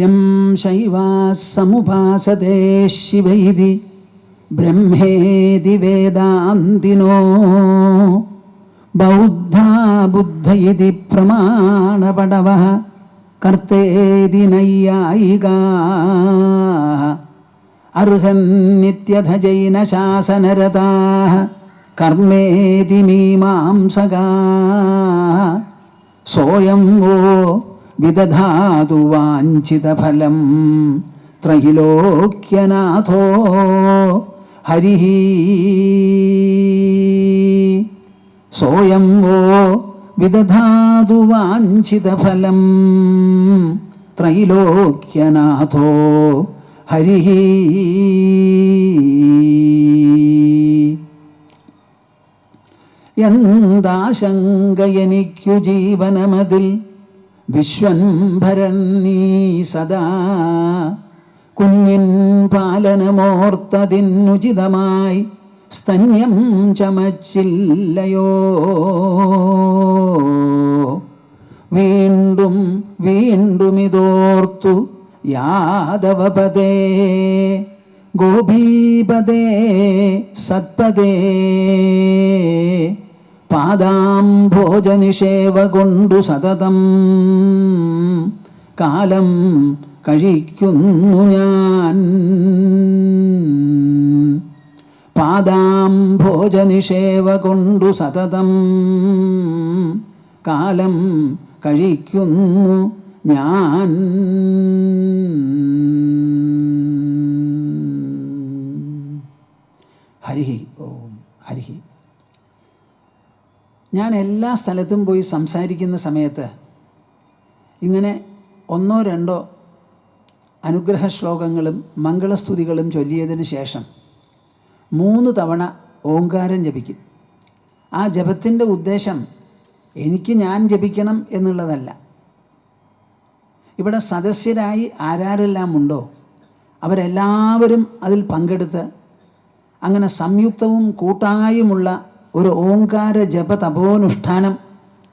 യം ശൈവാഃ സമുപാസതേ ശിവൈതി ബ്രഹ്മേതി വേദാന്തിനോ ബൗദ്ധാ ബുദ്ധ ഇതി പ്രമാണപടവഃ കർത്തേതി നൈയായികാഃ അർഹന്നിത്യഥ ജൈനശാസനരതാഃ കർമ്മേതി മീമാംസകാഃ സോയം വോ വിദധാതു വാഞ്ചിതഫലം ത്രൈലോക്യനാഥോ ഹരിഃ സോയം വോ വിദധാതു വാഞ്ചിതഫലം ത്രൈലോക്യനാഥോ ഹരിഃ. എന്താശങ്ക എനിക്കു ജീവനമതിൽ വിശ്വംഭരൻ നീ സദാ കുഞ്ഞിൻ പാലനമോർത്തതിന്നുചിതമായി സ്തന്യം ചമച്ചില്ലയോ. വീണ്ടും വീണ്ടുമിതോർത്തു യാദവപദേ ഗോപീപദേ സത്പദേ പാദാംഭോജനിഷേവ കൊണ്ടു സതതം കാലം കഴിക്കുന്നു ഞാൻ. പാദാംഭോജനിഷേവ കൊണ്ടു സതതം കാലം കഴിക്കുന്നു ഞാൻ. ഹരിഹി ഓം ഹരിഹി. ഞാൻ എല്ലാ സ്ഥലത്തും പോയി സംസാരിക്കുന്ന സമയത്ത് ഇങ്ങനെ ഒന്നോ രണ്ടോ അനുഗ്രഹ ശ്ലോകങ്ങളും മംഗളസ്തുതികളും ചൊല്ലിയതിന് ശേഷം 3 തവണ ഓങ്കാരം ജപിക്കും. ആ ജപത്തിൻ്റെ ഉദ്ദേശം എനിക്ക് ഞാൻ ജപിക്കണം എന്നുള്ളതല്ല. ഇവിടെ സദസ്യരായി ആരാരെല്ലാം ഉണ്ടോ അവരെല്ലാവരും അതിൽ പങ്കെടുത്ത് അങ്ങനെ സംയുക്തവും കൂട്ടായുമുള്ള ഒരു ഓങ്കാര ജപ തപോനുഷ്ഠാനം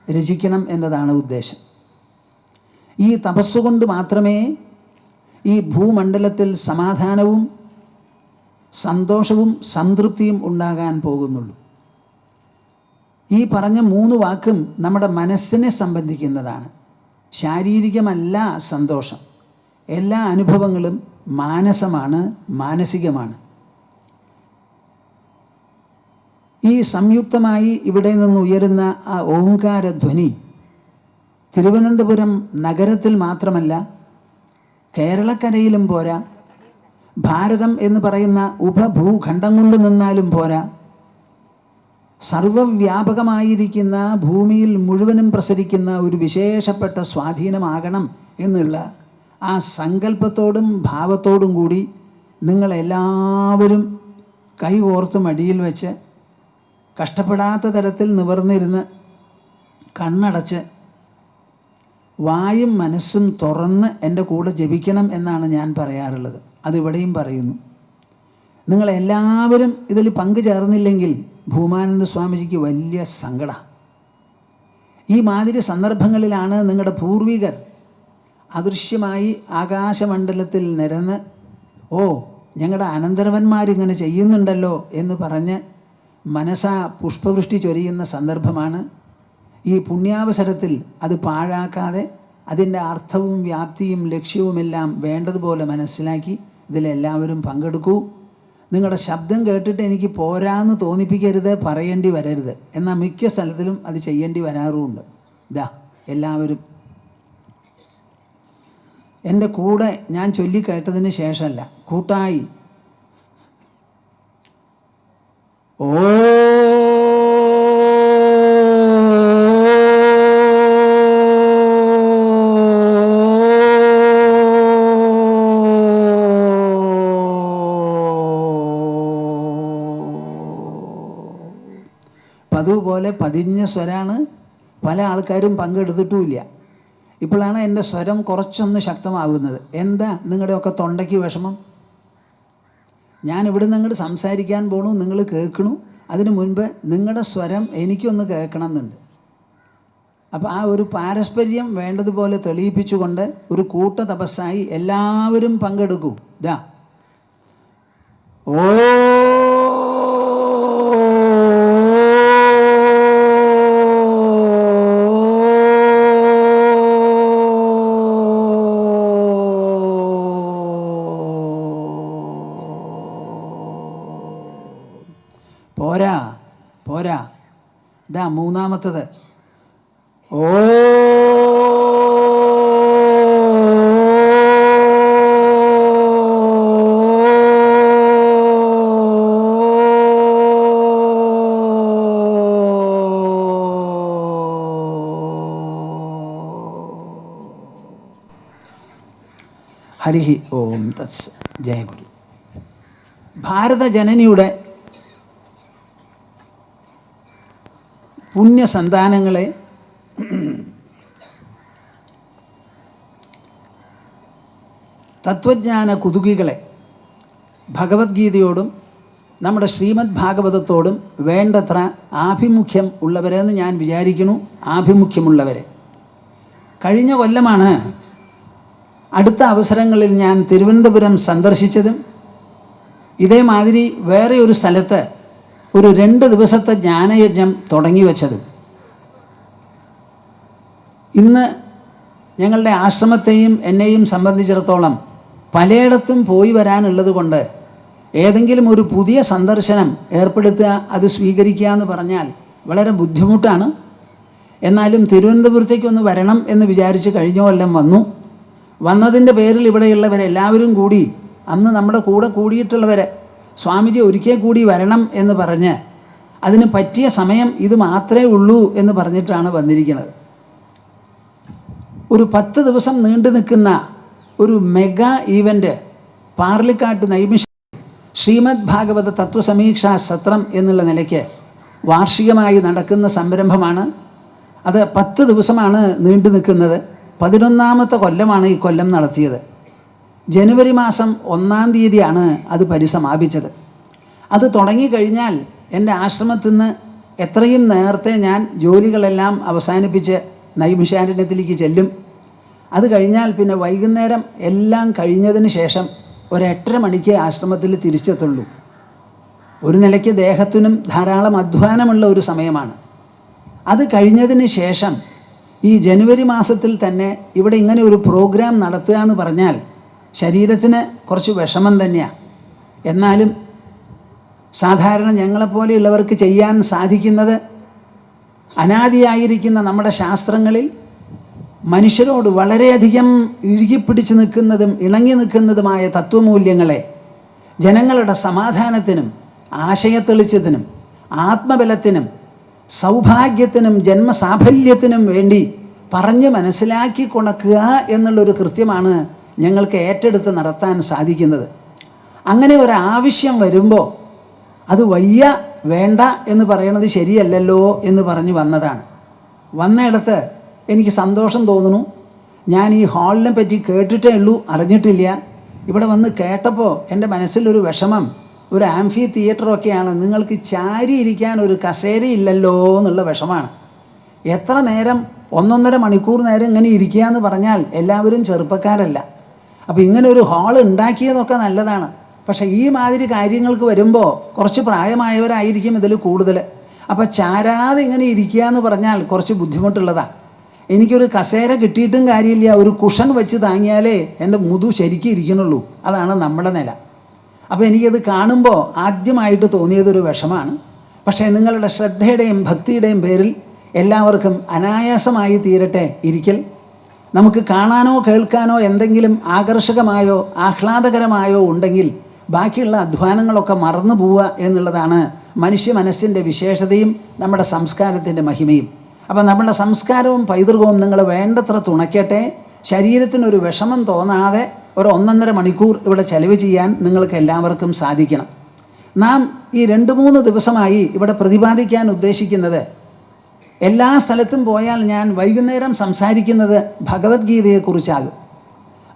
രചിക്കണം എന്നതാണ് ഉദ്ദേശം. ഈ തപസ്സുകൊണ്ട് മാത്രമേ ഈ ഭൂമണ്ഡലത്തിൽ സമാധാനവും സന്തോഷവും സംതൃപ്തിയും ഉണ്ടാകാൻ പോകുന്നുള്ളൂ. ഈ പറഞ്ഞ 3 വാക്കും നമ്മുടെ മനസ്സിനെ സംബന്ധിക്കുന്നതാണ്. ശാരീരികമല്ല സന്തോഷം. എല്ലാ അനുഭവങ്ങളും മാനസമാണ്, മാനസികമാണ്. ഈ സംയുക്തമായി ഇവിടെ നിന്ന് ഉയരുന്ന ആ ഓങ്കാരധ്വനി തിരുവനന്തപുരം നഗരത്തിൽ മാത്രമല്ല കേരളക്കരയിലും പോരാ, ഭാരതം എന്ന് പറയുന്ന ഉപഭൂഖണ്ഡം കൊണ്ട് നിന്നാലും പോരാ, സർവവ്യാപകമായിരിക്കുന്ന ഭൂമിയിൽ മുഴുവനും പ്രസരിക്കുന്ന ഒരു വിശേഷപ്പെട്ട സ്വാധീനമാകണം എന്നുള്ള ആ സങ്കല്പത്തോടും ഭാവത്തോടും കൂടി നിങ്ങളെല്ലാവരും കൈകോർത്ത് മടിയിൽ വെച്ച് കഷ്ടപ്പെടാത്ത തരത്തിൽ നിവർന്നിരുന്ന് കണ്ണടച്ച് വായും മനസ്സും തുറന്ന് എൻ്റെ കൂടെ ജപിക്കണം എന്നാണ് ഞാൻ പറയാറുള്ളത്. അതിവിടെയും പറയുന്നു. നിങ്ങളെല്ലാവരും ഇതിൽ പങ്കുചേർന്നില്ലെങ്കിൽ ഭൂമാനന്ദ സ്വാമിജിക്ക് വലിയ സങ്കടമാണ്. ഈ മാതിരി സന്ദർഭങ്ങളിലാണ് നിങ്ങളുടെ പൂർവികർ അദൃശ്യമായി ആകാശമണ്ഡലത്തിൽ നിരന്ന് ഓ ഞങ്ങളുടെ അനന്തരവന്മാരിങ്ങനെ ചെയ്യുന്നുണ്ടല്ലോ എന്ന് പറഞ്ഞ് മനസ്സാ പുഷ്പവൃഷ്ടി ചൊരിയുന്ന സന്ദർഭമാണ്. ഈ പുണ്യാവസരത്തിൽ അത് പാഴാക്കാതെ അതിൻ്റെ അർത്ഥവും വ്യാപ്തിയും ലക്ഷ്യവുമെല്ലാം വേണ്ടതുപോലെ മനസ്സിലാക്കി ഇതിലെല്ലാവരും പങ്കെടുക്കൂ. നിങ്ങളുടെ ശബ്ദം കേട്ടിട്ട് എനിക്ക് പോരാന്ന് തോന്നിപ്പിക്കരുത്, പറയേണ്ടി വരരുത്. എന്നാൽ മിക്ക സ്ഥലത്തിലും അത് ചെയ്യേണ്ടി വരാറുമുണ്ട്. ഇതാ എല്ലാവരും എൻ്റെ കൂടെ ഞാൻ ചൊല്ലിക്കേട്ടതിന് ശേഷമല്ല, കൂട്ടായി ഓ അതുപോലെ പതിഞ്ഞ സ്വരാണ്. പല ആൾക്കാരും പങ്കെടുത്തിട്ടുമില്ല. ഇപ്പോഴാണ് എൻ്റെ സ്വരം കുറച്ചൊന്ന് ശക്തമാകുന്നത്. എന്താ നിങ്ങളുടെയൊക്കെ തൊണ്ടയ്ക്ക് വിഷമം? ഞാൻ ഇവിടെ നിന്ന് അങ്ങോട്ട് സംസാരിക്കാൻ പോണു, നിങ്ങൾ കേൾക്കണു. അതിനു മുൻപ് നിങ്ങളുടെ സ്വരം എനിക്കൊന്ന് കേൾക്കണം എന്നുണ്ട്. അപ്പോൾ ആ ഒരു പാരസ്പര്യം വേണ്ടതുപോലെ തെളിയിപ്പിച്ചുകൊണ്ട് ഒരു കൂട്ട തപസ്സായി എല്ലാവരും പങ്കെടുക്കൂ. ഇതാ ഓ പോരാ പോരാ. ഇതാ മൂന്നാമത്തത് ഓ ഹരിഹി ഓം തത്സ്. ജയഗുരു. ഭാരതജനനിയുടെ പുണ്യസന്താനങ്ങളെ തത്വജ്ഞാന കുതുകികളെ ഭഗവത്ഗീതയോടും നമ്മുടെ ശ്രീമദ് ഭാഗവതത്തോടും വേണ്ടത്ര ആഭിമുഖ്യം ഉള്ളവരെന്ന് ഞാൻ വിചാരിക്കുന്നു. ആഭിമുഖ്യമുള്ളവരെ. കഴിഞ്ഞ കൊല്ലമാണ് അടുത്ത അവസരങ്ങളിൽ ഞാൻ തിരുവനന്തപുരം സന്ദർശിച്ചതും ഇതേമാതിരി വേറെ ഒരു സ്ഥലത്ത് ഒരു 2 ദിവസത്തെ ജ്ഞാനയജ്ഞം തുടങ്ങി വച്ചത്. ഇന്ന് ഞങ്ങളുടെ ആശ്രമത്തെയും എന്നെയും സംബന്ധിച്ചിടത്തോളം പലയിടത്തും പോയി വരാനുള്ളത് കൊണ്ട് ഏതെങ്കിലും ഒരു പുതിയ സന്ദർശനം ഏർപ്പെടുത്തുക, അത് സ്വീകരിക്കുക എന്ന് പറഞ്ഞാൽ വളരെ ബുദ്ധിമുട്ടാണ്. എന്നാലും തിരുവനന്തപുരത്തേക്കൊന്ന് വരണം എന്ന് വിചാരിച്ച് കഴിഞ്ഞ കൊല്ലം വന്നതിൻ്റെ പേരിൽ ഇവിടെയുള്ളവരെല്ലാവരും കൂടി അന്ന് നമ്മുടെ കൂടെ കൂടിയിട്ടുള്ളവരെ സ്വാമിജി ഒരിക്കൽ കൂടി വരണം എന്ന് പറഞ്ഞ് അതിന് പറ്റിയ സമയം ഇത് മാത്രമേ ഉള്ളൂ എന്ന് പറഞ്ഞിട്ടാണ് വന്നിരിക്കുന്നത്. ഒരു 10 ദിവസം നീണ്ടു നിൽക്കുന്ന ഒരു മെഗാ ഈവൻ്റ് പാർലിക്കാട്ട് നൈമിഷ ശ്രീമദ് ഭാഗവത തത്വസമീക്ഷാ സത്രം എന്നുള്ള നിലയ്ക്ക് വാർഷികമായി നടക്കുന്ന സംരംഭമാണ്. അത് 10 ദിവസമാണ് നീണ്ടു നിൽക്കുന്നത്. 11ാമത്തെ കൊല്ലമാണ് ഈ കൊല്ലം നടത്തിയത്. ജനുവരി മാസം 1-ാം തീയതിയാണ് അത് പരിസമാപിച്ചത്. അത് തുടങ്ങിക്കഴിഞ്ഞാൽ എൻ്റെ ആശ്രമത്തിൽ നിന്ന് എത്രയും നേരത്തെ ഞാൻ ജോലികളെല്ലാം അവസാനിപ്പിച്ച് നൈമിഷാരണ്യത്തിലേക്ക് ചെല്ലും. അത് കഴിഞ്ഞാൽ പിന്നെ വൈകുന്നേരം എല്ലാം കഴിഞ്ഞതിന് ശേഷം ഒരു 8:30 മണിക്ക് ആശ്രമത്തിൽ തിരിച്ചെത്തുള്ളൂ. ഒരു നിലയ്ക്ക് ദേഹത്തിനും ധാരാളം അധ്വാനമുള്ള ഒരു സമയമാണ്. അത് കഴിഞ്ഞതിന് ശേഷം ഈ ജനുവരി മാസത്തിൽ തന്നെ ഇവിടെ ഇങ്ങനെ ഒരു പ്രോഗ്രാം നടത്തുക എന്ന് പറഞ്ഞാൽ ശരീരത്തിന് കുറച്ച് വിഷമം തന്നെയാണ്. എന്നാലും സാധാരണ ഞങ്ങളെപ്പോലെയുള്ളവർക്ക് ചെയ്യാൻ സാധിക്കുന്നത് അനാദിയായിരിക്കുന്ന നമ്മുടെ ശാസ്ത്രങ്ങളിൽ മനുഷ്യരോട് വളരെയധികം ഇഴുകിപ്പിടിച്ച് നിൽക്കുന്നതും ഇണങ്ങി നിൽക്കുന്നതുമായ തത്വമൂല്യങ്ങളെ ജനങ്ങളുടെ സമാധാനത്തിനും ആശയത്തെളിച്ചതിനും ആത്മബലത്തിനും സൗഭാഗ്യത്തിനും ജന്മസാഫല്യത്തിനും വേണ്ടി പറഞ്ഞ് മനസ്സിലാക്കി കൊടുക്കുക എന്നുള്ളൊരു കൃത്യമാണ് ഞങ്ങൾക്ക് ഏറ്റെടുത്ത് നടത്താൻ സാധിക്കുന്നത്. അങ്ങനെ ഒരാവശ്യം വരുമ്പോൾ അത് വയ്യ വേണ്ട എന്ന് പറയണത് ശരിയല്ലല്ലോ എന്ന് പറഞ്ഞ് വന്നതാണ്. വന്നയിടത്ത് എനിക്ക് സന്തോഷം തോന്നുന്നു. ഞാൻ ഈ ഹാളിനെ പറ്റി കേട്ടിട്ടേ ഉള്ളൂ, അറിഞ്ഞിട്ടില്ല. ഇവിടെ വന്ന് കേട്ടപ്പോൾ എൻ്റെ മനസ്സിലൊരു വിഷമം, ഒരു ആംഫി തിയേറ്ററൊക്കെയാണ്, നിങ്ങൾക്ക് ചാരി ഇരിക്കാൻ ഒരു കസേരയില്ലല്ലോ എന്നുള്ള വിഷമാണ്. എത്ര നേരം 1-1.5 മണിക്കൂർ നേരം ഇങ്ങനെ ഇരിക്കുക എന്ന് പറഞ്ഞാൽ എല്ലാവരും ചെറുപ്പക്കാരല്ല. അപ്പോൾ ഇങ്ങനെ ഒരു ഹാൾ ഉണ്ടാക്കിയതൊക്കെ നല്ലതാണ്. പക്ഷേ ഈ മാതിരി കാര്യങ്ങൾക്ക് വരുമ്പോൾ കുറച്ച് പ്രായമായവരായിരിക്കും ഇതിൽ കൂടുതൽ. അപ്പോൾ ചാരാതെ ഇങ്ങനെ ഇരിക്കുക എന്ന് പറഞ്ഞാൽ കുറച്ച് ബുദ്ധിമുട്ടുള്ളതാണ്. എനിക്കൊരു കസേര കിട്ടിയിട്ടും കാര്യമില്ല, ഒരു കുഷൻ വെച്ച് താങ്ങിയാലേ എൻ്റെ മുതു ശരിക്കും ഇരിക്കണുള്ളൂ. അതാണ് നമ്മുടെ നില. അപ്പോൾ എനിക്കത് കാണുമ്പോൾ ആദ്യമായിട്ട് തോന്നിയതൊരു വിഷമാണ്. പക്ഷേ നിങ്ങളുടെ ശ്രദ്ധയുടെയും ഭക്തിയുടെയും പേരിൽ എല്ലാവർക്കും അനായാസമായി തീരട്ടെ ഇരിക്കൽ. നമുക്ക് കാണാനോ കേൾക്കാനോ എന്തെങ്കിലും ആകർഷകമായോ ആഹ്ലാദകരമായോ ഉണ്ടെങ്കിൽ ബാക്കിയുള്ള അധ്വാനങ്ങളൊക്കെ മറന്നു പോവുക എന്നുള്ളതാണ് മനുഷ്യ മനസ്സിൻ്റെ വിശേഷതയും നമ്മുടെ സംസ്കാരത്തിൻ്റെ മഹിമയും. അപ്പം നമ്മുടെ സംസ്കാരവും പൈതൃകവും നിങ്ങൾ വേണ്ടത്ര തുണയ്ക്കട്ടെ. ശരീരത്തിനൊരു വിഷമം തോന്നാതെ ഒരു 1-1.5 മണിക്കൂർ ഇവിടെ ചെലവ് ചെയ്യാൻ നിങ്ങൾക്ക് എല്ലാവർക്കും സാധിക്കണം. നാം ഈ 2-3 ദിവസമായി ഇവിടെ പ്രതിപാദിക്കാൻ ഉദ്ദേശിക്കുന്നത്, എല്ലാ സ്ഥലത്തും പോയാൽ ഞാൻ വൈകുന്നേരം സംസാരിക്കുന്നത് ഭഗവത്ഗീതയെക്കുറിച്ചാകും.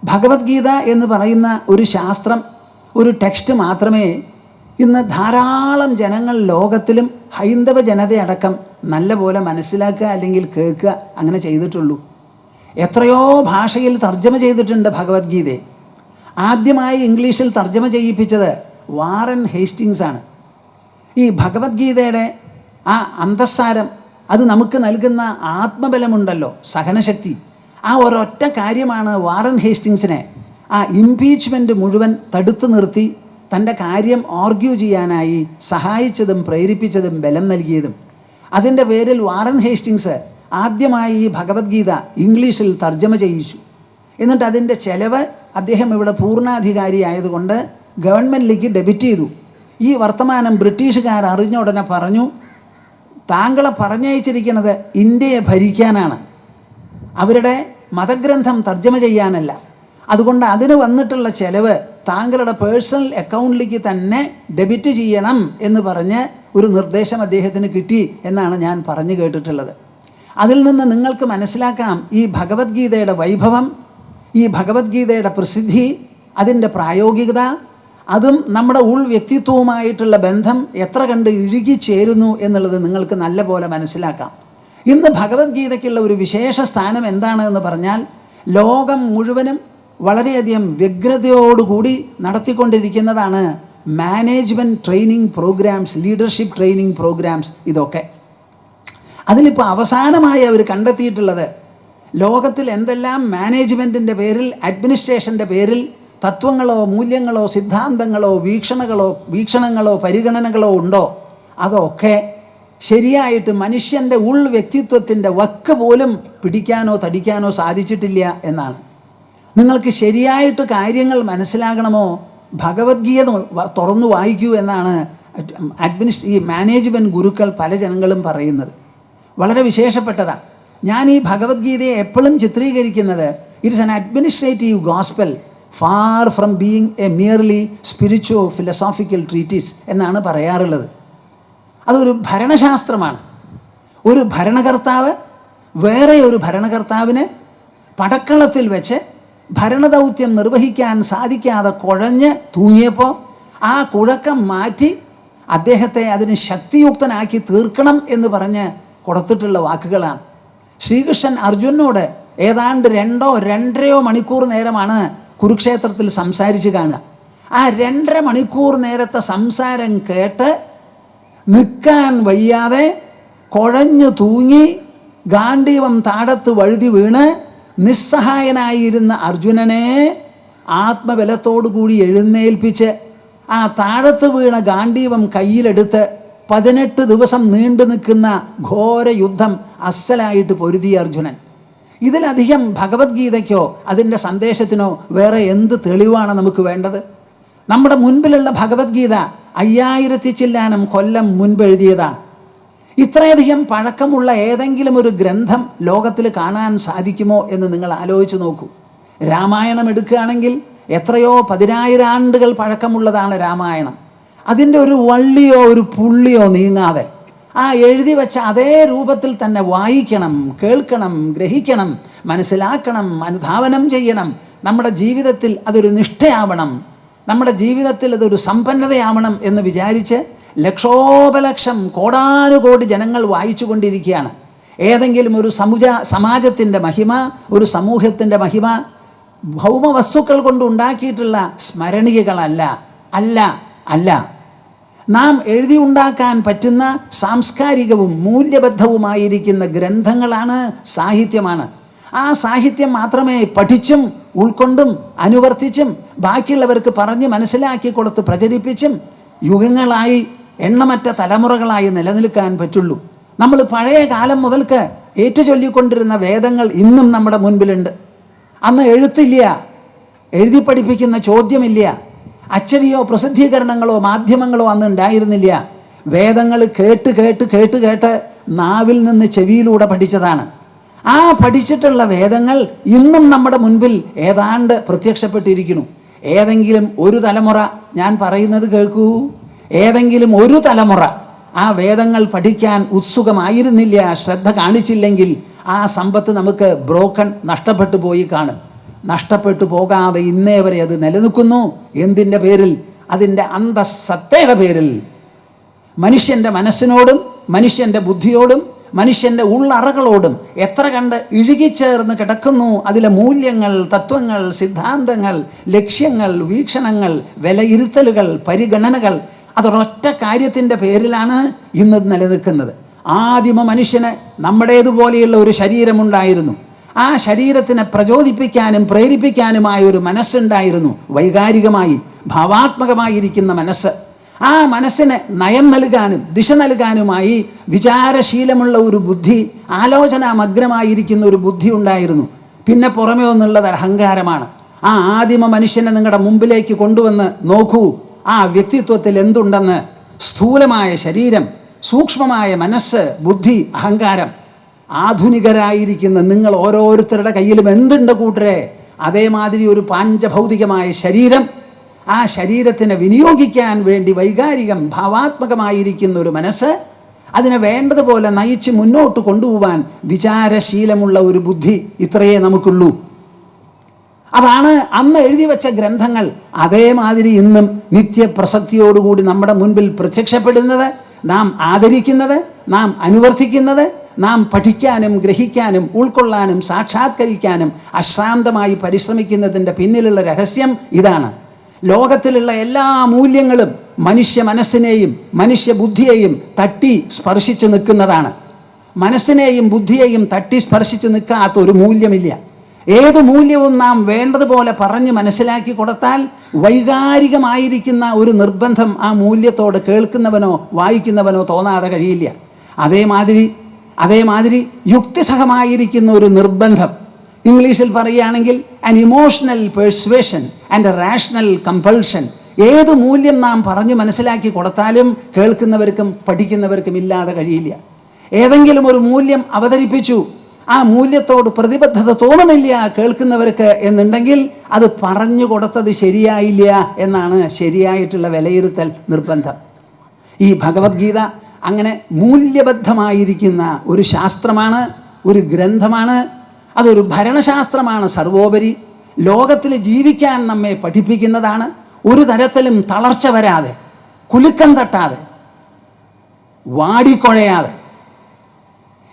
ഭഗവത്ഗീത എന്ന് പറയുന്ന ഒരു ശാസ്ത്രം, ഒരു ടെക്സ്റ്റ് മാത്രമേ ഇന്ന് ധാരാളം ജനങ്ങൾ ലോകത്തിലും ഹൈന്ദവ ജനതയടക്കം നല്ല പോലെ മനസ്സിലാക്കുക അല്ലെങ്കിൽ കേൾക്കുക അങ്ങനെ ചെയ്തിട്ടുള്ളൂ. എത്രയോ ഭാഷയിൽ തർജ്ജമ ചെയ്തിട്ടുണ്ട് ഭഗവത്ഗീതയെ. ആദ്യമായി ഇംഗ്ലീഷിൽ തർജ്ജമ ചെയ്യിപ്പിച്ചത് വാറൻ ഹേസ്റ്റിങ്സ് ആണ്. ഈ ഭഗവത്ഗീതയുടെ ആ അന്തസ്സാരം, അത് നമുക്ക് നൽകുന്ന ആത്മബലമുണ്ടല്ലോ, സഹനശക്തി, ആ ഒരൊറ്റ കാര്യമാണ് വാറൻ ഹേസ്റ്റിങ്സിനെ ആ ഇംപീച്ച്മെൻറ്റ് മുഴുവൻ തടുത്തു നിർത്തി തൻ്റെ കാര്യം ആർഗ്യൂ ചെയ്യാനായി സഹായിച്ചതും പ്രേരിപ്പിച്ചതും ബലം നൽകിയതും. അതിൻ്റെ പേരിൽ വാറൻ ഹേസ്റ്റിങ്സ് ആദ്യമായി ഈ ഭഗവത്ഗീത ഇംഗ്ലീഷിൽ തർജ്ജമ ചെയ്യിച്ചു. എന്നിട്ട് അതിൻ്റെ ചെലവ് അദ്ദേഹം ഇവിടെ പൂർണ്ണാധികാരി ആയതുകൊണ്ട് ഗവൺമെൻറ്റിലേക്ക് ഡെബിറ്റ് ചെയ്തു. ഈ വർത്തമാനം ബ്രിട്ടീഷുകാർ അറിഞ്ഞ ഉടനെ പറഞ്ഞു, താങ്കളെ പറഞ്ഞയച്ചിരിക്കുന്നത് ഇന്ത്യയെ ഭരിക്കാനാണ്, അവരുടെ മതഗ്രന്ഥം തർജ്ജമ ചെയ്യാനല്ല. അതുകൊണ്ട് അതിന് വന്നിട്ടുള്ള ചെലവ് താങ്കളുടെ പേഴ്സണൽ അക്കൗണ്ടിലേക്ക് തന്നെ ഡെബിറ്റ് ചെയ്യണം എന്ന് പറഞ്ഞ് ഒരു നിർദ്ദേശം അദ്ദേഹത്തിന് കിട്ടി എന്നാണ് ഞാൻ പറഞ്ഞു കേട്ടിട്ടുള്ളത്. അതിൽ നിന്ന് നിങ്ങൾക്ക് മനസ്സിലാക്കാം ഈ ഭഗവത്ഗീതയുടെ വൈഭവം, ഈ ഭഗവത്ഗീതയുടെ പ്രസിദ്ധി, അതിൻ്റെ പ്രായോഗികത, അതും നമ്മുടെ ഉൾ വ്യക്തിത്വവുമായിട്ടുള്ള ബന്ധം എത്ര കണ്ട് ഇഴുകിച്ചേരുന്നു എന്നുള്ളത് നിങ്ങൾക്ക് നല്ല പോലെ മനസ്സിലാക്കാം. ഇന്ന് ഭഗവത്ഗീതയ്ക്കുള്ള ഒരു വിശേഷ സ്ഥാനം എന്താണ് എന്ന് പറഞ്ഞാൽ, ലോകം മുഴുവനും വളരെയധികം വ്യഗ്രതയോടുകൂടി നടത്തിക്കൊണ്ടിരിക്കുന്നതാണ് management training programmes, leadership training programmes. ഇതൊക്കെ അതിലിപ്പോൾ അവസാനമായി അവർ കണ്ടെത്തിയിട്ടുള്ളത്, ലോകത്തിൽ എന്തെല്ലാം മാനേജ്മെൻറ്റിൻ്റെ പേരിൽ, അഡ്മിനിസ്ട്രേഷൻ്റെ പേരിൽ തത്വങ്ങളോ മൂല്യങ്ങളോ സിദ്ധാന്തങ്ങളോ വീക്ഷണങ്ങളോ പരിഗണനകളോ ഉണ്ടോ, അതൊക്കെ ശരിയായിട്ട് മനുഷ്യൻ്റെ ഉൾ വ്യക്തിത്വത്തിൻ്റെ വക്ക് പോലും പിടിക്കാനോ തടിക്കാനോ സാധിച്ചിട്ടില്ല എന്നാണ്. നിങ്ങൾക്ക് ശരിയായിട്ട് കാര്യങ്ങൾ മനസ്സിലാകണമോ, ഭഗവത്ഗീത തുറന്നു വായിക്കൂ എന്നാണ് ഈ മാനേജ്മെൻറ്റ് ഗുരുക്കൾ പല ജനങ്ങളും പറയുന്നത്. വളരെ വിശേഷപ്പെട്ടതാണ്. ഞാൻ ഈ ഭഗവത്ഗീതയെ എപ്പോഴും ചിത്രീകരിക്കുന്നത്, it's an administrative gospel far from being A merely spiritual philosophical treaties എന്നാണ് പറയാറുള്ളത്. അതൊരു ഭരണശാസ്ത്രമാണ്. ഒരു ഭരണകർത്താവ് വേറെ ഒരു ഭരണകർത്താവിന് പടക്കളത്തിൽ വെച്ച് ഭരണദൗത്യം നിർവഹിക്കാൻ സാധിക്കാതെ കുഴഞ്ഞ് തൂങ്ങിയപ്പോൾ ആ കുഴക്കം മാറ്റി അദ്ദേഹത്തെ അതിന് ശക്തിയുക്തനാക്കി തീർക്കണം എന്ന് പറഞ്ഞ് കൊടുത്തിട്ടുള്ള വാക്കുകളാണ്. ശ്രീകൃഷ്ണൻ അർജുനനോട് ഏതാണ്ട് 2-2.5 മണിക്കൂർ നേരമാണ് കുരുക്ഷേത്രത്തിൽ സംസാരിച്ച് കാണുക. ആ 2.5 മണിക്കൂർ നേരത്തെ സംസാരം കേട്ട് നിൽക്കാൻ വയ്യാതെ കുഴഞ്ഞു തൂങ്ങി ഗാണ്ഡീവം താടത്ത് വഴുതി വീണ് നിസ്സഹായനായിരുന്ന അർജുനനെ ആത്മബലത്തോടുകൂടി എഴുന്നേൽപ്പിച്ച് ആ താഴത്ത് വീണ ഗാണ്ഡീവം കയ്യിലെടുത്ത് 18 ദിവസം നീണ്ടു നിൽക്കുന്ന ഘോര യുദ്ധം അസ്സലായിട്ട് പൊരുതിയ അർജുനൻ. ഇതിലധികം ഭഗവത്ഗീതയ്ക്കോ അതിൻ്റെ സന്ദേശത്തിനോ വേറെ എന്ത് തെളിവാണ് നമുക്ക് വേണ്ടത്? നമ്മുടെ മുൻപിലുള്ള ഭഗവത്ഗീത 5000 ചില്ലാനം കൊല്ലം മുൻപ് എഴുതിയതാണ്. ഇത്രയധികം പഴക്കമുള്ള ഏതെങ്കിലും ഒരു ഗ്രന്ഥം ലോകത്തിൽ കാണാൻ സാധിക്കുമോ എന്ന് നിങ്ങൾ ആലോചിച്ച് നോക്കൂ. രാമായണം എടുക്കുകയാണെങ്കിൽ എത്രയോ 10,000 ആണ്ടുകൾ പഴക്കമുള്ളതാണ് രാമായണം. അതിൻ്റെ ഒരു വള്ളിയോ ഒരു പുള്ളിയോ നീങ്ങാതെ ആ എഴുതി വെച്ച അതേ രൂപത്തിൽ തന്നെ വായിക്കണം, കേൾക്കണം, ഗ്രഹിക്കണം, മനസ്സിലാക്കണം, അനുധാവനം ചെയ്യണം. നമ്മുടെ ജീവിതത്തിൽ അതൊരു നിഷ്ഠയാവണം, നമ്മുടെ ജീവിതത്തിൽ അതൊരു സമ്പന്നതയാവണം എന്ന് വിചാരിച്ച് ലക്ഷോപലക്ഷം കോടാനുകോടി ജനങ്ങൾ വായിച്ചു കൊണ്ടിരിക്കുകയാണ്. ഏതെങ്കിലും ഒരു സമാജത്തിൻ്റെ മഹിമ, ഒരു സമൂഹത്തിൻ്റെ മഹിമ ഭൗമവസ്തുക്കൾ കൊണ്ട് ഉണ്ടാക്കിയിട്ടുള്ള സ്മരണികകളല്ല. അല്ല അല്ല നാം എഴുതി ഉണ്ടാക്കാൻ പറ്റുന്ന സാംസ്കാരികവും മൂല്യബദ്ധവുമായിരിക്കുന്ന ഗ്രന്ഥങ്ങളാണ്, സാഹിത്യമാണ്. ആ സാഹിത്യം മാത്രമേ പഠിച്ചും ഉൾക്കൊണ്ടും അനുവർത്തിച്ചും ബാക്കിയുള്ളവർക്ക് പറഞ്ഞ് മനസ്സിലാക്കി കൊടുത്ത് പ്രചരിപ്പിച്ചും യുഗങ്ങളായി എണ്ണമറ്റ തലമുറകളായി നിലനിൽക്കാൻ പറ്റുള്ളൂ. നമ്മൾ പഴയ കാലം മുതൽക്ക് ഏറ്റുചൊല്ലിക്കൊണ്ടിരുന്ന വേദങ്ങൾ ഇന്നും നമ്മുടെ മുൻപിലുണ്ട്. അന്ന് എഴുത്തില്ല, എഴുതി പഠിപ്പിക്കുന്ന ചോദ്യമില്ല, അച്ചടിയോ പ്രസിദ്ധീകരണങ്ങളോ മാധ്യമങ്ങളോ അന്ന് ഉണ്ടായിരുന്നില്ല. വേദങ്ങൾ കേട്ട് കേട്ട് കേട്ട് കേട്ട് നാവിൽ നിന്ന് ചെവിയിലൂടെ പഠിച്ചതാണ്. ആ പഠിച്ചിട്ടുള്ള വേദങ്ങൾ ഇന്നും നമ്മുടെ മുൻപിൽ ഏതാണ്ട് പ്രത്യക്ഷപ്പെട്ടിരിക്കുന്നു. ഏതെങ്കിലും ഒരു തലമുറ, ഞാൻ പറയുന്നത് കേൾക്കൂ, ഏതെങ്കിലും ഒരു തലമുറ ആ വേദങ്ങൾ പഠിക്കാൻ ഉത്സുകമായിരുന്നില്ല, ശ്രദ്ധ കാണിച്ചില്ലെങ്കിൽ ആ സമ്പത്ത് നമുക്ക് നഷ്ടപ്പെട്ടു പോയി കാണും. നഷ്ടപ്പെട്ടു പോകാതെ ഇന്നേ വരെ അത് നിലനിൽക്കുന്നു. എന്തിൻ്റെ പേരിൽ? അതിൻ്റെ അന്തസത്തയുടെ പേരിൽ മനുഷ്യൻ്റെ മനസ്സിനോടും മനുഷ്യൻ്റെ ബുദ്ധിയോടും മനുഷ്യൻ്റെ ഉള്ളറകളോടും എത്ര കണ്ട് ഇഴുകിച്ചേർന്ന് കിടക്കുന്നു അതിലെ മൂല്യങ്ങൾ, തത്വങ്ങൾ, സിദ്ധാന്തങ്ങൾ, ലക്ഷ്യങ്ങൾ, വീക്ഷണങ്ങൾ, വിലയിരുത്തലുകൾ, പരിഗണനകൾ. അതൊരൊറ്റ കാര്യത്തിൻ്റെ പേരിലാണ് ഇന്ന് നിലനിൽക്കുന്നത്. ആദിമ മനുഷ്യന് നമ്മുടേതുപോലെയുള്ള ഒരു ശരീരമുണ്ടായിരുന്നു. ആ ശരീരത്തിനെ പ്രചോദിപ്പിക്കാനും പ്രേരിപ്പിക്കാനുമായ ഒരു മനസ്സുണ്ടായിരുന്നു. വൈകാരികമായി ഭാവാത്മകമായിരിക്കുന്ന മനസ്സ്. ആ മനസ്സിന് നയം നൽകാനും ദിശ നൽകാനുമായി വിചാരശീലമുള്ള ഒരു ബുദ്ധി, ആലോചനാമഗ്നമായിരിക്കുന്ന ഒരു ബുദ്ധി ഉണ്ടായിരുന്നു. പിന്നെ പുറമേ ഒന്നുള്ളത് അഹങ്കാരമാണ്. ആ ആദിമ മനുഷ്യനെ നിങ്ങളുടെ മുമ്പിലേക്ക് കൊണ്ടുവന്ന് നോക്കൂ. ആ വ്യക്തിത്വത്തിൽ എന്തുണ്ടെന്ന്? സ്ഥൂലമായ ശരീരം, സൂക്ഷ്മമായ മനസ്സ്, ബുദ്ധി, അഹങ്കാരം. ആധുനികരായിരിക്കുന്ന നിങ്ങൾ ഓരോരുത്തരുടെ കയ്യിലും എന്തുണ്ട് കൂട്ടരെ? അതേമാതിരി ഒരു പാഞ്ചഭൗതികമായ ശരീരം. ആ ശരീരത്തിനെ വിനിയോഗിക്കാൻ വേണ്ടി വൈകാരികം ഭാവാത്മകമായിരിക്കുന്ന ഒരു മനസ്സ്, അതിനെ വേണ്ടതുപോലെ നയിച്ച് മുന്നോട്ട് കൊണ്ടുപോകാൻ വിചാരശീലമുള്ള ഒരു ബുദ്ധി. ഇത്രയേ നമുക്കുള്ളൂ. അതാണ് അന്ന് എഴുതി വെച്ച ഗ്രന്ഥങ്ങൾ അതേമാതിരി ഇന്നും നിത്യപ്രസക്തിയോടുകൂടി നമ്മുടെ മുൻപിൽ പ്രത്യക്ഷപ്പെടുന്നത്, നാം ആദരിക്കുന്നത്, നാം അനുവർത്തിക്കുന്നത്, നാം പഠിക്കാനും ഗ്രഹിക്കാനും ഉൾക്കൊള്ളാനും സാക്ഷാത്കരിക്കാനും അശ്രാന്തമായി പരിശ്രമിക്കുന്നതിൻ്റെ പിന്നിലുള്ള രഹസ്യം ഇതാണ്. ലോകത്തിലുള്ള എല്ലാ മൂല്യങ്ങളും മനുഷ്യ മനസ്സിനെയും മനുഷ്യ ബുദ്ധിയെയും തട്ടി സ്പർശിച്ച് നിൽക്കുന്നതാണ്. മനസ്സിനെയും ബുദ്ധിയെയും തട്ടി സ്പർശിച്ച് നിൽക്കാത്ത ഒരു മൂല്യമില്ല. ഏത് മൂല്യവും നാം വേണ്ടതുപോലെ പറഞ്ഞ് മനസ്സിലാക്കി കൊടുത്താൽ വൈകാരികമായിരിക്കുന്ന ഒരു നിർബന്ധം ആ മൂല്യത്തോട് കേൾക്കുന്നവനോ വായിക്കുന്നവനോ തോന്നാതെ കഴിയില്ല. അതേമാതിരി യുക്തിസഹമായിരിക്കുന്ന ഒരു നിർബന്ധം, ഇംഗ്ലീഷിൽ പറയുകയാണെങ്കിൽ an emotional പെർസ്വേഷൻ and A rational compulsion. ഏത് മൂല്യം നാം പറഞ്ഞ് മനസ്സിലാക്കി കൊടുത്താലും കേൾക്കുന്നവർക്കും പഠിക്കുന്നവർക്കും ഇല്ലാതെ കഴിയില്ല. ഏതെങ്കിലും ഒരു മൂല്യം അവതരിപ്പിച്ചു, ആ മൂല്യത്തോട് പ്രതിബദ്ധത തോന്നണില്ല കേൾക്കുന്നവർക്ക് എന്നുണ്ടെങ്കിൽ അത് പറഞ്ഞു കൊടുത്തത് ശരിയായില്ല എന്നാണ് ശരിയായിട്ടുള്ള വിലയിരുത്തൽ, നിർബന്ധം. ഈ ഭഗവത്ഗീത അങ്ങനെ മൂല്യബദ്ധമായിരിക്കുന്ന ഒരു ശാസ്ത്രമാണ്, ഒരു ഗ്രന്ഥമാണ്. അതൊരു ഭരണശാസ്ത്രമാണ്. സർവോപരി ലോകത്തിൽ ജീവിക്കാൻ നമ്മെ പഠിപ്പിക്കുന്നതാണ്. ഒരു തരത്തിലും തളർച്ച വരാതെ, കുലുക്കം തട്ടാതെ, വാടിക്കൊഴയാതെ,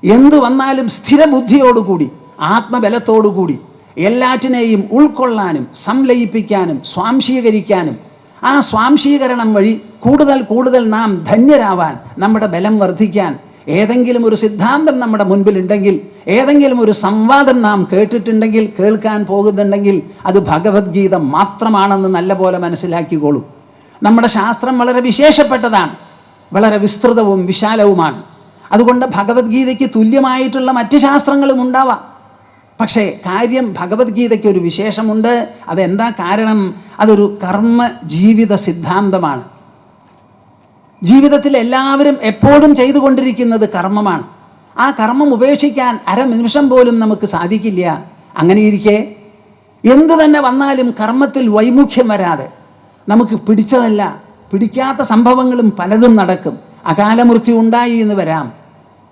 എന്തു വന്നാലും സ്ഥിരബുദ്ധിയോടുകൂടി ആത്മബലത്തോടുകൂടി എല്ലാറ്റിനെയും ഉൾക്കൊള്ളാനും സംലയിപ്പിക്കാനും സ്വാംശീകരിക്കാനും, ആ സ്വാംശീകരണം വഴി കൂടുതൽ കൂടുതൽ നാം ധന്യരാവാൻ, നമ്മുടെ ബലം വർദ്ധിക്കാൻ, ഏതെങ്കിലും ഒരു സിദ്ധാന്തം നമ്മുടെ മുൻപിലുണ്ടെങ്കിൽ, ഏതെങ്കിലും ഒരു സംവാദം നാം കേട്ടിട്ടുണ്ടെങ്കിൽ, കേൾക്കാൻ പോകുന്നുണ്ടെങ്കിൽ അത് ഭഗവത്ഗീത മാത്രമാണെന്ന് നല്ലപോലെ മനസ്സിലാക്കിക്കോളൂ. നമ്മുടെ ശാസ്ത്രം വളരെ വിശേഷപ്പെട്ടതാണ്, വളരെ വിസ്തൃതവും വിശാലവുമാണ്. അതുകൊണ്ട് ഭഗവത്ഗീതയ്ക്ക് തുല്യമായിട്ടുള്ള മറ്റ് ശാസ്ത്രങ്ങളും ഉണ്ടാവാം. പക്ഷേ കാര്യം ഭഗവത്ഗീതയ്ക്ക് ഒരു വിശേഷമുണ്ട്. അതെന്താ കാരണം? അതൊരു കർമ്മ ജീവിത സിദ്ധാന്തമാണ്. ജീവിതത്തിൽ എല്ലാവരും എപ്പോഴും ചെയ്തുകൊണ്ടിരിക്കുന്നത് കർമ്മമാണ്. ആ കർമ്മം ഉപേക്ഷിക്കാൻ അരനിമിഷം പോലും നമുക്ക് സാധിക്കില്ല. അങ്ങനെയിരിക്കെ എന്ത് തന്നെ വന്നാലും കർമ്മത്തിൽ വൈമുഖ്യം വരാതെ, നമുക്ക് പിടിച്ചതല്ല പിടിക്കാത്ത സംഭവങ്ങളും പലതും നടക്കും. അകാലമൃത്യു ഉണ്ടായി എന്ന് വരാം,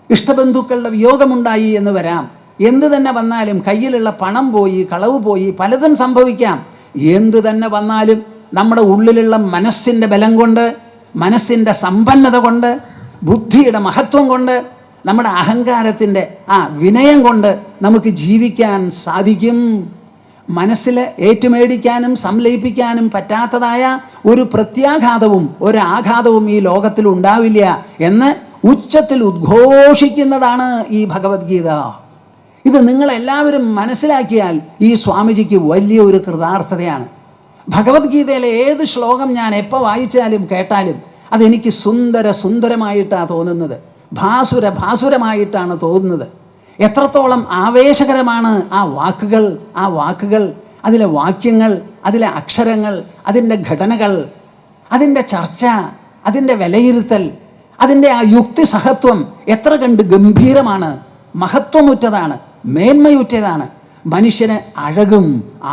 ഇഷ്ടബന്ധുക്കളുടെ വിയോഗമുണ്ടായി എന്ന് വരാം. എന്ത് തന്നെ വന്നാലും, കയ്യിലുള്ള പണം പോയി, കളവ് പോയി, പലതും സംഭവിക്കാം. എന്ത് തന്നെ വന്നാലും നമ്മുടെ ഉള്ളിലുള്ള മനസ്സിൻ്റെ ബലം കൊണ്ട്, മനസ്സിൻ്റെ സമ്പന്നത കൊണ്ട്, ബുദ്ധിയുടെ മഹത്വം കൊണ്ട്, നമ്മുടെ അഹങ്കാരത്തിൻ്റെ വിനയം കൊണ്ട് നമുക്ക് ജീവിക്കാൻ സാധിക്കും. മനസ്സിൽ ഏറ്റുമേടിക്കാനും സംലയിപ്പിക്കാനും പറ്റാത്തതായ ഒരു പ്രത്യാഘാതവും ഒരാഘാതവും ഈ ലോകത്തിൽ ഉണ്ടാവില്ല എന്ന് ഉച്ചത്തിൽ ഉദ്ഘോഷിക്കുന്നതാണ് ഈ ഭഗവത്ഗീത. ഇത് നിങ്ങളെല്ലാവരും മനസ്സിലാക്കിയാൽ ഈ സ്വാമിജിക്ക് വലിയ ഒരു കൃതാർത്ഥതയാണ്. ഭഗവത്ഗീതയിലെ ഏത് ശ്ലോകം ഞാൻ എപ്പോൾ വായിച്ചാലും കേട്ടാലും അതെനിക്ക് സുന്ദരമായിട്ടാണ് തോന്നുന്നത്, ഭാസുരമായിട്ടാണ് തോന്നുന്നത്. എത്രത്തോളം ആവേശകരമാണ് ആ വാക്കുകൾ, അതിലെ വാക്യങ്ങൾ, അതിലെ അക്ഷരങ്ങൾ, അതിൻ്റെ ഘടനകൾ, അതിൻ്റെ ചർച്ച, അതിൻ്റെ വിലയിരുത്തൽ, അതിൻ്റെ ആ യുക്തിസഹത്വം എത്ര കണ്ട് ഗംഭീരമാണ്, മഹത്വമുറ്റതാണ്, മേന്മയുറ്റതാണ്. മനുഷ്യന് അഴകും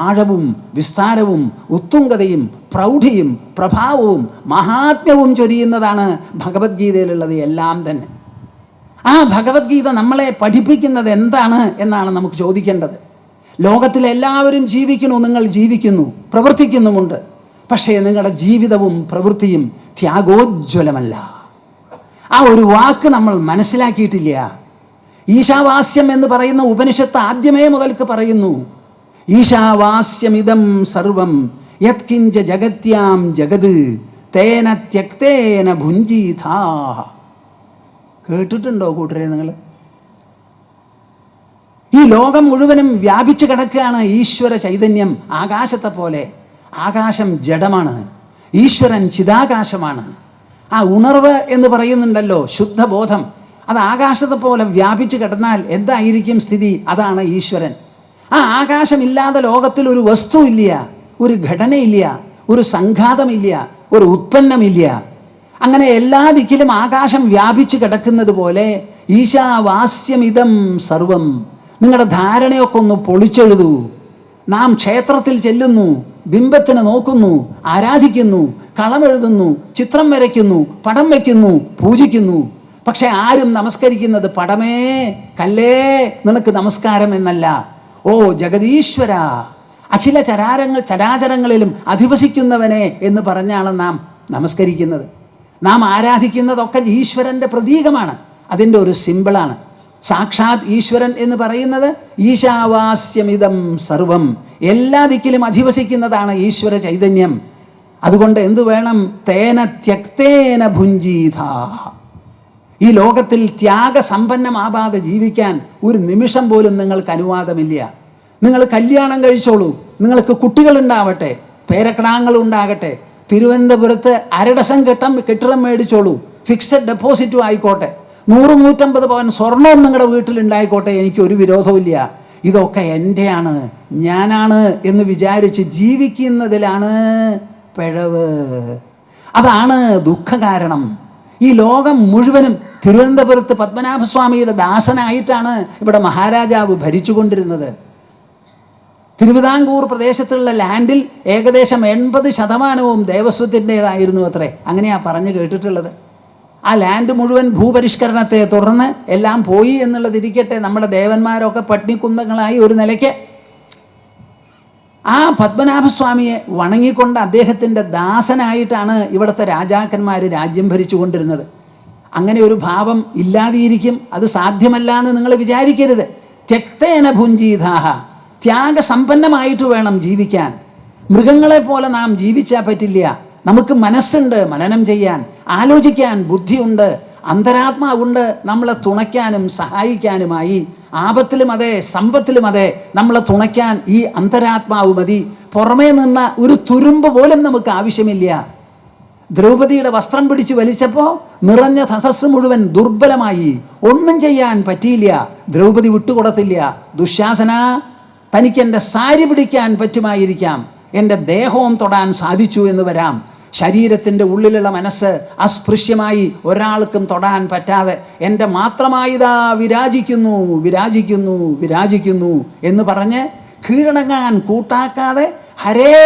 ആഴവും വിസ്താരവും ഉത്തുംഗതയും പ്രൗഢിയും പ്രഭാവവും മഹാത്മ്യവും ചൊരിയുന്നതാണ് ഭഗവത്ഗീതയിലുള്ളത് എല്ലാം തന്നെ. ആ ഭഗവത്ഗീത നമ്മളെ പഠിപ്പിക്കുന്നത് എന്താണ് എന്നാണ് നമുക്ക് ചോദിക്കേണ്ടത്. ലോകത്തിലെല്ലാവരും ജീവിക്കുന്നു, നിങ്ങൾ ജീവിക്കുന്നു, പ്രവർത്തിക്കുന്നുമുണ്ട്. പക്ഷേ നിങ്ങളുടെ ജീവിതവും പ്രവൃത്തിയും ത്യാഗോജ്വലമല്ല. ആ ഒരു വാക്ക് നമ്മൾ മനസ്സിലാക്കിയിട്ടില്ല. ഈശാവാസ്യം എന്ന് പറയുന്ന ഉപനിഷത്ത് ആദ്യമേ മുതൽക്ക് പറയുന്നു, ഈശാവാസ്യമിതം സർവം യത്കിഞ്ച ജഗത്യാം ജഗത് തേന ത്യക്തേന ഭുഞ്ജീഥാ. കേട്ടിട്ടുണ്ടോ കൂട്ടരെ നിങ്ങൾ? ഈ ലോകം മുഴുവനും വ്യാപിച്ചു കിടക്കുകയാണ് ഈശ്വര ചൈതന്യം. ആകാശത്തെ പോലെ. ആകാശം ജഡമാണ്, ഈശ്വരൻ ചിദാകാശമാണ്. ആ ഉണർവ് എന്ന് പറയുന്നുണ്ടല്ലോ, ശുദ്ധബോധം, അത് ആകാശത്തെ പോലെ വ്യാപിച്ചു കിടന്നാൽ എന്തായിരിക്കും സ്ഥിതി? അതാണ് ഈശ്വരൻ. ആ ആകാശമില്ലാതെ ലോകത്തിൽ ഒരു വസ്തുവില്ല, ഒരു ഘടനയില്ല, ഒരു സംഘാതമില്ല, ഒരു ഉത്പന്നമില്ല. അങ്ങനെ എല്ലാ ദിക്കിലും ആകാശം വ്യാപിച്ചു കിടക്കുന്നത് പോലെ ഈശാവാസ്യമിതം സർവം. നിങ്ങളുടെ ധാരണയൊക്കെ ഒന്ന് പൊളിച്ചെഴുതൂ. നാം ക്ഷേത്രത്തിൽ ചെല്ലുന്നു, ബിംബത്തിനെ നോക്കുന്നു, ആരാധിക്കുന്നു, കളമെഴുതുന്നു, ചിത്രം വരയ്ക്കുന്നു, പടം വയ്ക്കുന്നു, പൂജിക്കുന്നു. പക്ഷെ ആരും നമസ്കരിക്കുന്നത് പടമേ, കല്ലേ, നിനക്ക് നമസ്കാരം എന്നല്ല. ഓ ജഗദീശ്വര, അഖില ചരാചരങ്ങളിലും അധിവസിക്കുന്നവനെ എന്ന് പറഞ്ഞാണ് നാം നമസ്കരിക്കുന്നത്. നാം ആരാധിക്കുന്നതൊക്കെ ഈശ്വരൻ്റെ പ്രതീകമാണ്, അതിൻ്റെ ഒരു സിമ്പിളാണ്. സാക്ഷാത് ഈശ്വരൻ എന്ന് പറയുന്നത് ഈശാവാസ്യമിതം സർവം, എല്ലാ ദിക്കിലും അധിവസിക്കുന്നതാണ് ഈശ്വര ചൈതന്യം. അതുകൊണ്ട് എന്തു വേണം? തേന ത്യക്തേന ഭുഞ്ജീഥാ. ഈ ലോകത്തിൽ ത്യാഗസമ്പന്നമാവാതെ ജീവിക്കാൻ ഒരു നിമിഷം പോലും നിങ്ങൾക്ക് അനുവാദമില്ല. നിങ്ങൾ കല്യാണം കഴിച്ചോളൂ, നിങ്ങൾക്ക് കുട്ടികളുണ്ടാവട്ടെ, പേരക്കിടാങ്ങളുണ്ടാകട്ടെ, തിരുവനന്തപുരത്ത് അരഡസം കെട്ടിടം മേടിച്ചോളൂ, ഫിക്സഡ് ഡെപ്പോസിറ്റും ആയിക്കോട്ടെ, 100-150 പവൻ സ്വർണവും നിങ്ങളുടെ വീട്ടിലുണ്ടായിക്കോട്ടെ, എനിക്കൊരു വിരോധമില്ല. ഇതൊക്കെ എൻ്റെയാണ്, ഞാനാണ് എന്ന് വിചാരിച്ച് ജീവിക്കുന്നതിലാണ് പിഴവ്. അതാണ് ദുഃഖകാരണം. ഈ ലോകം മുഴുവനും തിരുവനന്തപുരത്ത് പത്മനാഭസ്വാമിയുടെ ദാസനായിട്ടാണ് ഇവിടെ മഹാരാജാവ് ഭരിച്ചുകൊണ്ടിരുന്നത്. തിരുവിതാംകൂർ പ്രദേശത്തുള്ള ലാൻഡിൽ ഏകദേശം 80% ദേവസ്വത്തിൻ്റെതായിരുന്നു അത്രേ. അങ്ങനെയാണ് പറഞ്ഞു കേട്ടിട്ടുള്ളത്. ആ ലാൻഡ് മുഴുവൻ ഭൂപരിഷ്കരണത്തെ തുടർന്ന് എല്ലാം പോയി എന്നുള്ളതിരിക്കട്ടെ, നമ്മുടെ ദേവന്മാരൊക്കെ പട്ടിണിക്കുന്തങ്ങളായി ഒരു നിലയ്ക്ക്. ആ പത്മനാഭസ്വാമിയെ വണങ്ങിക്കൊണ്ട് അദ്ദേഹത്തിൻ്റെ ദാസനായിട്ടാണ് ഇവിടുത്തെ രാജാക്കന്മാർ രാജ്യം ഭരിച്ചു കൊണ്ടിരുന്നത്. അങ്ങനെ ഒരു ഭാവം ഇല്ലാതെയിരിക്കും, അത് സാധ്യമല്ല എന്ന് നിങ്ങൾ വിചാരിക്കരുത്. ത്യക്തേന ഭുഞ്ജീതാഹ, ത്യാഗസമ്പന്നമായിട്ട് വേണം ജീവിക്കാൻ. മൃഗങ്ങളെപ്പോലെ നാം ജീവിച്ചാൽ പറ്റില്ല. നമുക്ക് മനസ്സുണ്ട് മനനം ചെയ്യാൻ, ആലോചിക്കാൻ ബുദ്ധിയുണ്ട്, അന്തരാത്മാവുണ്ട് നമ്മളെ തുണയ്ക്കാനും സഹായിക്കാനുമായി. ആപത്തിലും അതെ, സമ്പത്തിലും അതെ, നമ്മളെ തുണയ്ക്കാൻ ഈ അന്തരാത്മാവ് മതി. പുറമേ നിന്ന ഒരു തുരുമ്പ് പോലും നമുക്ക് ആവശ്യമില്ല. ദ്രൗപദിയുടെ വസ്ത്രം പിടിച്ച് വലിച്ചപ്പോൾ നിറഞ്ഞ ധസസ് മുഴുവൻ ദുർബലമായി, ഒന്നും ചെയ്യാൻ പറ്റിയില്ല. ദ്രൗപദി വിട്ടുകൊടുത്തില്ല. ദുശാസന, തനിക്കെൻ്റെ സാരി പിടിക്കാൻ പറ്റുമായിരിക്കാം, എൻ്റെ ദേഹവും തൊടാൻ സാധിച്ചു എന്ന് വരാം. ശരീരത്തിൻ്റെ ഉള്ളിലുള്ള മനസ്സ് അസ്പൃശ്യമായി ഒരാൾക്കും തൊടാൻ പറ്റാതെ എൻ്റെ മാത്രമായിതാ വിരാജിക്കുന്നു വിരാജിക്കുന്നു വിരാജിക്കുന്നു എന്ന് പറഞ്ഞ് കീഴടങ്ങാൻ കൂട്ടാക്കാതെ ഹരേ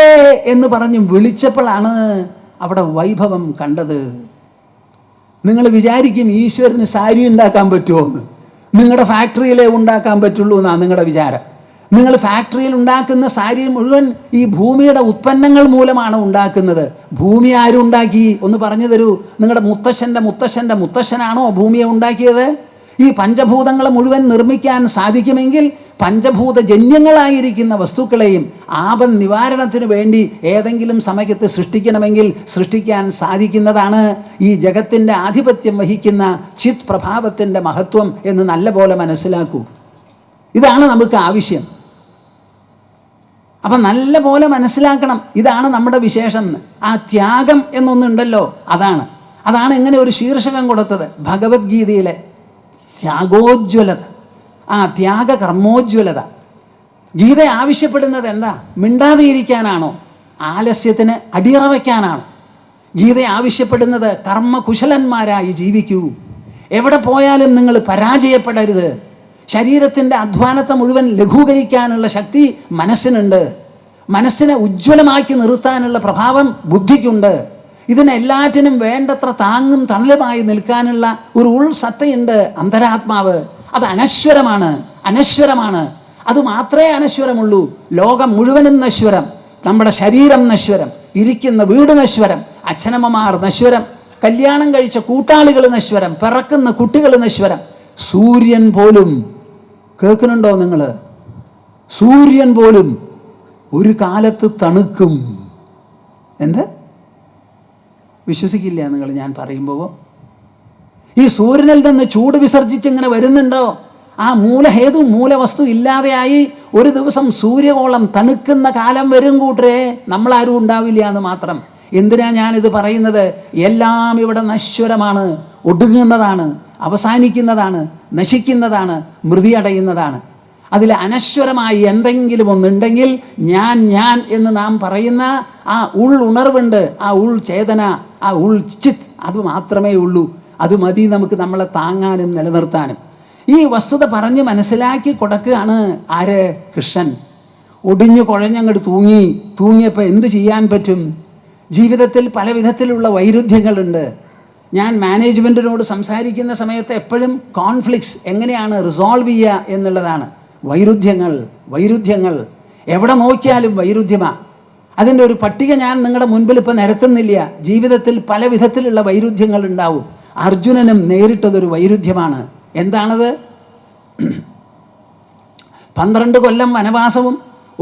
എന്ന് പറഞ്ഞ് വിളിച്ചപ്പോഴാണ് അവിടെ വൈഭവം കണ്ടത്. നിങ്ങൾ വിചാരിക്കും ഈശ്വരന് സാരി ഉണ്ടാക്കാൻ പറ്റുമോ എന്ന്. നിങ്ങളുടെ ഫാക്ടറിയിലേ ഉണ്ടാക്കാൻ പറ്റുള്ളൂ എന്നാണ് നിങ്ങളുടെ വിചാരം. നിങ്ങൾ ഫാക്ടറിയിൽ ഉണ്ടാക്കുന്ന സാരി മുഴുവൻ ഈ ഭൂമിയുടെ ഉത്പന്നങ്ങൾ മൂലമാണ് ഉണ്ടാക്കുന്നത്. ഭൂമി ആരും ഉണ്ടാക്കി? ഒന്ന് പറഞ്ഞു തരൂ. നിങ്ങളുടെ മുത്തശ്ശൻ്റെ മുത്തശ്ശനാണോ ഭൂമിയെ ഉണ്ടാക്കിയത്? ഈ പഞ്ചഭൂതങ്ങളെ മുഴുവൻ നിർമ്മിക്കാൻ സാധിക്കുമെങ്കിൽ പഞ്ചഭൂതജന്യങ്ങളായിരിക്കുന്ന വസ്തുക്കളെയും ആപൻ നിവാരണത്തിന് വേണ്ടി ഏതെങ്കിലും സമയത്ത് സൃഷ്ടിക്കണമെങ്കിൽ സൃഷ്ടിക്കാൻ സാധിക്കുന്നതാണ്. ഈ ജഗത്തിൻ്റെ ആധിപത്യം വഹിക്കുന്ന ചിത് പ്രഭാവത്തിൻ്റെ മഹത്വം എന്ന് നല്ല പോലെ മനസ്സിലാക്കൂ. ഇതാണ് നമുക്ക് ആവശ്യം. അപ്പം നല്ല പോലെ മനസ്സിലാക്കണം, ഇതാണ് നമ്മുടെ വിശേഷം. ആ ത്യാഗം എന്നൊന്നുണ്ടല്ലോ, അതാണ് ഇങ്ങനെ ഒരു ശീർഷകം കൊടുത്തത് ഭഗവത്ഗീതയിലെ ത്യാഗോജ്വലത. ആ ത്യാഗ കർമ്മോജ്വലത. ഗീത ആവശ്യപ്പെടുന്നത് എന്താ? മിണ്ടാതെ ഇരിക്കാനാണോ? ആലസ്യത്തിന് അടിയറ വയ്ക്കാനാണ്. ഗീത ആവശ്യപ്പെടുന്നത് കർമ്മകുശലന്മാരായി ജീവിക്കൂ. എവിടെ പോയാലും നിങ്ങൾ പരാജയപ്പെടരുത്. ശരീരത്തിൻ്റെ അധ്വാനത്തെ മുഴുവൻ ലഘൂകരിക്കാനുള്ള ശക്തി മനസ്സിനുണ്ട്. മനസ്സിനെ ഉജ്ജ്വലമാക്കി നിർത്താനുള്ള പ്രഭാവം ബുദ്ധിക്കുണ്ട്. ഇതിനെല്ലാറ്റിനും വേണ്ടത്ര താങ്ങും തണലുമായി നിൽക്കാനുള്ള ഒരു ഉൾസത്തയുണ്ട്, അന്തരാത്മാവ്. അത് അനശ്വരമാണ്. അത് മാത്രമേ അനശ്വരമുള്ളൂ. ലോകം മുഴുവനും നശ്വരം, നമ്മുടെ ശരീരം നശ്വരം, ഇരിക്കുന്ന വീട് നശ്വരം, അച്ഛനമ്മമാർ നശ്വരം, കല്യാണം കഴിച്ച കൂട്ടാളികൾ നശ്വരം, പിറക്കുന്ന കുട്ടികൾ നശ്വരം. സൂര്യൻ പോലും, കേൾക്കുന്നുണ്ടോ നിങ്ങൾ? സൂര്യൻ പോലും ഒരു കാലത്ത് തണുക്കും. എന്ത് വിശ്വസിക്കില്ല നിങ്ങൾ ഞാൻ പറയുമ്പോൾ? ഈ സൂര്യനിൽ നിന്ന് ചൂട് വിസർജിച്ചിങ്ങനെ വരുന്നുണ്ടോ? ആ മൂലവസ്തു ഇല്ലാതെയായി ഒരു ദിവസം സൂര്യകോളം തണുക്കുന്ന കാലം വരും കൂട്ടരെ. നമ്മളാരും ഉണ്ടാവില്ല എന്ന് മാത്രം. എന്തിനാ ഞാനിത് പറയുന്നത്? എല്ലാം ഇവിടെ നശ്വരമാണ്, ഒടുങ്ങുന്നതാണ്, അവസാനിക്കുന്നതാണ്, നശിക്കുന്നതാണ്, മൃതിയടയുന്നതാണ്. അതിൽ അനശ്വരമായി എന്തെങ്കിലും ഒന്നുണ്ടെങ്കിൽ ഞാൻ എന്ന് നാം പറയുന്ന ആ ഉണർവുണ്ട്, ആ ചേതന, ആ ചിത്ത്, അത് മാത്രമേ ഉള്ളൂ. അത് മതി നമുക്ക് നമ്മളെ താങ്ങാനും നിലനിർത്താനും. ഈ വസ്തുത പറഞ്ഞ് മനസ്സിലാക്കി കൊടുക്കുകയാണ് ആര്? കൃഷ്ണൻ. ഒടിഞ്ഞു കുഴഞ്ഞങ്ങോട്ട് തൂങ്ങിയപ്പോൾ എന്ത് ചെയ്യാൻ പറ്റും? ജീവിതത്തിൽ പല വിധത്തിലുള്ള വൈരുദ്ധ്യങ്ങളുണ്ട്. ഞാൻ മാനേജ്മെൻറ്റിനോട് സംസാരിക്കുന്ന സമയത്ത് എപ്പോഴും കോൺഫ്ലിക്ട്സ് എങ്ങനെയാണ് റിസോൾവ് ചെയ്യുക എന്നുള്ളതാണ്. വൈരുദ്ധ്യങ്ങൾ എവിടെ നോക്കിയാലും വൈരുദ്ധ്യമാണ്. അതിൻ്റെ ഒരു പട്ടിക ഞാൻ നിങ്ങളുടെ മുൻപിൽ ഇപ്പം നിരത്തുന്നില്ല. ജീവിതത്തിൽ പല വിധത്തിലുള്ള വൈരുദ്ധ്യങ്ങൾ ഉണ്ടാവും. അർജുനനും നേരിട്ടതൊരു വൈരുദ്ധ്യമാണ്. എന്താണത്? 12 കൊല്ലം വനവാസവും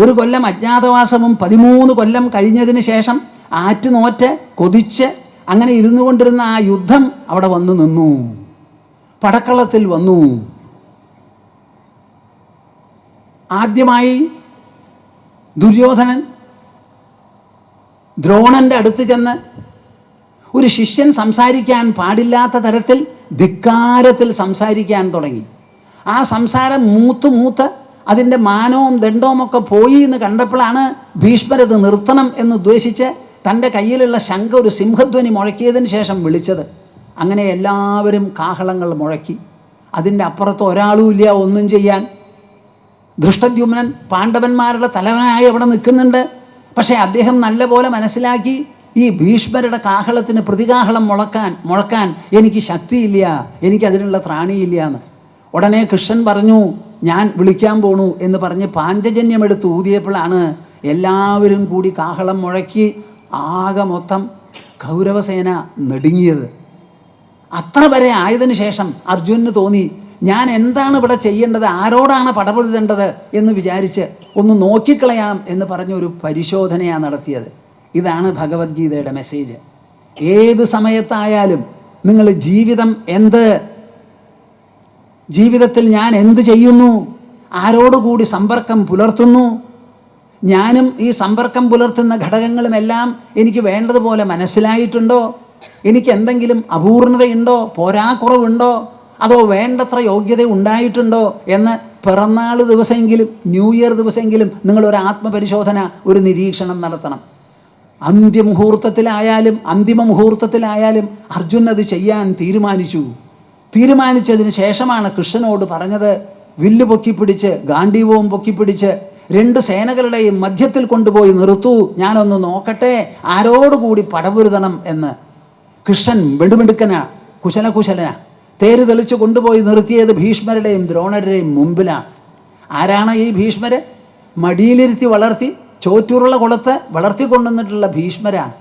1 കൊല്ലം അജ്ഞാതവാസവും 13 കൊല്ലം കഴിഞ്ഞതിന് ശേഷം ആറ്റുനോറ്റ് കൊതിച്ച് അങ്ങനെ ഇരുന്നു കൊണ്ടിരുന്ന ആ യുദ്ധം അവിടെ വന്നു നിന്നു, പടക്കളത്തിൽ വന്നു. ആദ്യമായി ദുര്യോധനൻ ദ്രോണൻ്റെ അടുത്ത് ചെന്ന് ഒരു ശിഷ്യൻ സംസാരിക്കാൻ പാടില്ലാത്ത തരത്തിൽ ധിക്കാരത്തിൽ സംസാരിക്കാൻ തുടങ്ങി. ആ സംസാരം മൂത്ത് അതിൻ്റെ മാനവും ദണ്ഡവും ഒക്കെ പോയി എന്ന് കണ്ടപ്പോഴാണ് ഭീഷ്മരത് നിർത്തണം എന്ന് ഉദ്ദേശിച്ച് തൻ്റെ കയ്യിലുള്ള ശംഖ ഒരു സിംഹധ്വനി മുഴക്കിയതിന് ശേഷം വിളിച്ചത്. അങ്ങനെ എല്ലാവരും കാഹളങ്ങൾ മുഴക്കി. അതിൻ്റെ അപ്പുറത്ത് ഒരാളും ഇല്ല ഒന്നും ചെയ്യാൻ. ധൃഷ്ടദ്യുമ്നൻ പാണ്ഡവന്മാരുടെ തലവനായി അവിടെ നിൽക്കുന്നുണ്ട്. പക്ഷേ അദ്ദേഹം നല്ലപോലെ മനസ്സിലാക്കി, ഈ ഭീഷ്മരുടെ കാഹളത്തിന് പ്രതികാഹളം മുഴക്കാൻ എനിക്ക് ശക്തിയില്ല, എനിക്കതിനുള്ള ത്രാണിയില്ല എന്ന്. ഉടനെ കൃഷ്ണൻ പറഞ്ഞു, ഞാൻ വിളിക്കാൻ പോണു എന്ന് പറഞ്ഞ് പാഞ്ചജന്യമെടുത്ത് ഊതിയപ്പോഴാണ് എല്ലാവരും കൂടി കാഹളം മുഴക്കി ആകെ മൊത്തം കൗരവസേന നെടുങ്ങിയത്. അത്ര വരെ ആയതിനു ശേഷം അർജുനന് തോന്നി, ഞാൻ എന്താണ് ഇവിടെ ചെയ്യേണ്ടത്, ആരോടാണ് പടപൊരുതേണ്ടത് എന്ന് വിചാരിച്ച് ഒന്ന് നോക്കിക്കളയാം എന്ന് പറഞ്ഞൊരു പരിശോധനയാണ് നടത്തിയത്. ഇതാണ് ഭഗവത്ഗീതയുടെ മെസ്സേജ്. ഏത് സമയത്തായാലും നിങ്ങൾ ജീവിതത്തിൽ ഞാൻ എന്ത് ചെയ്യുന്നു, ആരോടുകൂടി സമ്പർക്കം പുലർത്തുന്നു, ഞാനും ഈ സമ്പർക്കം പുലർത്തുന്ന ഘടകങ്ങളുമെല്ലാം എനിക്ക് വേണ്ടതുപോലെ മനസ്സിലായിട്ടുണ്ടോ, എനിക്ക് എന്തെങ്കിലും അപൂർണതയുണ്ടോ, പോരാക്കുറവുണ്ടോ, അതോ വേണ്ടത്ര യോഗ്യത ഉണ്ടായിട്ടുണ്ടോ എന്ന് പിറന്നാൾ ദിവസമെങ്കിലും ന്യൂ ഇയർ ദിവസമെങ്കിലും നിങ്ങളൊരു ആത്മപരിശോധന, ഒരു നിരീക്ഷണം നടത്തണം. അന്തിമ മുഹൂർത്തത്തിലായാലും അർജുനൻ അത് ചെയ്യാൻ തീരുമാനിച്ചതിന് ശേഷമാണ് കൃഷ്ണനോട് പറഞ്ഞത്, വില്ല് പൊക്കിപ്പിടിച്ച് ഗാണ്ഡീവവും പൊക്കിപ്പിടിച്ച് 2 സേനകളുടെയും മധ്യത്തിൽ കൊണ്ടുപോയി നിർത്തൂ, ഞാനൊന്ന് നോക്കട്ടെ ആരോടുകൂടി പടപൊരുതണം എന്ന്. കൃഷ്ണൻ വെടുമെടുക്കനാ, കുശലനാ. തേര് തെളിച്ച് കൊണ്ടുപോയി നിർത്തിയത് ഭീഷ്മരുടെയും ദ്രോണരുടെയും മുമ്പിലാണ്. ആരാണ് ഈ ഭീഷ്മര്? മടിയിലിരുത്തി വളർത്തി ചോറ്റുരുള കൊടുത്ത് വളർത്തിക്കൊണ്ടുവന്നിട്ടുള്ള ഭീഷ്മരാണ്.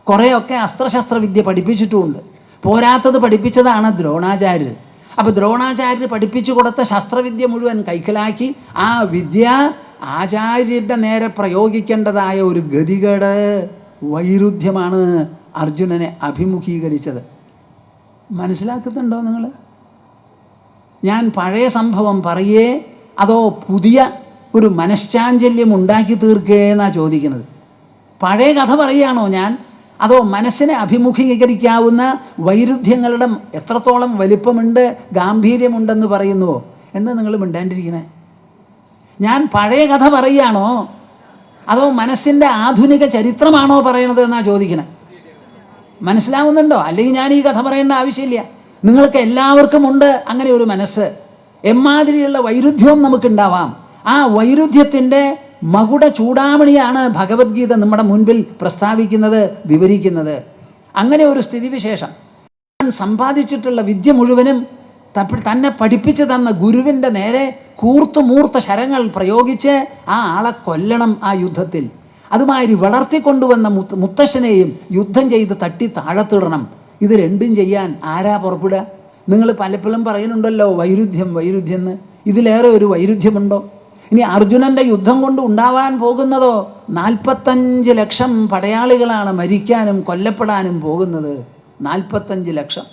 കുറേയൊക്കെ അസ്ത്രശസ്ത്രവിദ്യ പഠിപ്പിച്ചിട്ടുമുണ്ട്. പോരാത്തത് പഠിപ്പിച്ചതാണ് ദ്രോണാചാര്യർ. അപ്പോൾ ദ്രോണാചാര്യർ പഠിപ്പിച്ചു കൊടുത്ത ശസ്ത്രവിദ്യ മുഴുവൻ കൈക്കലാക്കി ആ വിദ്യ ആചാര്യൻ്റെ നേരെ പ്രയോഗിക്കേണ്ടതായ ഒരു ഗതികേട്, വൈരുദ്ധ്യമാണ് അർജുനനെ അഭിമുഖീകരിച്ചത്. മനസ്സിലാക്കുന്നുണ്ടോ നിങ്ങൾ? ഞാൻ പഴയ സംഭവം പറയേ അതോ പുതിയ ഒരു മനഃശാഞ്ചല്യം ഉണ്ടാക്കി തീർക്കേ എന്നാണ് ചോദിക്കുന്നത്. പഴയ കഥ പറയുകയാണോ ഞാൻ, അതോ മനസ്സിനെ അഭിമുഖീകരിക്കാവുന്ന വൈരുദ്ധ്യങ്ങളുടെ എത്രത്തോളം വലിപ്പമുണ്ട്, ഗാംഭീര്യമുണ്ടെന്ന് പറയുന്നുവോ എന്ന് നിങ്ങൾ മിണ്ടാണ്ടിരിക്കണേ? ഞാൻ പഴയ കഥ പറയുകയാണോ അതോ മനസ്സിൻ്റെ ആധുനിക ചരിത്രമാണോ പറയണത് എന്നാണ് ചോദിക്കണേ. മനസ്സിലാവുന്നുണ്ടോ? അല്ലെങ്കിൽ ഞാൻ ഈ കഥ പറയേണ്ട ആവശ്യമില്ല. നിങ്ങൾക്ക് എല്ലാവർക്കും ഉണ്ട് അങ്ങനെ ഒരു മനസ്സ്. എമ്മാതിരിയുള്ള വൈരുദ്ധ്യവും നമുക്കുണ്ടാവാം. ആ വൈരുദ്ധ്യത്തിൻ്റെ മകുട ചൂടാമണിയാണ് ഭഗവത്ഗീത നമ്മുടെ മുൻപിൽ പ്രസ്താവിക്കുന്നത്, വിവരിക്കുന്നത്. അങ്ങനെ ഒരു സ്ഥിതിവിശേഷം, താൻ സമ്പാദിച്ചിട്ടുള്ള വിദ്യ മുഴുവനും തന്നെ പഠിപ്പിച്ചു തന്ന ഗുരുവിൻ്റെ നേരെ മൂർത്ത ശരങ്ങൾ പ്രയോഗിച്ച് ആ ആളെ കൊല്ലണം ആ യുദ്ധത്തിൽ. അതുമാതിരി വളർത്തിക്കൊണ്ടുവന്ന മുത്തശ്ശനെയും യുദ്ധം ചെയ്ത് തട്ടി താഴത്തിടണം. ഇത് രണ്ടും ചെയ്യാൻ ആരാ പുറപ്പെടുക? നിങ്ങൾ പലപ്പോഴും പറയുന്നുണ്ടല്ലോ വൈരുദ്ധ്യം വൈരുദ്ധ്യം എന്ന്. ഇതിലേറെ ഒരു വൈരുദ്ധ്യമുണ്ടോ? ഇനി അർജുനൻ്റെ യുദ്ധം കൊണ്ട് ഉണ്ടാവാൻ പോകുന്നതോ 45 ലക്ഷം പടയാളികളാണ് മരിക്കാനും കൊല്ലപ്പെടാനും പോകുന്നത്. 45 ലക്ഷം.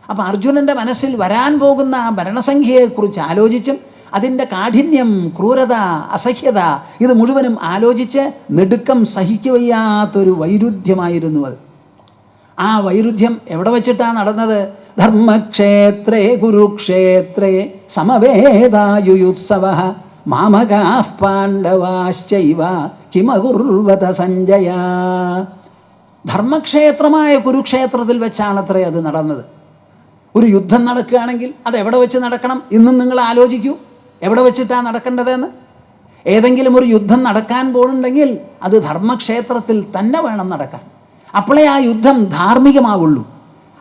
അപ്പം അർജുനൻ്റെ മനസ്സിൽ വരാൻ പോകുന്ന ആ ഭരണസംഖ്യയെക്കുറിച്ച് ആലോചിച്ചും അതിൻ്റെ കാഠിന്യം, ക്രൂരത, അസഹ്യത ഇത് മുഴുവനും ആലോചിച്ച് നെടുക്കം സഹിക്കവയ്യാത്തൊരു വൈരുദ്ധ്യമായിരുന്നു അത്. ആ വൈരുദ്ധ്യം എവിടെ വച്ചിട്ടാണ് നടന്നത്? ധർമ്മക്ഷേത്രേ കുരുക്ഷേത്രേ സമവേദായുയുത്സവ മാമകാഃ പാണ്ഡവാശ്ചൈവ കിമകുർവത സഞ്ജയ. ധർമ്മക്ഷേത്രമായ കുരുക്ഷേത്രത്തിൽ വെച്ചാണത്രേ അത് നടന്നത്. ഒരു യുദ്ധം നടക്കുകയാണെങ്കിൽ അത് എവിടെ വെച്ച് നടക്കണം? ഇന്നും നിങ്ങൾ ആലോചിക്കൂ, എവിടെ വെച്ചിട്ടാണ് നടക്കേണ്ടതെന്ന്. ഏതെങ്കിലും ഒരു യുദ്ധം നടക്കാൻ പോകുന്നുണ്ടെങ്കിൽ അത് ധർമ്മക്ഷേത്രത്തിൽ തന്നെ വേണം നടക്കാൻ. അപ്പോഴേ ആ യുദ്ധം ധാർമ്മികമാവുള്ളൂ.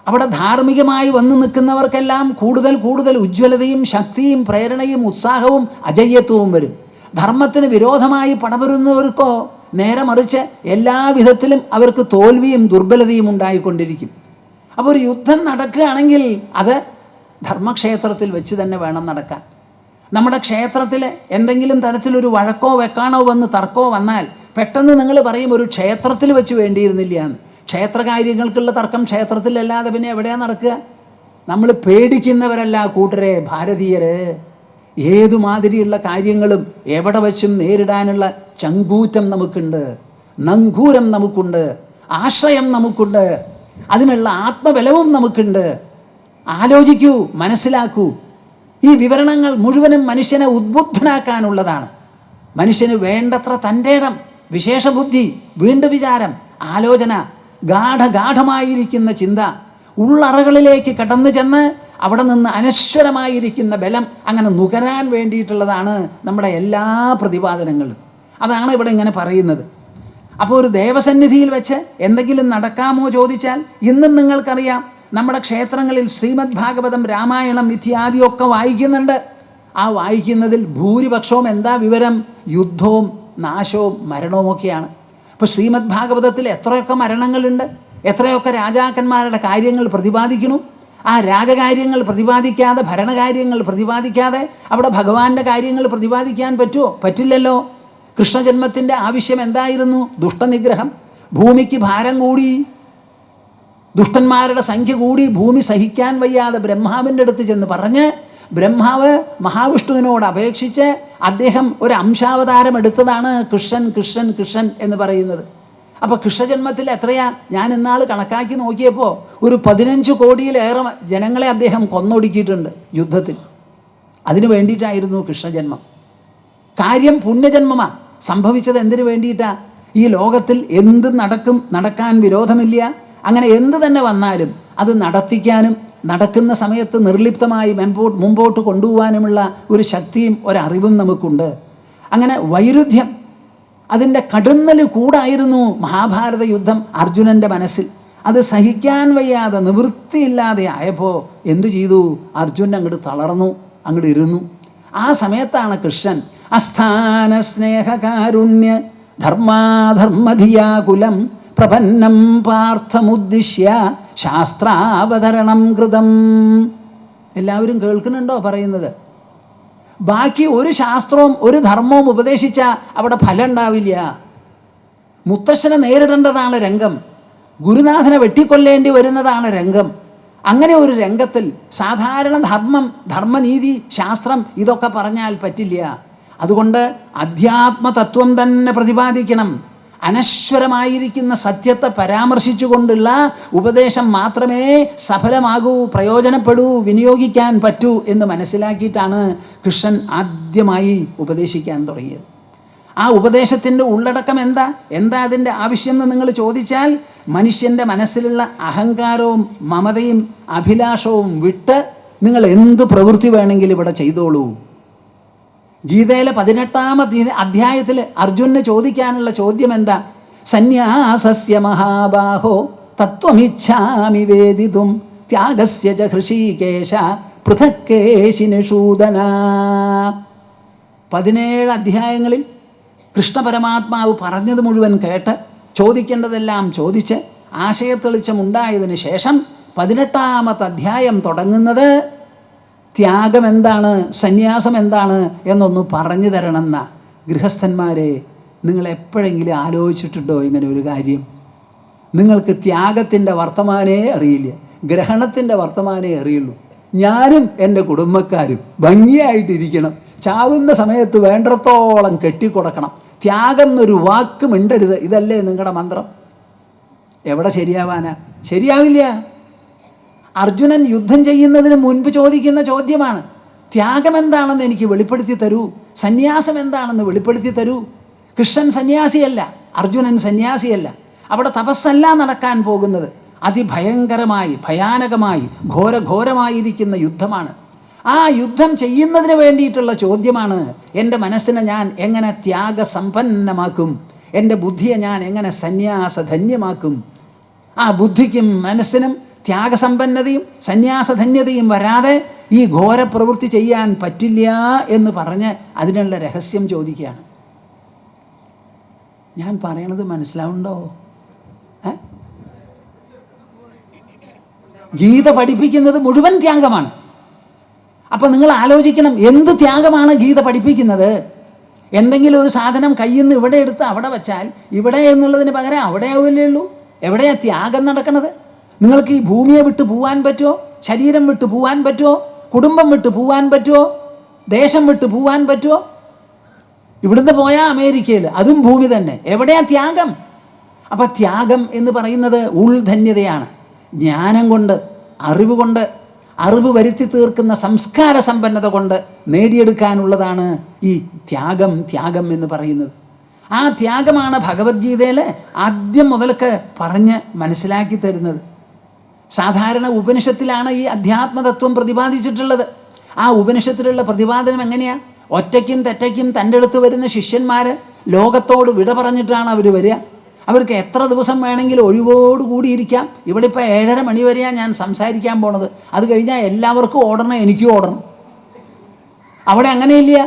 അവിടെ ധാർമ്മികമായി വന്നു നിൽക്കുന്നവർക്കെല്ലാം കൂടുതൽ കൂടുതൽ ഉജ്ജ്വലതയും ശക്തിയും പ്രേരണയും ഉത്സാഹവും അജയ്യത്വവും വരും. ധർമ്മത്തിന് വിരോധമായി പടവരുന്നവർക്കോ നേരെ മറിച്ച് എല്ലാവിധത്തിലും അവർക്ക് തോൽവിയും ദുർബലതയും ഉണ്ടായിക്കൊണ്ടിരിക്കും. അപ്പോൾ ഒരു യുദ്ധം നടക്കുകയാണെങ്കിൽ അത് ധർമ്മക്ഷേത്രത്തിൽ വെച്ച് തന്നെ വേണം നടക്കാൻ. നമ്മുടെ ക്ഷേത്രത്തിൽ എന്തെങ്കിലും തരത്തിലൊരു വഴക്കോ വെക്കാണോ വന്ന് തർക്കമോ വന്നാൽ പെട്ടെന്ന് നിങ്ങൾ പറയും ഒരു ക്ഷേത്രത്തിൽ വെച്ച് വേണ്ടിയിരുന്നില്ല എന്ന്. ക്ഷേത്രകാര്യങ്ങൾക്കുള്ള തർക്കം ക്ഷേത്രത്തിലല്ലാതെ പിന്നെ എവിടെയാണ് നടക്കുക? നമ്മൾ പേടിക്കുന്നവരല്ല കൂട്ടരെ, ഭാരതീയര്. ഏതുമാതിരിയുള്ള കാര്യങ്ങളും എവിടെ വച്ചും നേരിടാനുള്ള ചങ്കൂറ്റം നമുക്കുണ്ട്, നങ്കൂരം നമുക്കുണ്ട്, ആശ്രയം നമുക്കുണ്ട്, അതിനുള്ള ആത്മബലവും നമുക്കുണ്ട്. ആലോചിക്കൂ, മനസ്സിലാക്കൂ. ഈ വിവരണങ്ങൾ മുഴുവനും മനുഷ്യനെ ഉദ്ബുദ്ധനാക്കാനുള്ളതാണ്. മനുഷ്യന് വേണ്ടത്ര തൻ്റെ ഇടം, വിശേഷബുദ്ധി, വീണ്ടും വിചാരം, ആലോചന, ഗാഠമായിരിക്കുന്ന ചിന്ത, ഉള്ളറകളിലേക്ക് കടന്നു ചെന്ന് അവിടെ നിന്ന് അനശ്വരമായിരിക്കുന്ന ബലം അങ്ങനെ നുകരാൻ വേണ്ടിയിട്ടുള്ളതാണ് നമ്മുടെ എല്ലാ പ്രതിപാദനങ്ങളും. അതാണ് ഇവിടെ ഇങ്ങനെ പറയുന്നത്. അപ്പോൾ ഒരു ദേവസന്നിധിയിൽ വെച്ച് എന്തെങ്കിലും നടക്കാമോ ചോദിച്ചാൽ ഇന്നും നിങ്ങൾക്കറിയാം നമ്മുടെ ക്ഷേത്രങ്ങളിൽ ശ്രീമദ് ഭാഗവതം, രാമായണം ഇത്യാദിയൊക്കെ വായിക്കുന്നുണ്ട്. ആ വായിക്കുന്നതിൽ ഭൂരിപക്ഷവും എന്താ വിവരം? യുദ്ധവും നാശവും മരണവുമൊക്കെയാണ്. ഇപ്പോൾ ശ്രീമദ് ഭാഗവതത്തിൽ എത്രയൊക്കെ മരണങ്ങളുണ്ട്, എത്രയൊക്കെ രാജാക്കന്മാരുടെ കാര്യങ്ങൾ പ്രതിപാദിക്കുന്നു. ആ രാജകാര്യങ്ങൾ പ്രതിപാദിക്കാതെ, ഭരണകാര്യങ്ങൾ പ്രതിപാദിക്കാതെ അവിടെ ഭഗവാന്റെ കാര്യങ്ങൾ പ്രതിപാദിക്കാൻ പറ്റുമോ? പറ്റില്ലല്ലോ. കൃഷ്ണജന്മത്തിൻ്റെ ആവശ്യം എന്തായിരുന്നു? ദുഷ്ടനിഗ്രഹം. ഭൂമിക്ക് ഭാരം കൂടി, ദുഷ്ടന്മാരുടെ സംഖ്യ കൂടി, ഭൂമി സഹിക്കാൻ വയ്യാതെ ബ്രഹ്മാവിൻ്റെ അടുത്ത് ചെന്ന് പറഞ്ഞ് ബ്രഹ്മാവ് മഹാവിഷ്ണുവിനോട് അപേക്ഷിച്ച് അദ്ദേഹം ഒരു അംശാവതാരം എടുത്തതാണ് കൃഷ്ണൻ കൃഷ്ണൻ കൃഷ്ണൻ എന്ന് പറയുന്നത്. അപ്പോൾ കൃഷ്ണജന്മത്തിൽ എത്രയാ? ഞാൻ ഇന്നാൾ കണക്കാക്കി നോക്കിയപ്പോൾ ഒരു 15 കോടിയിലേറെ ജനങ്ങളെ അദ്ദേഹം കൊന്നൊടുക്കിയിട്ടുണ്ട് യുദ്ധത്തിൽ. അതിനു വേണ്ടിയിട്ടായിരുന്നു കൃഷ്ണജന്മം. കാര്യം പുണ്യജന്മമാണ്. സംഭവിച്ചത് എന്തിനു വേണ്ടിയിട്ടാണ്? ഈ ലോകത്തിൽ എന്ത് നടക്കാൻ വിരോധമില്ല. അങ്ങനെ എന്ത് തന്നെ വന്നാലും അത് നടത്തിക്കാനും നടക്കുന്ന സമയത്ത് നിർലിപ്തമായി മുമ്പോട്ട് കൊണ്ടുപോകാനുമുള്ള ഒരു ശക്തിയും ഒരറിവും നമുക്കുണ്ട്. അങ്ങനെ വൈരുദ്ധ്യം, അതിൻ്റെ കടുന്നൽ കൂടായിരുന്നു മഹാഭാരത യുദ്ധം അർജുനൻ്റെ മനസ്സിൽ. അത് സഹിക്കാൻ വയ്യാതെ നിവൃത്തിയില്ലാതെ ആയപ്പോൾ എന്തു ചെയ്തു? അർജുനൻ അങ്ങോട്ട് തളർന്നു, അങ്ങോട്ട് ഇരുന്നു. ആ സമയത്താണ് കൃഷ്ണൻ അസ്ഥാന സ്നേഹകാരുണ്യ ധർമാധർമ്മധിയാകുലം പ്രപന്നം പാർത്ഥമുദ്ദിശ്യ ശാസ്ത്രാവതരണം കൃതം. എല്ലാവരും കേൾക്കുന്നുണ്ടോ പറയുന്നത്? ബാക്കി ഒരു ശാസ്ത്രവും ഒരു ധർമ്മവും ഉപദേശിച്ചാൽ അവിടെ ഫലം ഉണ്ടാവില്ല. മുത്തശ്ശനെ നേരിടേണ്ടതാണ് രംഗം, ഗുരുനാഥനെ വെട്ടിക്കൊല്ലേണ്ടി വരുന്നതാണ് രംഗം. അങ്ങനെ ഒരു രംഗത്തിൽ സാധാരണ ധർമ്മം, ധർമ്മനീതി, ശാസ്ത്രം ഇതൊക്കെ പറഞ്ഞാൽ പറ്റില്ല. അതുകൊണ്ട് അധ്യാത്മതത്വം തന്നെ പ്രതിപാദിക്കണം. അനശ്വരമായിരിക്കുന്ന സത്യത്തെ പരാമർശിച്ചുകൊണ്ടുള്ള ഉപദേശം മാത്രമേ സഫലമാകൂ, പ്രയോജനപ്പെടൂ, വിനിയോഗിക്കാൻ പറ്റൂ എന്ന് മനസ്സിലാക്കിയിട്ടാണ് കൃഷ്ണൻ ആദ്യമായി ഉപദേശിക്കാൻ തുടങ്ങിയത്. ആ ഉപദേശത്തിൻ്റെ ഉള്ളടക്കം എന്താ അതിൻ്റെ ആവശ്യം എന്ന് നിങ്ങൾ ചോദിച്ചാൽ, മനുഷ്യൻ്റെ മനസ്സിലുള്ള അഹങ്കാരവും മമതയും അഭിലാഷവും വിട്ട് നിങ്ങൾ എന്ത് പ്രവൃത്തി വേണമെങ്കിലും ഇവിടെ ചെയ്തോളൂ. ഗീതയിലെ 18-ാമത്തെ അധ്യായത്തിൽ അർജുനന് ചോദിക്കാനുള്ള ചോദ്യം എന്താ? സന്യാസസ്യ മഹാബാഹോ തത്വമിച്ഛാമി വേദിതും ത്യാഗസ്യ ച ഹൃഷീകേശ പൃഥക്കേശി നിഷൂദന. 17 അധ്യായങ്ങളിൽ കൃഷ്ണപരമാത്മാവ് പറഞ്ഞത് മുഴുവൻ കേട്ട് ചോദിക്കേണ്ടതെല്ലാം ചോദിച്ച് ആശയത്തെളിച്ചമുണ്ടായതിനു ശേഷം 18ാമത്തെ അധ്യായം തുടങ്ങുന്നത് ത്യാഗം എന്താണ്, സന്യാസം എന്താണ് എന്നൊന്ന് പറഞ്ഞു തരണമെന്ന. ഗൃഹസ്ഥന്മാരെ, നിങ്ങൾ എപ്പോഴെങ്കിലും ആലോചിച്ചിട്ടുണ്ടോ ഇങ്ങനെ ഒരു കാര്യം? നിങ്ങൾക്ക് ത്യാഗത്തിൻ്റെ വർത്തമാനേ അറിയില്ല, ഗ്രഹണത്തിൻ്റെ വർത്തമാനേ അറിയുള്ളൂ. ഞാനും എൻ്റെ കുടുംബക്കാരും ഭംഗിയായിട്ടിരിക്കണം, ചാവുന്ന സമയത്ത് വേണ്ടത്തോളം കെട്ടിക്കൊടുക്കണം, ത്യാഗം എന്നൊരു വാക്ക് മിണ്ടരുത്, ഇതല്ലേ നിങ്ങളുടെ മന്ത്രം? എവിടെ ശരിയാവാനാ? ശരിയാവില്ല. അർജുനൻ യുദ്ധം ചെയ്യുന്നതിന് മുൻപ് ചോദിക്കുന്ന ചോദ്യമാണ്, ത്യാഗം എന്താണെന്ന് എനിക്ക് വെളിപ്പെടുത്തി തരൂ, സന്യാസം എന്താണെന്ന് വെളിപ്പെടുത്തി തരൂ. കൃഷ്ണൻ സന്യാസിയല്ല, അർജുനൻ സന്യാസിയല്ല. അവിടെ തപസ്സല്ല നടക്കാൻ പോകുന്നത്, അതിഭയങ്കരമായി ഭയാനകമായി ഘോരമായിരിക്കുന്ന യുദ്ധമാണ്. ആ യുദ്ധം ചെയ്യുന്നതിന് വേണ്ടിയിട്ടുള്ള ചോദ്യമാണ്, എൻ്റെ മനസ്സിനെ ഞാൻ എങ്ങനെ ത്യാഗസമ്പന്നമാക്കും, എൻ്റെ ബുദ്ധിയെ ഞാൻ എങ്ങനെ സന്യാസധന്യമാക്കും. ആ ബുദ്ധിക്കും മനസ്സിനും ത്യാഗസമ്പന്നതയും സന്യാസധന്യതയും വരാതെ ഈ ഘോരപ്രവൃത്തി ചെയ്യാൻ പറ്റില്ല എന്ന് പറഞ്ഞ് അതിനുള്ള രഹസ്യം ചോദിക്കുകയാണ്. ഞാൻ പറയണത് മനസ്സിലാവുണ്ടോ? ഗീത പഠിപ്പിക്കുന്നത് മുഴുവൻ ത്യാഗമാണ്. അപ്പം നിങ്ങൾ ആലോചിക്കണം, എന്ത് ത്യാഗമാണ് ഗീത പഠിപ്പിക്കുന്നത്? എന്തെങ്കിലും ഒരു സാധനം കയ്യിൽ നിന്ന് ഇവിടെ എടുത്ത് അവിടെ വെച്ചാൽ ഇവിടെ എന്നുള്ളതിന് പകരം അവിടെ ആവില്ലേ ഉള്ളൂ. എവിടെയാണ് ത്യാഗം നടക്കുന്നത്? നിങ്ങൾക്ക് ഈ ഭൂമിയെ വിട്ട് പോവാൻ പറ്റുമോ? ശരീരം വിട്ട് പോവാൻ പറ്റുമോ? കുടുംബം വിട്ട് പോവാൻ പറ്റുമോ? ദേശം വിട്ട് പോവാൻ പറ്റുമോ? ഇവിടുന്ന് പോയാൽ അമേരിക്കയിൽ, അതും ഭൂമി തന്നെ. എവിടെയാ ത്യാഗം? അപ്പം ത്യാഗം എന്ന് പറയുന്നത് ഉൾധന്യതയാണ്. ജ്ഞാനം കൊണ്ട്, അറിവ് കൊണ്ട്, അറിവ് വരുത്തി തീർക്കുന്ന സംസ്കാര സമ്പന്നത കൊണ്ട് നേടിയെടുക്കാനുള്ളതാണ് ഈ ത്യാഗം എന്ന് പറയുന്നത്. ആ ത്യാഗമാണ് ഭഗവത്ഗീതയിൽ ആദ്യം മുതൽക്ക് പറഞ്ഞ് മനസ്സിലാക്കി തരുന്നത്. സാധാരണ ഉപനിഷത്തിലാണ് ഈ അധ്യാത്മതത്വം പ്രതിപാദിച്ചിട്ടുള്ളത്. ആ ഉപനിഷത്തിലുള്ള പ്രതിപാദനം എങ്ങനെയാണ്? ഒറ്റയ്ക്കും തെറ്റയ്ക്കും തൻ്റെ അടുത്ത് വരുന്ന ശിഷ്യന്മാർ ലോകത്തോട് വിട പറഞ്ഞിട്ടാണ് അവർ വരിക. അവർക്ക് എത്ര ദിവസം വേണമെങ്കിലും ഒഴിവോടുകൂടി ഇരിക്കാം. ഇവിടെ ഇപ്പോൾ 7:30 മണി വരെയാണ് ഞാൻ സംസാരിക്കാൻ പോണത്. അത് കഴിഞ്ഞാൽ എല്ലാവർക്കും ഓടണം, എനിക്കും ഓടണം. അവിടെ അങ്ങനെയില്ല.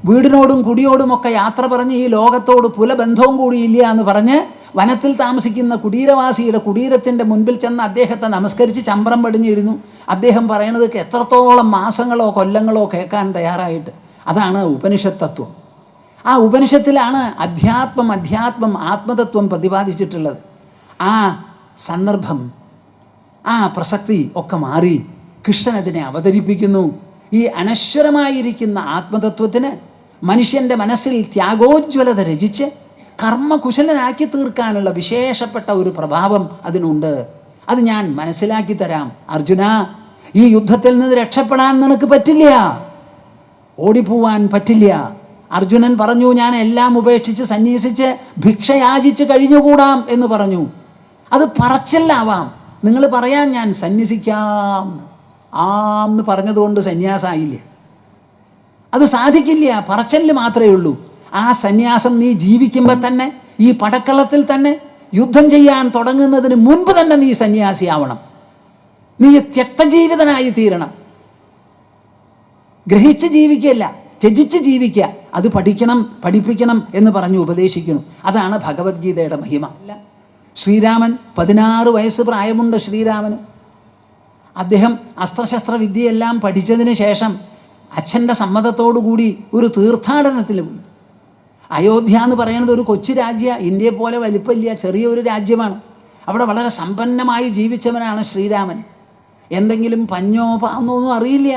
വീടിനോടും കുടിയോടുമൊക്കെ യാത്ര പറഞ്ഞ് ഈ ലോകത്തോട് പുലബന്ധവും കൂടിയില്ല എന്ന് പറഞ്ഞ് വനത്തിൽ താമസിക്കുന്ന കുടീരവാസിയുടെ കുടീരത്തിൻ്റെ മുൻപിൽ ചെന്ന് അദ്ദേഹത്തെ നമസ്കരിച്ച് ചമ്പ്രം പടിഞ്ഞിരുന്നു. അദ്ദേഹം പറയണത് എത്രത്തോളം മാസങ്ങളോ കൊല്ലങ്ങളോ കേൾക്കാൻ തയ്യാറായിട്ട്. അതാണ് ഉപനിഷത്ത് തത്വം. ആ ഉപനിഷത്തിലാണ് അധ്യാത്മം ആത്മതത്വം പ്രതിപാദിച്ചിട്ടുള്ളത്. ആ സന്ദർഭം, ആ പ്രസക്തി ഒക്കെ മാറി കൃഷ്ണൻ അതിനെ അവതരിപ്പിക്കുന്നു. ഈ അനശ്വരമായിരിക്കുന്ന ആത്മതത്വത്തിന് മനുഷ്യൻ്റെ മനസ്സിൽ ത്യാഗോജ്വലത രചിച്ച് കർമ്മകുശലനാക്കി തീർക്കാനുള്ള വിശേഷപ്പെട്ട ഒരു പ്രഭാവം അതിനുണ്ട്. അത് ഞാൻ മനസ്സിലാക്കി തരാം. അർജുന, ഈ യുദ്ധത്തിൽ നിന്ന് രക്ഷപ്പെടാൻ നിനക്ക് പറ്റില്ല, ഓടിപ്പോവാൻ പറ്റില്ല. അർജുനൻ പറഞ്ഞു, ഞാൻ എല്ലാം ഉപേക്ഷിച്ച് സന്യസിച്ച് ഭിക്ഷയാചിച്ച് കഴിഞ്ഞുകൂടാം എന്ന് പറഞ്ഞു. അത് പറച്ചിലാവാം. നിങ്ങൾ പറയാൻ ഞാൻ സന്യസിക്കാം ആന്ന് പറഞ്ഞതുകൊണ്ട് സന്യാസമായില്ല. അത് സാധിക്കില്ല, പറച്ചല് മാത്രമേ ഉള്ളൂ. ആ സന്യാസം നീ ജീവിക്കുമ്പോൾ തന്നെ, ഈ പടക്കളത്തിൽ തന്നെ, യുദ്ധം ചെയ്യാൻ തുടങ്ങുന്നതിന് മുൻപ് തന്നെ നീ സന്യാസിയാവണം. നീ ത്യക്തജീവിതനായി തീരണം. ഗ്രഹിച്ച് ജീവിക്കല്ല, ത്യജിച്ച് ജീവിക്കുക. അത് പഠിപ്പിക്കണം എന്ന് പറഞ്ഞ് ഉപദേശിക്കുന്നു. അതാണ് ഭഗവത്ഗീതയുടെ മഹിമ. ശ്രീരാമൻ 16 വയസ്സ് പ്രായമുണ്ട് ശ്രീരാമന്. അദ്ദേഹം അസ്ത്രശസ്ത്ര വിദ്യയെല്ലാം പഠിച്ചതിന് ശേഷം അച്ഛൻ്റെ സമ്മതത്തോടുകൂടി ഒരു തീർത്ഥാടനത്തിൽ പോയി. അയോധ്യ എന്ന് പറയുന്നത് ഒരു കൊച്ചു രാജ്യമാണ്. ഇന്ത്യയെ പോലെ വലിപ്പമില്ല, ചെറിയൊരു രാജ്യമാണ്. അവിടെ വളരെ സമ്പന്നമായി ജീവിച്ചവനാണ് ശ്രീരാമൻ. എന്തെങ്കിലും പഞ്ഞോ പാന്നോന്നും അറിയില്ല.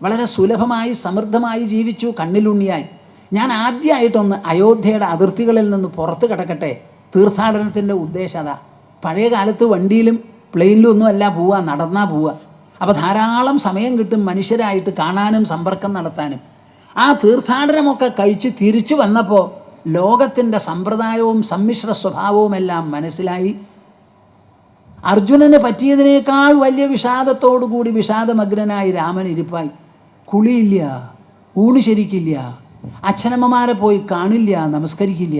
വളരെ സുലഭമായി സമൃദ്ധമായി ജീവിച്ചു, കണ്ണിലുണ്ണിയായി. ഞാൻ ആദ്യമായിട്ടൊന്ന് അയോധ്യയുടെ അതിർത്തികളിൽ നിന്ന് പുറത്ത് കിടക്കട്ടെ. തീർത്ഥാടനത്തിൻ്റെ ഉദ്ദേശം അതാ. പഴയ കാലത്ത് വണ്ടിയിലും പ്ലെയിനിലും ഒന്നും അല്ല പോവുക, നടന്നാ പോവുക. അപ്പോൾ ധാരാളം സമയം കിട്ടും മനുഷ്യരായിട്ട് കാണാനും സമ്പർക്കം നടത്താനും. ആ തീർത്ഥാടനമൊക്കെ കഴിച്ച് തിരിച്ചു വന്നപ്പോൾ ലോകത്തിൻ്റെ സമ്പ്രദായവും സമ്മിശ്ര സ്വഭാവവും എല്ലാം മനസ്സിലായി. അർജുനന് പറ്റിയതിനേക്കാൾ വലിയ വിഷാദത്തോടുകൂടി വിഷാദമഗ്നനായി രാമൻ ഇരിപ്പായി. കുളിയില്ല, ഊണ് ശരിക്കില്ല, അച്ഛനമ്മമാരെ പോയി കാണില്ല, നമസ്കരിക്കില്ല,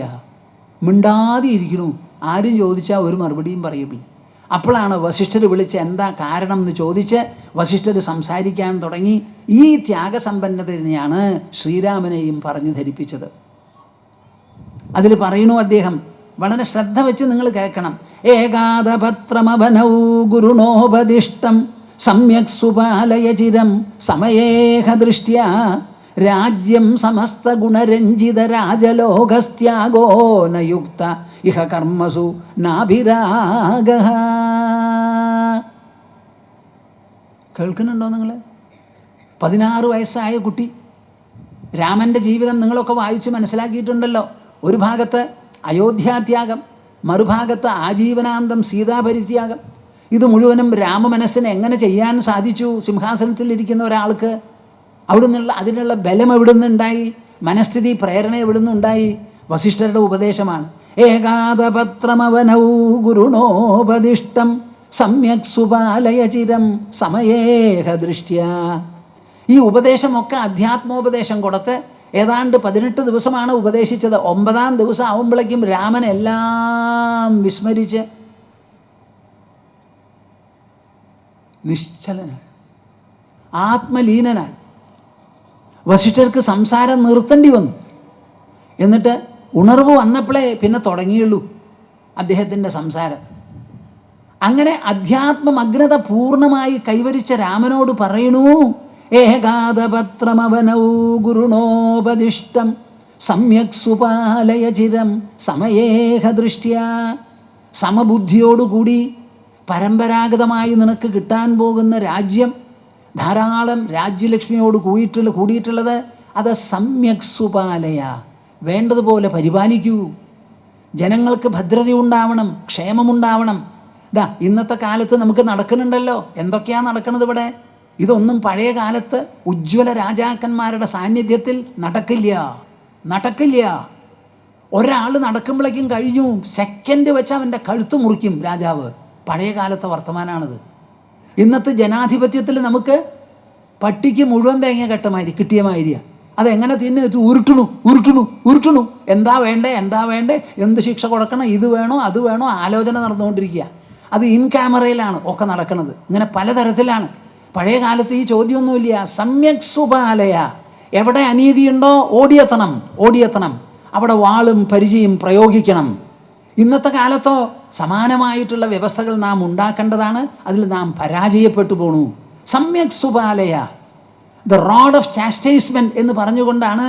മിണ്ടാതെ ഇരിക്കണു. ആരും ചോദിച്ചാൽ ഒരു മറുപടിയും പറയില്ല. അപ്പോഴാണ് വസിഷ്ഠർ വിളിച്ച് എന്താ കാരണം എന്ന് ചോദിച്ച് വസിഷ്ഠർ സംസാരിക്കാൻ തുടങ്ങി. ഈ ത്യാഗസമ്പന്നതയാണ് ശ്രീരാമനെയും പറഞ്ഞു ധരിപ്പിച്ചത്. അതിൽ പറയണു അദ്ദേഹം, വളരെ ശ്രദ്ധ വെച്ച് നിങ്ങൾ കേൾക്കണം. ഏകാദപത്രമവനൗ ഗുരുണോപദിഷ്ടം സമ്യക് സുപാലയ ചിരം സമയേഹ ദൃഷ്ട്യാ രാജ്യം സമസ്ത ഗുണരഞ്ജിത രാജലോകസ്ത്യാഗോ നയുക്ത ഇഹ കർമ്മസു നാഭിരാഗഃ. കേൾക്കുന്നുണ്ടോ നിങ്ങൾ? 16 വയസ്സായ കുട്ടി, രാമൻ്റെ ജീവിതം നിങ്ങളൊക്കെ വായിച്ച് മനസ്സിലാക്കിയിട്ടുണ്ടല്ലോ. ഒരു ഭാഗത്ത് അയോധ്യാത്യാഗം, മറുഭാഗത്ത് ആജീവനാന്തം സീതാപരിത്യാഗം. ഇത് മുഴുവനും രാമമനസ്സിന് എങ്ങനെ ചെയ്യാൻ സാധിച്ചു? സിംഹാസനത്തിലിരിക്കുന്ന ഒരാൾക്ക് അതിനുള്ള ബലം എവിടെ നിന്നുണ്ടായി? മനസ്ഥിതി പ്രേരണ എവിടെ നിന്നുണ്ടായി? വസിഷ്ഠരുടെ ഉപദേശമാണ്. ഏകാദപത്രമവനൗ ഗുരുണോപദിഷ്ടം സമ്യക് സുപാലയ ചിരം സമയേഹ ദൃഷ്ട്യാ. ഈ ഉപദേശമൊക്കെ അധ്യാത്മോപദേശം കൊടുത്ത് ഏതാണ്ട് 18 ദിവസമാണ് ഉപദേശിച്ചത്. 9-ാം ദിവസം ആവുമ്പോഴേക്കും രാമൻ എല്ലാം വിസ്മരിച്ച് നിശ്ചലനായി, ആത്മലീനനായി. വസിഷ്ഠർക്ക് സംസാരം നിർത്തേണ്ടി വന്നു. എന്നിട്ട് ഉണർവ് വന്നപ്പോഴേ പിന്നെ തുടങ്ങിയുള്ളൂ അദ്ദേഹത്തിൻ്റെ സംസാരം. അങ്ങനെ അധ്യാത്മമഗ്നത പൂർണ്ണമായി കൈവരിച്ച രാമനോട് പറയണു, ഏകാദപത്രമവനൗ ഗുരുണോപദിഷ്ടം സമ്യക് സുപാലയ ചിരം സമയേഹ ദൃഷ്ട്യാ. സമബുദ്ധിയോടുകൂടി പരമ്പരാഗതമായി നിനക്ക് കിട്ടാൻ പോകുന്ന രാജ്യം, ധാരാളം രാജ്യലക്ഷ്മിയോട് കൂടിയിട്ടുള്ളത്, അത് സമ്യക് സുപാലയ, വേണ്ടതുപോലെ പരിപാലിക്കൂ. ജനങ്ങൾക്ക് ഭദ്രതയുണ്ടാവണം, ക്ഷേമമുണ്ടാവണം. ഇന്നത്തെ കാലത്ത് നമുക്ക് നടക്കുന്നുണ്ടല്ലോ, എന്തൊക്കെയാണ് നടക്കുന്നത് ഇവിടെ? ഇതൊന്നും പഴയ കാലത്ത് ഉജ്ജ്വല രാജാക്കന്മാരുടെ സാന്നിധ്യത്തിൽ നടക്കില്ല. ഒരാൾ നടക്കുമ്പോഴേക്കും കഴിഞ്ഞു, സെക്കൻഡ് വെച്ച് അവൻ്റെ കഴുത്ത് മുറിക്കും രാജാവ്. പഴയ കാലത്തെ വർത്തമാനാണിത്. ഇന്നത്തെ ജനാധിപത്യത്തിൽ നമുക്ക് പട്ടിക്ക് മുഴുവൻ തേങ്ങ കിട്ടിയ മാതിരിയാണ്. അതെങ്ങനെ തിന്ന് ഉരുട്ടണു. എന്താ വേണ്ടേ, എന്ത് ശിക്ഷ കൊടുക്കണം, ഇത് വേണോ അത് വേണോ, ആലോചന നടന്നുകൊണ്ടിരിക്കുക. അത് ഇൻ ക്യാമറയിലാണ് ഒക്കെ നടക്കുന്നത്. ഇങ്ങനെ പലതരത്തിലാണ്. പഴയ കാലത്ത് ഈ ചോദ്യമൊന്നുമില്ല. സമ്യക് സുപാലയ, എവിടെ അനീതിയുണ്ടോ ഓടിയെത്തണം, അവിടെ വാളും പരിചയും പ്രയോഗിക്കണം. ഇന്നത്തെ കാലത്തോ സമാനമായിട്ടുള്ള വ്യവസ്ഥകൾ നാം ഉണ്ടാക്കേണ്ടതാണ്. അതിൽ നാം പരാജയപ്പെട്ടു പോണു. സമ്യക് സുപാലയ, ദ റോഡ് ഓഫ് ചാസ്റ്റൈസ്മെൻറ്റ് എന്ന് പറഞ്ഞുകൊണ്ടാണ്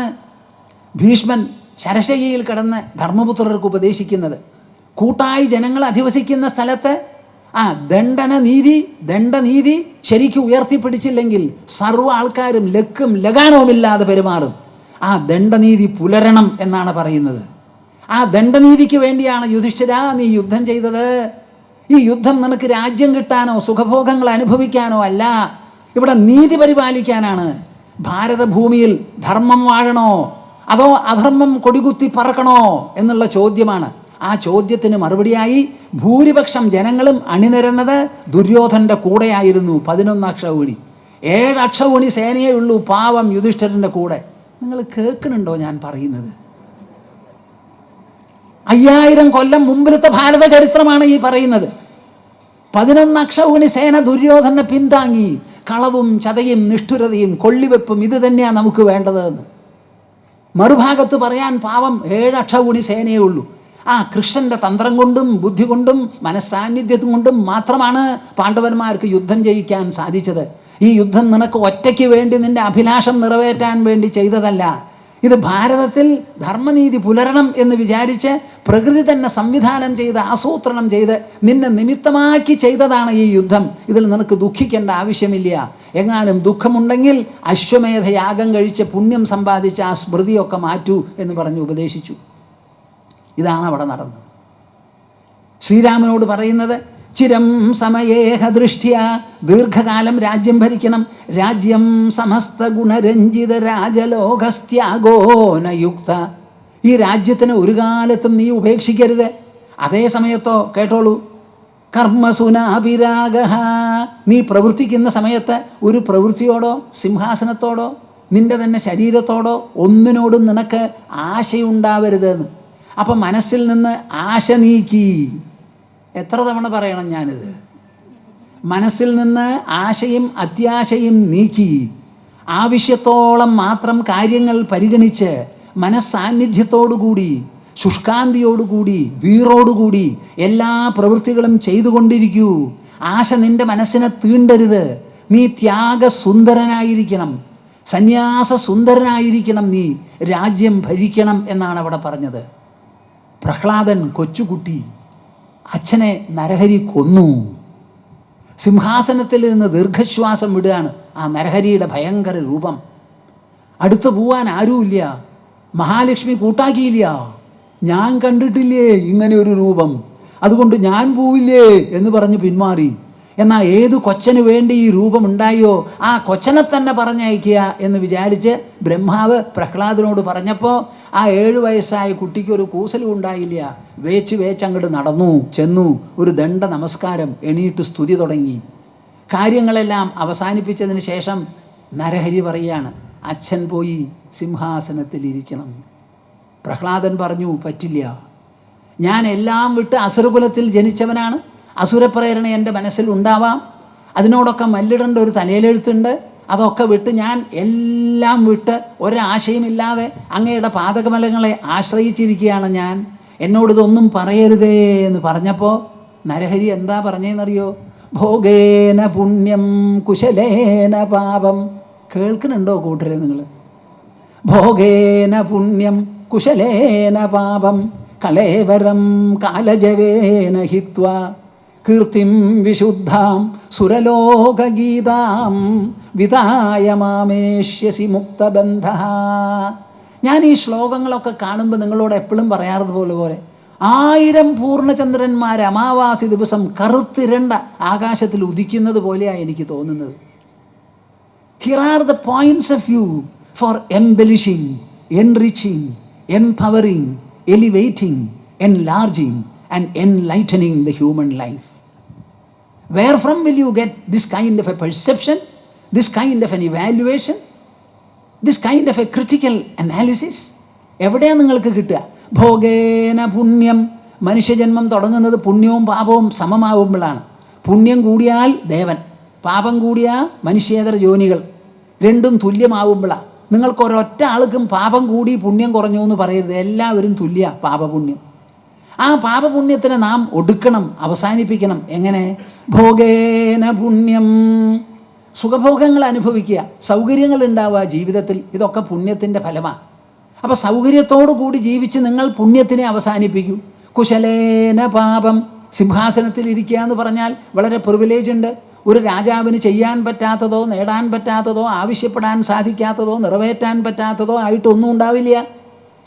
ഭീഷ്മൻ ശരശയ്യയിൽ കിടന്ന് ധർമ്മപുത്രർക്ക് ഉപദേശിക്കുന്നത്. കൂട്ടായി ജനങ്ങൾ അധിവസിക്കുന്ന സ്ഥലത്ത് ദണ്ഡനീതി ശരിക്കും ഉയർത്തിപ്പിടിച്ചില്ലെങ്കിൽ സർവ്വ ആൾക്കാരും ലക്കും ലഗാണവുമില്ലാതെ പെരുമാറും. ആ ദണ്ഡനീതി പുലരണം എന്നാണ് പറയുന്നത്. ആ ദണ്ഡനീതിക്ക് വേണ്ടിയാണ് യുധിഷ്ഠിരാ നീ യുദ്ധം ചെയ്തത്. ഈ യുദ്ധം നിനക്ക് രാജ്യം കിട്ടാനോ സുഖഭോഗങ്ങൾ അനുഭവിക്കാനോ അല്ല, ഇവിടെ നീതി പരിപാലിക്കാനാണ്. ഭാരതഭൂമിയിൽ ധർമ്മം വാഴണോ അതോ അധർമ്മം കൊടികുത്തി പറക്കണോ എന്നുള്ള ചോദ്യമാണ്. ആ ചോദ്യത്തിന് മറുപടിയായി ഭൂരിപക്ഷം ജനങ്ങളും അണിനിരന്നത് ദുര്യോധൻ്റെ കൂടെയായിരുന്നു. 11 അക്ഷൗഹിണി, 7 അക്ഷൗഹിണി സേനയേ ഉള്ളൂ പാവം യുധിഷ്ഠിരൻ്റെ കൂടെ. നിങ്ങൾ കേൾക്കണുണ്ടോ ഞാൻ പറയുന്നത്? 5000 കൊല്ലം മുമ്പിലത്തെ ഭാരത ചരിത്രമാണ് ഈ പറയുന്നത്. 11 അക്ഷൗഹിണി സേന ദുര്യോധനെ പിന്താങ്ങി. കളവും ചതയും നിഷ്ഠുരതയും കൊള്ളിവെപ്പും ഇത് തന്നെയാണ് നമുക്ക് വേണ്ടതെന്ന്. മറുഭാഗത്ത് പറയാൻ പാവം 7 അക്ഷൗഹിണി സേനയേ ഉള്ളൂ. ആ കൃഷ്ണൻ്റെ തന്ത്രം കൊണ്ടും ബുദ്ധി കൊണ്ടും മനസ്സാന്നിധ്യത്തും കൊണ്ടും മാത്രമാണ് പാണ്ഡവന്മാർക്ക് യുദ്ധം ജയിക്കാൻ സാധിച്ചത്. ഈ യുദ്ധം നിനക്ക് ഒറ്റയ്ക്ക് വേണ്ടി നിൻ്റെ അഭിലാഷം നിറവേറ്റാൻ വേണ്ടി ചെയ്തതല്ല. ഇത് ഭാരതത്തിൽ ധർമ്മനീതി പുലരണം എന്ന് വിചാരിച്ച് പ്രകൃതി തന്നെ സംവിധാനം ചെയ്ത് ആസൂത്രണം ചെയ്ത് നിന്നെ നിമിത്തമാക്കി ചെയ്തതാണ് ഈ യുദ്ധം. ഇതിൽ നിനക്ക് ദുഃഖിക്കേണ്ട ആവശ്യമില്ല. എങ്ങാനും ദുഃഖമുണ്ടെങ്കിൽ അശ്വമേധയാഗം കഴിച്ച് പുണ്യം സമ്പാദിച്ച് ആ സ്മൃതിയൊക്കെ മാറ്റൂ എന്ന് പറഞ്ഞ് ഉപദേശിച്ചു. ഇതാണ് അവിടെ നടന്നത്. ശ്രീരാമനോട് പറയുന്നത് ചിരം സമയേഹ ദൃഷ്ട്യ, ദീർഘകാലം രാജ്യം ഭരിക്കണം. രാജ്യം സമസ്ത ഗുണരഞ്ജിത രാജലോകസ്ത്യാഗോ നയുക്ത. ഈ രാജ്യത്തിന് ഒരു കാലത്തും നീ ഉപേക്ഷിക്കരുത്. അതേ സമയത്തോ കേട്ടോളൂ, കർമ്മസുനാഭിരാഗ, നീ പ്രവർത്തിക്കുന്ന സമയത്ത് ഒരു പ്രവൃത്തിയോടോ സിംഹാസനത്തോടോ നിൻ്റെ തന്നെ ശരീരത്തോടോ ഒന്നിനോടും നിനക്ക് ആശയുണ്ടാവരുതെന്ന്. അപ്പം മനസ്സിൽ നിന്ന് ആശ നീക്കി. എത്ര തവണ പറയണം ഞാനിത്? മനസ്സിൽ നിന്ന് ആശയും അത്യാശയും നീക്കി ആവശ്യത്തോളം മാത്രം കാര്യങ്ങൾ പരിഗണിച്ച് മനസ്സാന്നിധ്യത്തോടുകൂടി ശുഷ്കാന്തിയോടുകൂടി വീറോടുകൂടി എല്ലാ പ്രവൃത്തികളും ചെയ്തുകൊണ്ടിരിക്കൂ. ആശ നിന്റെ മനസ്സിനെ തീണ്ടരുത്. നീ ത്യാഗസുന്ദരനായിരിക്കണം, സന്യാസ സുന്ദരനായിരിക്കണം, നീ രാജ്യം ഭരിക്കണം എന്നാണ് അവിടെ പറഞ്ഞത്. പ്രഹ്ലാദൻ കൊച്ചുകുട്ടി, അച്ഛനെ നരഹരി കൊന്നു. സിംഹാസനത്തിൽ നിന്ന് ദീർഘശ്വാസം വിടുകയാണ്. ആ നരഹരിയുടെ ഭയങ്കര രൂപം. അടുത്ത് പോവാൻ ആരുമില്ല. മഹാലക്ഷ്മി കൂട്ടാക്കിയില്ല. ഞാൻ കണ്ടിട്ടില്ലേ ഇങ്ങനെ ഒരു രൂപം, അതുകൊണ്ട് ഞാൻ പോവില്ലേ എന്ന് പറഞ്ഞ് പിന്മാറി. എന്നാൽ ഏത് കൊച്ചന് വേണ്ടി ഈ രൂപം ഉണ്ടായോ ആ കൊച്ചനെ തന്നെ പറഞ്ഞയക്കുക എന്ന് വിചാരിച്ച് ബ്രഹ്മാവ് പ്രഹ്ലാദനോട് പറഞ്ഞപ്പോൾ ആ 7 വയസ്സായ കുട്ടിക്ക് ഒരു കൂസലും ഉണ്ടായില്ല. വേച്ചങ്ങോട്ട് നടന്നു ചെന്നു, ഒരു ദണ്ഡ നമസ്കാരം, എണീറ്റ് സ്തുതി തുടങ്ങി. കാര്യങ്ങളെല്ലാം അവസാനിപ്പിച്ചതിന് ശേഷം നരഹരി പറയുകയാണ്, അച്ഛൻ പോയി സിംഹാസനത്തിലിരിക്കണം. പ്രഹ്ലാദൻ പറഞ്ഞു, പറ്റില്ല, ഞാൻ എല്ലാം വിട്ട് അസുരകുലത്തിൽ ജനിച്ചവനാണ്. അസുരപ്രേരണ എൻ്റെ മനസ്സിൽ ഉണ്ടാവാം, അതിനോടൊക്കെ മല്ലിടേണ്ട ഒരു തലയിലെഴുത്തുണ്ട്. അതൊക്കെ വിട്ട് ഞാൻ എല്ലാം വിട്ട് ഒരാശയമില്ലാതെ അങ്ങയുടെ പാദകമലങ്ങളെ ആശ്രയിച്ചിരിക്കുകയാണ് ഞാൻ. എന്നോടിതൊന്നും പറയരുതേ എന്ന് പറഞ്ഞപ്പോൾ നരഹരി എന്താ പറഞ്ഞതെന്നറിയോ? ഭോഗേന പുണ്യം കുശലേന പാപം. കേൾക്കുന്നുണ്ടോ കൂട്ടരെ നിങ്ങൾ? ഭോഗേന പുണ്യം കുശലേന പാപം കളേവരം കാലജവേന ഹിത്വാ കീർത്തിം വിശുദ്ധാം സുരലോകഗീതാം വിധായ മാമേഷ്യസി മുക്തബന്ധ. ഞാൻ ഈ ശ്ലോകങ്ങളൊക്കെ കാണുമ്പോൾ നിങ്ങളോട് എപ്പോഴും പറയാറതുപോലെ 1000 പൂർണ്ണചന്ദ്രന്മാർ അമാവാസി ദിവസം കറുത്തിരണ്ട ആകാശത്തിൽ ഉദിക്കുന്നത് പോലെയാണ് എനിക്ക് തോന്നുന്നത്. Here are the points of view for embellishing, enriching, empowering, elevating, enlarging and enlightening the human life. Where from will you get this kind of a perception, this kind of an evaluation, this kind of a critical analysis? എവിടെയാണ് നിങ്ങൾക്ക് കിട്ടുക? ഭോഗേന പുണ്യം. മനുഷ്യജന്മം തുടങ്ങുന്നത് പുണ്യവും പാപവും സമമാവുമ്പോഴാണ്. പുണ്യം കൂടിയാൽ ദേവൻ, പാപം കൂടിയാൽ മനുഷ്യേതര യോനികൾ, രണ്ടും തുല്യമാവുമ്പോഴാണ്. നിങ്ങൾക്ക് ഒരൊറ്റ ആൾക്കും പാപം കൂടി പുണ്യം കുറഞ്ഞു എന്ന് പറയരുത്. എല്ലാവരും തുല്യ പാപപുണ്യം. ആ പാപപുണ്യത്തിനെ നാം ഒടുക്കണം, അവസാനിപ്പിക്കണം. എങ്ങനെ? ഭോഗേന പുണ്യം. സുഖഭോഗങ്ങൾ അനുഭവിക്കുക, സൗകര്യങ്ങൾ ഉണ്ടാവുക ജീവിതത്തിൽ, ഇതൊക്കെ പുണ്യത്തിൻ്റെ ഫലമാണ്. അപ്പോൾ സൗകര്യത്തോടു കൂടി ജീവിച്ച് നിങ്ങൾ പുണ്യത്തിനെ അവസാനിപ്പിക്കൂ. കുശലേന പാപം. സിംഹാസനത്തിൽ ഇരിക്കുക എന്ന് പറഞ്ഞാൽ വളരെ പ്രിവിലേജ് ഉണ്ട്. ഒരു രാജാവിന് ചെയ്യാൻ പറ്റാത്തതോ നേടാൻ പറ്റാത്തതോ ആവശ്യപ്പെടാൻ സാധിക്കാത്തതോ നിറവേറ്റാൻ പറ്റാത്തതോ ആയിട്ടൊന്നും ഉണ്ടാവില്ല.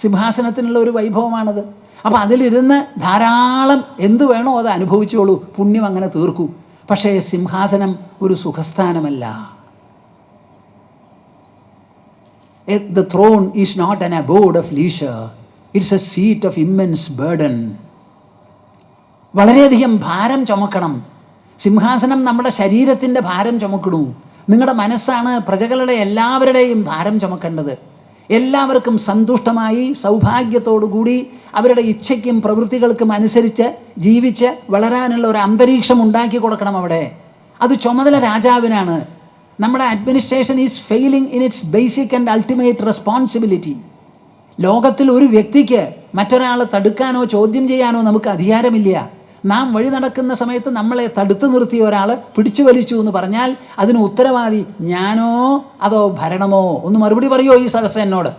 സിംഹാസനത്തിനുള്ള ഒരു വൈഭവമാണത്. അപ്പോൾ അതിലിരുന്ന് ധാരാളം എന്തു വേണോ അത് അനുഭവിച്ചോളൂ, പുണ്യം അങ്ങനെ തീർക്കൂ. പക്ഷേ സിംഹാസനം ഒരു സുഖസ്ഥാനമല്ല. The throne is not an abode of leisure. It's a seat of immense burden. വളരെയധികം ഭാരം ചുമക്കണം. സിംഹാസനം നമ്മുടെ ശരീരത്തിൻ്റെ ഭാരം ചുമക്കണു. നിങ്ങളുടെ മനസ്സാണ് പ്രജകളുടെ എല്ലാവരുടെയും ഭാരം ചുമക്കേണ്ടത്. എല്ലാവർക്കും സന്തുഷ്ടമായി സൗഭാഗ്യത്തോടുകൂടി അവരുടെ ഇച്ഛയ്ക്കും പ്രവൃത്തികൾക്കും അനുസരിച്ച് ജീവിച്ച് വളരാനുള്ള ഒരു അന്തരീക്ഷം ഉണ്ടാക്കി കൊടുക്കണം അവിടെ. അത് ചുമതല രാജാവിനാണ്. നമ്മുടെ administration is failing in its basic and ultimate responsibility. ലോകത്തിൽ ഒരു വ്യക്തിക്ക് മറ്റൊരാളെ തടുക്കാനോ ചോദ്യം ചെയ്യാനോ നമുക്ക് അധികാരമില്ല. നാം വഴി നടക്കുന്ന സമയത്ത് നമ്മളെ തടുത്തു നിർത്തിയ ഒരാൾ പിടിച്ചു വലിച്ചു എന്ന് പറഞ്ഞാൽ അതിന് ഉത്തരവാദി ഞാനോ അതോ ഭരണമോ? ഒന്ന് മറുപടി പറയുമോ ഈ സദസ്സ് എന്നോട്?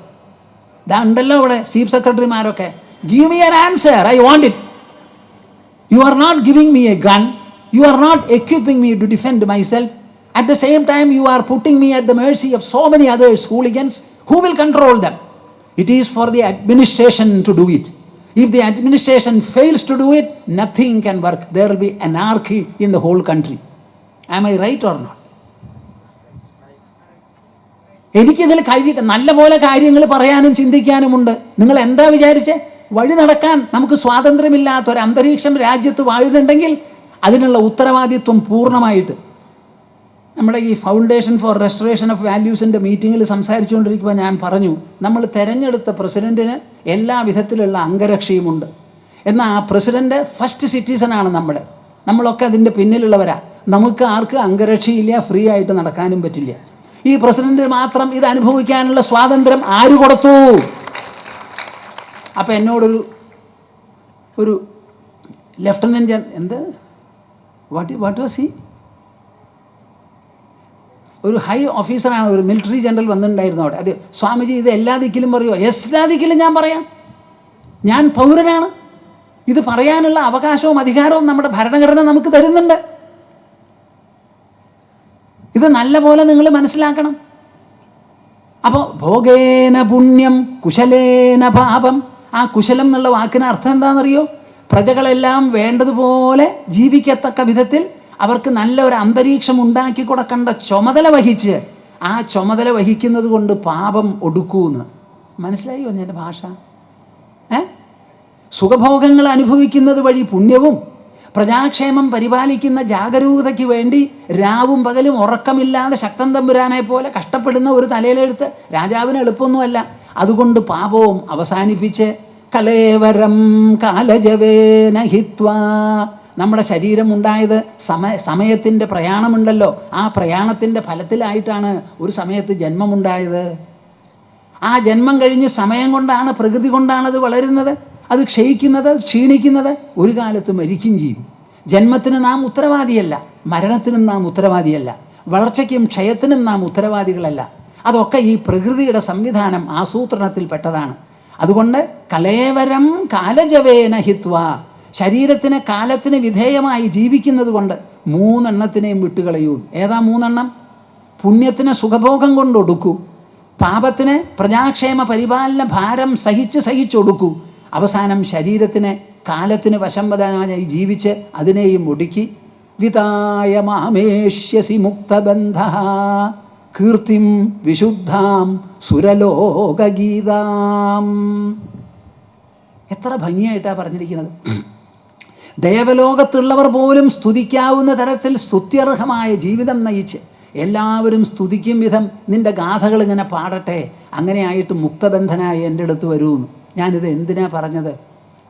ഇതാ ഉണ്ടല്ലോ ഇവിടെ ചീഫ് സെക്രട്ടറിമാരൊക്കെ. Give me an answer, I want it. You are not giving me a gun, you are not equipping me to defend myself. At the same time, you are putting me at the mercy of so many others, hooligans. Who will control them? It is for the administration to do it. If the administration fails to do it, nothing can work. There will be anarchy in the whole country. Am I right or not? എനിക്കിതിൽ നല്ലപോലെ കാര്യങ്ങൾ പറയാനും ചിന്തിക്കാനുമുണ്ട്. നിങ്ങൾ എന്താ വിചാരിച്ചേ? വഴി നടക്കാൻ നമുക്ക് സ്വാതന്ത്ര്യമില്ലാത്ത ഒരു അന്തരീക്ഷം രാജ്യത്ത് വാഴുന്നുണ്ടെങ്കിൽ അതിനുള്ള ഉത്തരവാദിത്വം പൂർണ്ണമായിട്ട് നമ്മുടെ ഈ ഫൗണ്ടേഷൻ ഫോർ റെസ്റ്റോറേഷൻ ഓഫ് വാല്യൂസിൻ്റെ മീറ്റിങ്ങിൽ സംസാരിച്ചുകൊണ്ടിരിക്കുമ്പോൾ ഞാൻ പറഞ്ഞു, നമ്മൾ തിരഞ്ഞെടുത്ത പ്രസിഡൻറ്റിന് എല്ലാ വിധത്തിലുള്ള അംഗരക്ഷയുമുണ്ട്. എന്നാൽ ആ പ്രസിഡൻറ്റ് ഫസ്റ്റ് സിറ്റിസണാണ് നമ്മളൊക്കെ അതിൻ്റെ പിന്നിലുള്ളവരാണ്. നമുക്ക് ആർക്ക് അംഗരക്ഷയില്ല, ഫ്രീ ആയിട്ട് നടക്കാനും പറ്റില്ല. ഈ പ്രസിഡൻറ്റിന് മാത്രം ഇത് അനുഭവിക്കാനുള്ള സ്വാതന്ത്ര്യം ആര് കൊടുത്തു? അപ്പോൾ എന്നോടൊരു ഒരു ലെഫ്റ്റനൻറ്റ് എന്ത് വാട്ട് വാസ് ഹി, ഒരു ഹൈ ഓഫീസറാണ്, ഒരു മിലിറ്ററി ജനറൽ വന്നിട്ടുണ്ടായിരുന്നു അവിടെ. അത് സ്വാമിജി ഇത് എല്ലാ ദിക്കിലും പറയുമോ? എല്ലാ ദിക്കിലും ഞാൻ പറയാം, ഞാൻ പൗരനാണ്, ഇത് പറയാനുള്ള അവകാശവും അധികാരവും നമ്മുടെ ഭരണഘടന നമുക്ക് തരുന്നുണ്ട്. ഇത് നല്ല പോലെ നിങ്ങൾ മനസ്സിലാക്കണം. അപ്പോൾ ഭോഗേന പുണ്യം കുശലേന പാപം, ആ കുശലം എന്നുള്ള വാക്കിന് അർത്ഥം എന്താണെന്നറിയോ? പ്രജകളെല്ലാം വേണ്ടതുപോലെ ജീവിക്കത്തക്ക വിധത്തിൽ അവർക്ക് നല്ല ഒരു അന്തരീക്ഷം ഉണ്ടാക്കി കൊടുക്കേണ്ട ചുമതല വഹിച്ച് ആ ചുമതല വഹിക്കുന്നത് കൊണ്ട് പാപം ഒടുക്കൂന്ന്. മനസ്സിലായോ എൻ്റെ ഭാഷ? സുഖഭോഗങ്ങൾ അനുഭവിക്കുന്നത് വഴി പുണ്യവും, പ്രജാക്ഷേമം പരിപാലിക്കുന്ന ജാഗരൂകതയ്ക്ക് വേണ്ടി രാവും പകലും ഉറക്കമില്ലാതെ ശക്തൻ തമ്പുരാനെ പോലെ കഷ്ടപ്പെടുന്ന ഒരു തലയിലെടുത്ത് രാജാവിന് എളുപ്പമൊന്നുമല്ല. അതുകൊണ്ട് പാപവും അവസാനിപ്പിച്ച് കലേവരം കാലജവേന ഹിത്വാ, നമ്മുടെ ശരീരം ഉണ്ടായത് സമയത്തിൻ്റെ പ്രയാണമുണ്ടല്ലോ, ആ പ്രയാണത്തിൻ്റെ ഫലത്തിലായിട്ടാണ് ഒരു സമയത്ത് ജന്മമുണ്ടായത്. ആ ജന്മം കഴിഞ്ഞ് സമയം കൊണ്ടാണ്, പ്രകൃതി കൊണ്ടാണ് അത് വളരുന്നത്, അത് ക്ഷയിക്കുന്നത്, ക്ഷീണിക്കുന്നത്, ഒരു കാലത്ത് മരിക്കുകയും ചെയ്യും. ജന്മത്തിന് നാം ഉത്തരവാദിയല്ല, മരണത്തിനും നാം ഉത്തരവാദിയല്ല, വളർച്ചയ്ക്കും ക്ഷയത്തിനും നാം ഉത്തരവാദികളല്ല. അതൊക്കെ ഈ പ്രകൃതിയുടെ സംവിധാനം ആസൂത്രണത്തിൽപ്പെട്ടതാണ്. അതുകൊണ്ട് കലേവരം കാലജവേന ഹിത്വ, ശരീരത്തിന് കാലത്തിന് വിധേയമായി ജീവിക്കുന്നത് കൊണ്ട് 3 എണ്ണത്തിനെയും വിട്ടുകളയൂ. ഏതാ 3 എണ്ണം? പുണ്യത്തിന് സുഖഭോഗം കൊണ്ടൊടുക്കൂ, പാപത്തിന് പ്രജാക്ഷേമ പരിപാലന ഭാരം സഹിച്ചൊടുക്കൂ, അവസാനം ശരീരത്തിന് കാലത്തിന് വശംവദനായി ജീവിച്ച് അതിനെയും ഒടുക്കി വിതായ മാമേഷ്യസി മുക്തബന്ധ കീർത്തിം വിശുദ്ധാം സുരലോകഗീതാം. എത്ര ഭംഗിയായിട്ടാണ് പറഞ്ഞിരിക്കുന്നത്. ദേവലോകത്തുള്ളവർ പോലും സ്തുതിക്കാവുന്ന തരത്തിൽ സ്തുത്യർഹമായ ജീവിതം നയിച്ച് എല്ലാവരും സ്തുതിക്കും വിധം നിൻ്റെ ഗാഥകൾ ഇങ്ങനെ പാടട്ടെ, അങ്ങനെയായിട്ട് മുക്തബന്ധനായി എൻ്റെ അടുത്ത് വരുമെന്ന്. ഞാനിത് എന്തിനാ പറഞ്ഞത്?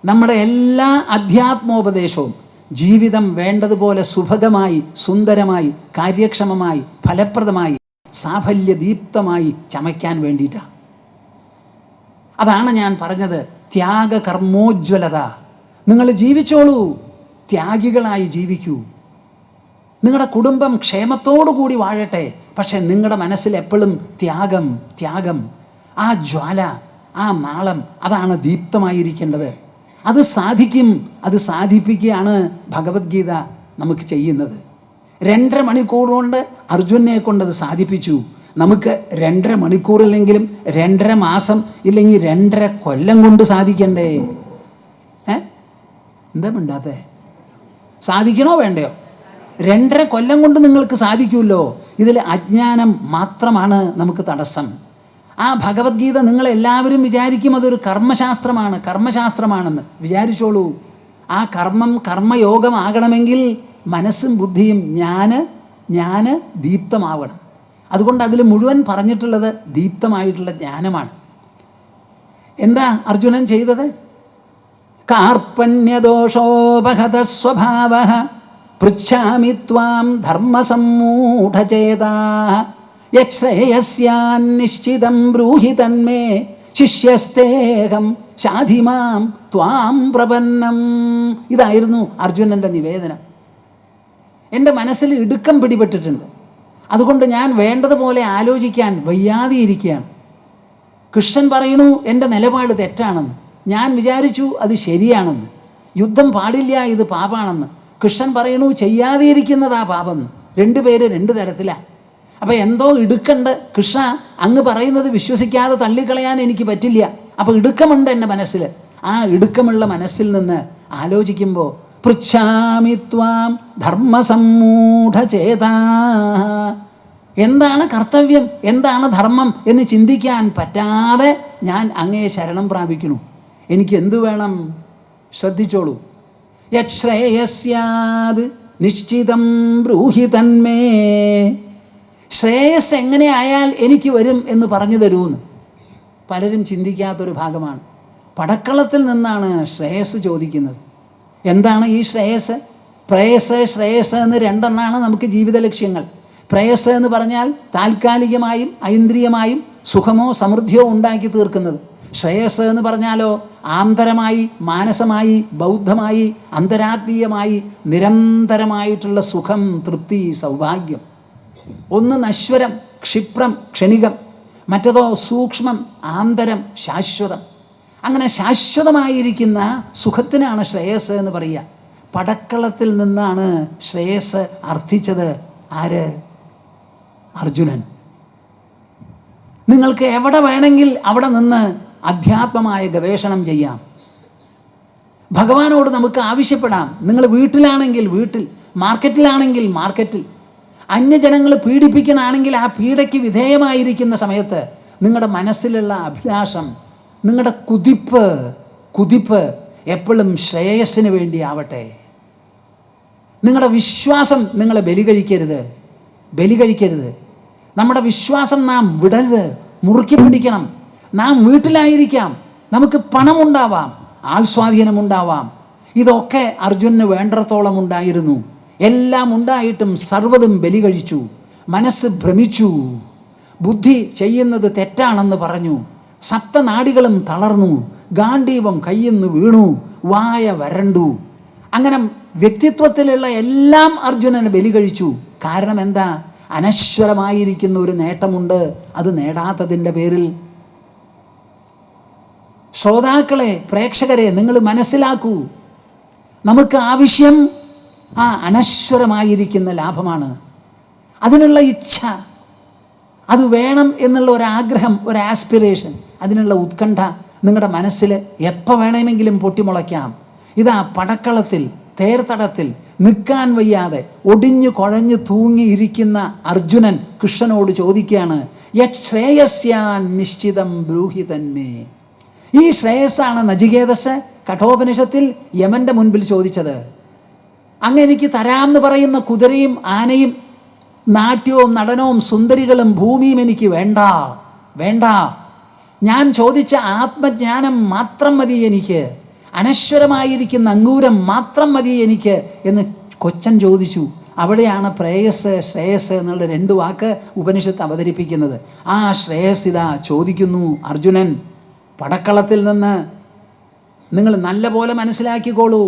നമ്മുടെ എല്ലാ അധ്യാത്മോപദേശവും ജീവിതം വേണ്ടതുപോലെ സുഭഗമായി, സുന്ദരമായി, കാര്യക്ഷമമായി, ഫലപ്രദമായി, സാഫല്യദീപ്തമായി ചമയ്ക്കാൻ വേണ്ടിയിട്ടാണ്. അതാണ് ഞാൻ പറഞ്ഞത്, ത്യാഗകർമ്മോജ്വലത. നിങ്ങൾ ജീവിച്ചോളൂ, ത്യാഗികളായി ജീവിക്കൂ. നിങ്ങളുടെ കുടുംബം ക്ഷേമത്തോടു കൂടി വാഴട്ടെ, പക്ഷെ നിങ്ങളുടെ മനസ്സിൽ എപ്പോഴും ത്യാഗം, ആ ജ്വാല, ആ നാളം, അതാണ് ദീപ്തമായിരിക്കേണ്ടത്. അത് സാധിക്കും, അത് സാധിപ്പിക്കുകയാണ് ഭഗവത്ഗീത നമുക്ക് ചെയ്യുന്നത്. 2.5 മണിക്കൂർ കൊണ്ട് അർജുനെ കൊണ്ടത് സാധിപ്പിച്ചു. നമുക്ക് 2.5 മണിക്കൂറില്ലെങ്കിലും 2.5 മാസം ഇല്ലെങ്കിൽ 2.5 കൊല്ലം കൊണ്ട് സാധിക്കണ്ടേ? എന്താ മിണ്ടാത്തേ? സാധിക്കണോ വേണ്ടയോ? 2.5 കൊല്ലം കൊണ്ട് നിങ്ങൾക്ക് സാധിക്കുമല്ലോ. ഇതിൽ അജ്ഞാനം മാത്രമാണ് നമുക്ക് തടസ്സം. ആ ഭഗവത്ഗീത നിങ്ങളെല്ലാവരും വിചാരിക്കും അതൊരു കർമ്മശാസ്ത്രമാണെന്ന് വിചാരിച്ചോളൂ. ആ കർമ്മയോഗമാകണമെങ്കിൽ മനസ്സും ബുദ്ധിയും ഞാൻ ദീപ്തമാവണം. അതുകൊണ്ട് അതിൽ മുഴുവൻ പറഞ്ഞിട്ടുള്ളത് ദീപ്തമായിട്ടുള്ള ജ്ഞാനമാണ്. എന്താ അർജുനൻ ചെയ്തത്? കാർപ്പണ്യദോഷോപഹത സ്വഭാവ പൃച്ഛാമി ത്വാം ധർമ്മസമ്മൂഢചേതാ യശ്രേയസ്യാന്നിശ്ചിതം ബ്രൂഹി തന്മേ ശിഷ്യസ്തേഹം ശാധിമാം ത്വാം പ്രപന്നം. ഇതായിരുന്നു അർജുനൻ്റെ നിവേദനം. എൻ്റെ മനസ്സിൽ ഇടുക്കം പിടിപെട്ടിട്ടുണ്ട്, അതുകൊണ്ട് ഞാൻ വേണ്ടതുപോലെ ആലോചിക്കാൻ വയ്യാതെയിരിക്കുകയാണ്. കൃഷ്ണൻ പറയണു എൻ്റെ നിലപാട് തെറ്റാണെന്ന്, ഞാൻ വിചാരിച്ചു അത് ശരിയാണെന്ന്. യുദ്ധം പാടില്ല, ഇത് പാപാണെന്ന്. കൃഷ്ണൻ പറയണു ചെയ്യാതെ ഇരിക്കുന്നതാ പാപമെന്ന്. 2 പേര് 2 തരത്തിലാണ്. അപ്പോൾ എന്തോ ഇടുക്കണ്ട്. കൃഷ്ണ, അങ്ങ് പറയുന്നത് വിശ്വസിക്കാതെ തള്ളിക്കളയാൻ എനിക്ക് പറ്റില്ല. അപ്പോൾ ഇടുക്കമുണ്ട് എൻ്റെ മനസ്സിൽ. ആ ഇടുക്കമുള്ള മനസ്സിൽ നിന്ന് ആലോചിക്കുമ്പോൾ പൃച്ഛാമി ത്വാം ധർമ്മസമ്മൂഢചേതാ, എന്താണ് കർത്തവ്യം, എന്താണ് ധർമ്മം എന്ന് ചിന്തിക്കാൻ പറ്റാതെ ഞാൻ അങ്ങയെ ശരണം പ്രാപിക്കുന്നു. എനിക്ക് എന്തു വേണം? ശ്രദ്ധിച്ചോളൂ. യശ്രേയസ്യാത് നിശ്ചിതം ബ്രൂഹി തന്മേ, ശ്രേയസ് എങ്ങനെ ആയാൽ എനിക്ക് വരും എന്ന് പറഞ്ഞു തരൂന്ന് പലരും ചിന്തിക്കാത്തൊരു ഭാഗമാണ്. പടക്കളത്തിൽ നിന്നാണ് ശ്രേയസ് ചോദിക്കുന്നത്. എന്താണ് ഈ ശ്രേയസ്? പ്രേയസ്, ശ്രേയസ് എന്ന് 2 എണ്ണമാണ് നമുക്ക് ജീവിത ലക്ഷ്യങ്ങൾ. പ്രേയസ് എന്ന് പറഞ്ഞാൽ താൽക്കാലികമായും ഐന്ദ്രിയമായും സുഖമോ സമൃദ്ധിയോ ഉണ്ടാക്കി തീർക്കുന്നത്. ശ്രേയസ് എന്ന് പറഞ്ഞാലോ ആന്തരമായി, മാനസമായി, ബൗദ്ധമായി, അന്തരാത്മീയമായി നിരന്തരമായിട്ടുള്ള സുഖം, തൃപ്തി, സൗഭാഗ്യം. ഒന്ന് നശ്വരം, ക്ഷിപ്രം, ക്ഷണികം. മറ്റതോ സൂക്ഷ്മം, ആന്തരം, ശാശ്വതം. അങ്ങനെ ശാശ്വതമായിരിക്കുന്ന സുഖത്തിനാണ് ശ്രേയസ് എന്ന് പറയുക. പടക്കളത്തിൽ നിന്നാണ് ശ്രേയസ് അർത്ഥിച്ചത് ആര്? അർജുനൻ. നിങ്ങൾക്ക് എവിടെ വേണമെങ്കിൽ അവിടെ നിന്ന് അധ്യാത്മമായ ഗവേഷണം ചെയ്യാം. ഭഗവാനോട് നമുക്ക് ആവശ്യപ്പെടാം. നിങ്ങൾ വീട്ടിലാണെങ്കിൽ വീട്ടിൽ, മാർക്കറ്റിലാണെങ്കിൽ മാർക്കറ്റിൽ. അന്യജനങ്ങൾ പീഡിപ്പിക്കണമെങ്കിൽ ആ പീഡയ്ക്ക് വിധേയമായിരിക്കുന്ന സമയത്ത് നിങ്ങളുടെ മനസ്സിലുള്ള അഭിലാഷം, നിങ്ങളുടെ കുതിപ്പ് എപ്പോഴും ശ്രേയസ്സിന് വേണ്ടി ആവട്ടെ. നിങ്ങളുടെ വിശ്വാസം നിങ്ങളെ ബലി കഴിക്കരുത്. നമ്മുടെ വിശ്വാസം നാം വിടരുത്, മുറുക്കി പിടിക്കണം. നാം വീട്ടിലായിരിക്കാം, നമുക്ക് പണമുണ്ടാവാം, ആൾ സ്വാധീനമുണ്ടാവാം. ഇതൊക്കെ അർജുനന് വേണ്ടത്തോളം ഉണ്ടായിരുന്നു. എല്ലാം ഉണ്ടായിട്ടും സർവ്വതും ബലി കഴിച്ചു. മനസ്സ് ഭ്രമിച്ചു, ബുദ്ധി ചെയ്യുന്നത് തെറ്റാണെന്ന് പറഞ്ഞു. സപ്തനാഡികളും തളർന്നു, ഗാണ്ഡീവം കയ്യിൽ നിന്ന് വീണു, വായ വരണ്ടു. അങ്ങനെ വ്യക്തിത്വത്തിലുള്ള എല്ലാം അർജുനന് ബലി കഴിച്ചു. കാരണം എന്താ? അനശ്വരമായിരിക്കുന്ന ഒരു നേട്ടമുണ്ട്, അത് നേടാത്തതിൻ്റെ പേരിൽ. ശ്രോതാക്കളെ, പ്രേക്ഷകരെ, നിങ്ങൾ മനസ്സിലാക്കൂ. നമുക്ക് ആവശ്യം ആ അനശ്വരമായിരിക്കുന്ന ലാഭമാണ്. അതിനുള്ള ഇച്ഛ, അത് വേണം എന്നുള്ള ഒരാഗ്രഹം, ഒരു ആസ്പിറേഷൻ, അതിനുള്ള ഉത്കണ്ഠ നിങ്ങളുടെ മനസ്സിൽ എപ്പോൾ വേണമെങ്കിലും പൊട്ടിമുളയ്ക്കാം. ഇതാ പടക്കളത്തിൽ, തേർത്തടത്തിൽ നിൽക്കാൻ വയ്യാതെ ഒടിഞ്ഞു കുഴഞ്ഞു തൂങ്ങിയിരിക്കുന്ന അർജുനൻ കൃഷ്ണനോട് ചോദിക്കുകയാണ്, യശ്രേയസ്യാൻ നിശ്ചിതം ബ്രൂഹി തന്മേ. ഈ ശ്രേയസ്സാണ് നചികേതസ് കഠോപനിഷത്തിൽ യമൻ്റെ മുൻപിൽ ചോദിച്ചത്. അങ്ങ് എനിക്ക് തരാമെന്ന് പറയുന്ന കുതിരയും ആനയും നാട്യവും നടനവും സുന്ദരികളും ഭൂമിയും എനിക്ക് വേണ്ട. ഞാൻ ചോദിച്ച ആത്മജ്ഞാനം മാത്രം മതി എനിക്ക്, അനശ്വരമായിരിക്കുന്ന അങ്കൂരം മാത്രം മതി എനിക്ക് എന്ന് കൊച്ചൻ ചോദിച്ചു. അവിടെയാണ് ശ്രേയസ് എന്നുള്ള രണ്ട് വാക്ക് ഉപനിഷത്ത് അവതരിപ്പിക്കുന്നത്. ആ ശ്രേയസ് ഇതാ ചോദിക്കുന്നു അർജുനൻ. പടക്കളത്തിൽ നിന്ന് നിങ്ങൾ നല്ല പോലെ മനസ്സിലാക്കിക്കോളൂ.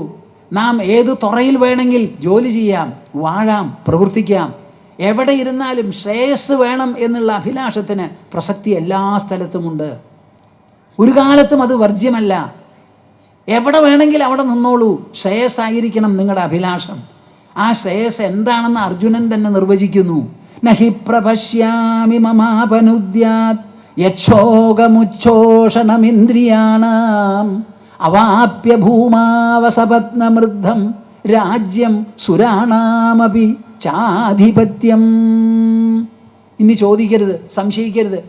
നാം ഏത് തുറയിൽ വേണമെങ്കിൽ ജോലി ചെയ്യാം, വാഴാം, പ്രവർത്തിക്കാം. എവിടെ ഇരുന്നാലും ശ്രേയസ് വേണം എന്നുള്ള അഭിലാഷത്തിന് പ്രസക്തി എല്ലാ സ്ഥലത്തുമുണ്ട്. ഒരു കാലത്തും അത് വർജ്യമല്ല. എവിടെ വേണമെങ്കിൽ അവിടെ നിന്നോളൂ. ശ്രേയസ്സായിരിക്കണം നിങ്ങളുടെ അഭിലാഷം. ആ ശ്രേയസ് എന്താണെന്ന് അർജുനൻ തന്നെ നിർവചിക്കുന്നു. നഹി പ്രപശ്യാമി മമാപനുദ്യാത് യച്ഛോകമുച്ഛോഷണമിന്ദ്രിയാണാം അവാപ്യ ഭൂമാവസപത്നമൃദ്ധം രാജ്യം സുരാണാമപി ചാധിപത്യം. ഇനി ചോദിക്കരുത്, സംശയിക്കരുത്,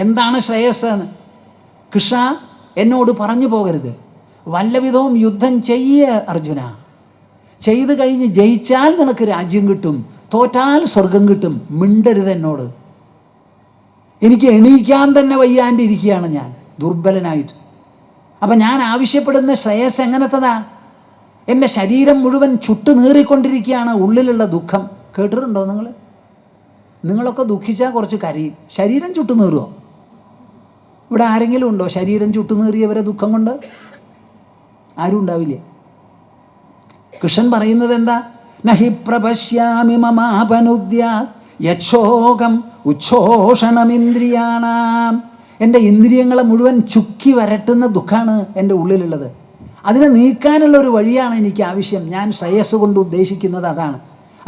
എന്താണ് ശ്രേയസ് എന്ന്. കൃഷ്ണ, എന്നോട് പറഞ്ഞു പോകരുത്. വല്ലവിധവും യുദ്ധം അർജുന. ചെയ്തു കഴിഞ്ഞ് ജയിച്ചാൽ നിനക്ക് രാജ്യം കിട്ടും, തോറ്റാൽ സ്വർഗം കിട്ടും. മിണ്ടരുത് എന്നോട്. എനിക്ക് എണീക്കാൻ തന്നെ വയ്യാണ്ടിരിക്കുകയാണ് ഞാൻ, ദുർബലനായിട്ട്. അപ്പം ഞാൻ ആവശ്യപ്പെടുന്ന ശ്രേയസ് എങ്ങനത്തതാ? എൻ്റെ ശരീരം മുഴുവൻ ചുട്ടു നീറിക്കൊണ്ടിരിക്കുകയാണ്, ഉള്ളിലുള്ള ദുഃഖം. കേട്ടിട്ടുണ്ടോ നിങ്ങളൊക്കെ ദുഃഖിച്ചാൽ കുറച്ച് കരയും. ശരീരം ചുട്ടു നീറുമോ? ഇവിടെ ആരെങ്കിലും ഉണ്ടോ ശരീരം ചുട്ടു നീറിയവരെ ദുഃഖം കൊണ്ട്? ആരും ഉണ്ടാവില്ല. കൃഷ്ണൻ പറയുന്നത് എന്താ? നഹി പ്രപശ്യാമി മമാപനുദ്യാത് യച്ഛോകം ഉച്ഛോഷണമിന്ദ്രിയാണാം. എൻ്റെ ഇന്ദ്രിയങ്ങളെ മുഴുവൻ ചുക്കി വരട്ടുന്ന ദുഃഖമാണ് എൻ്റെ ഉള്ളിലുള്ളത്. അതിനെ നീക്കാനുള്ള ഒരു വഴിയാണ് എനിക്ക് ആവശ്യം. ഞാൻ ശ്രേയസ് കൊണ്ട് ഉദ്ദേശിക്കുന്നത് അതാണ്.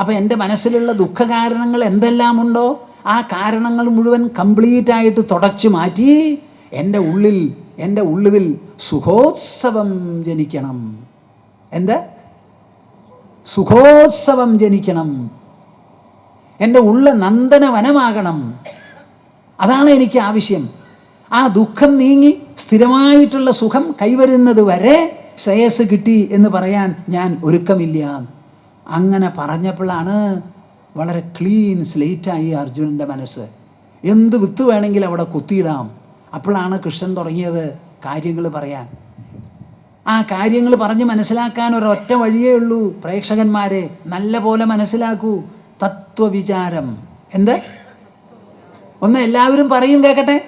അപ്പം എൻ്റെ മനസ്സിലുള്ള ദുഃഖകാരണങ്ങൾ എന്തെല്ലാം ഉണ്ടോ ആ കാരണങ്ങൾ മുഴുവൻ കംപ്ലീറ്റ് ആയിട്ട് തുടച്ചു മാറ്റി എൻ്റെ ഉള്ളിൽ സുഖോത്സവം ജനിക്കണം. എന്ത്? സുഖോത്സവം ജനിക്കണം. എൻ്റെ ഉള്ളിൽ നന്ദനവനമാകണം. അതാണ് എനിക്ക് ആവശ്യം. ആ ദുഃഖം നീങ്ങി സ്ഥിരമായിട്ടുള്ള സുഖം കൈവരുന്നത് വരെ ശ്രേയസ് കിട്ടി എന്ന് പറയാൻ ഞാൻ ഒരുക്കമില്ല. അങ്ങനെ പറഞ്ഞപ്പോഴാണ് വളരെ ക്ലീൻ സ്ലേറ്റായി അർജുനൻ്റെ മനസ്സ്. എന്ത് വിത്ത് വേണമെങ്കിൽ അവിടെ കുത്തിയിടാം. അപ്പോഴാണ് കൃഷ്ണൻ തുടങ്ങിയത് കാര്യങ്ങൾ പറയാൻ. ആ കാര്യങ്ങൾ പറഞ്ഞ് മനസ്സിലാക്കാൻ ഒരൊറ്റ വഴിയേ ഉള്ളൂ. പ്രേക്ഷകന്മാരെ നല്ല പോലെ മനസ്സിലാക്കൂ. തത്വവിചാരം. എന്ത്? ഒന്ന് എല്ലാവരും പറയും കേൾക്കട്ടെ.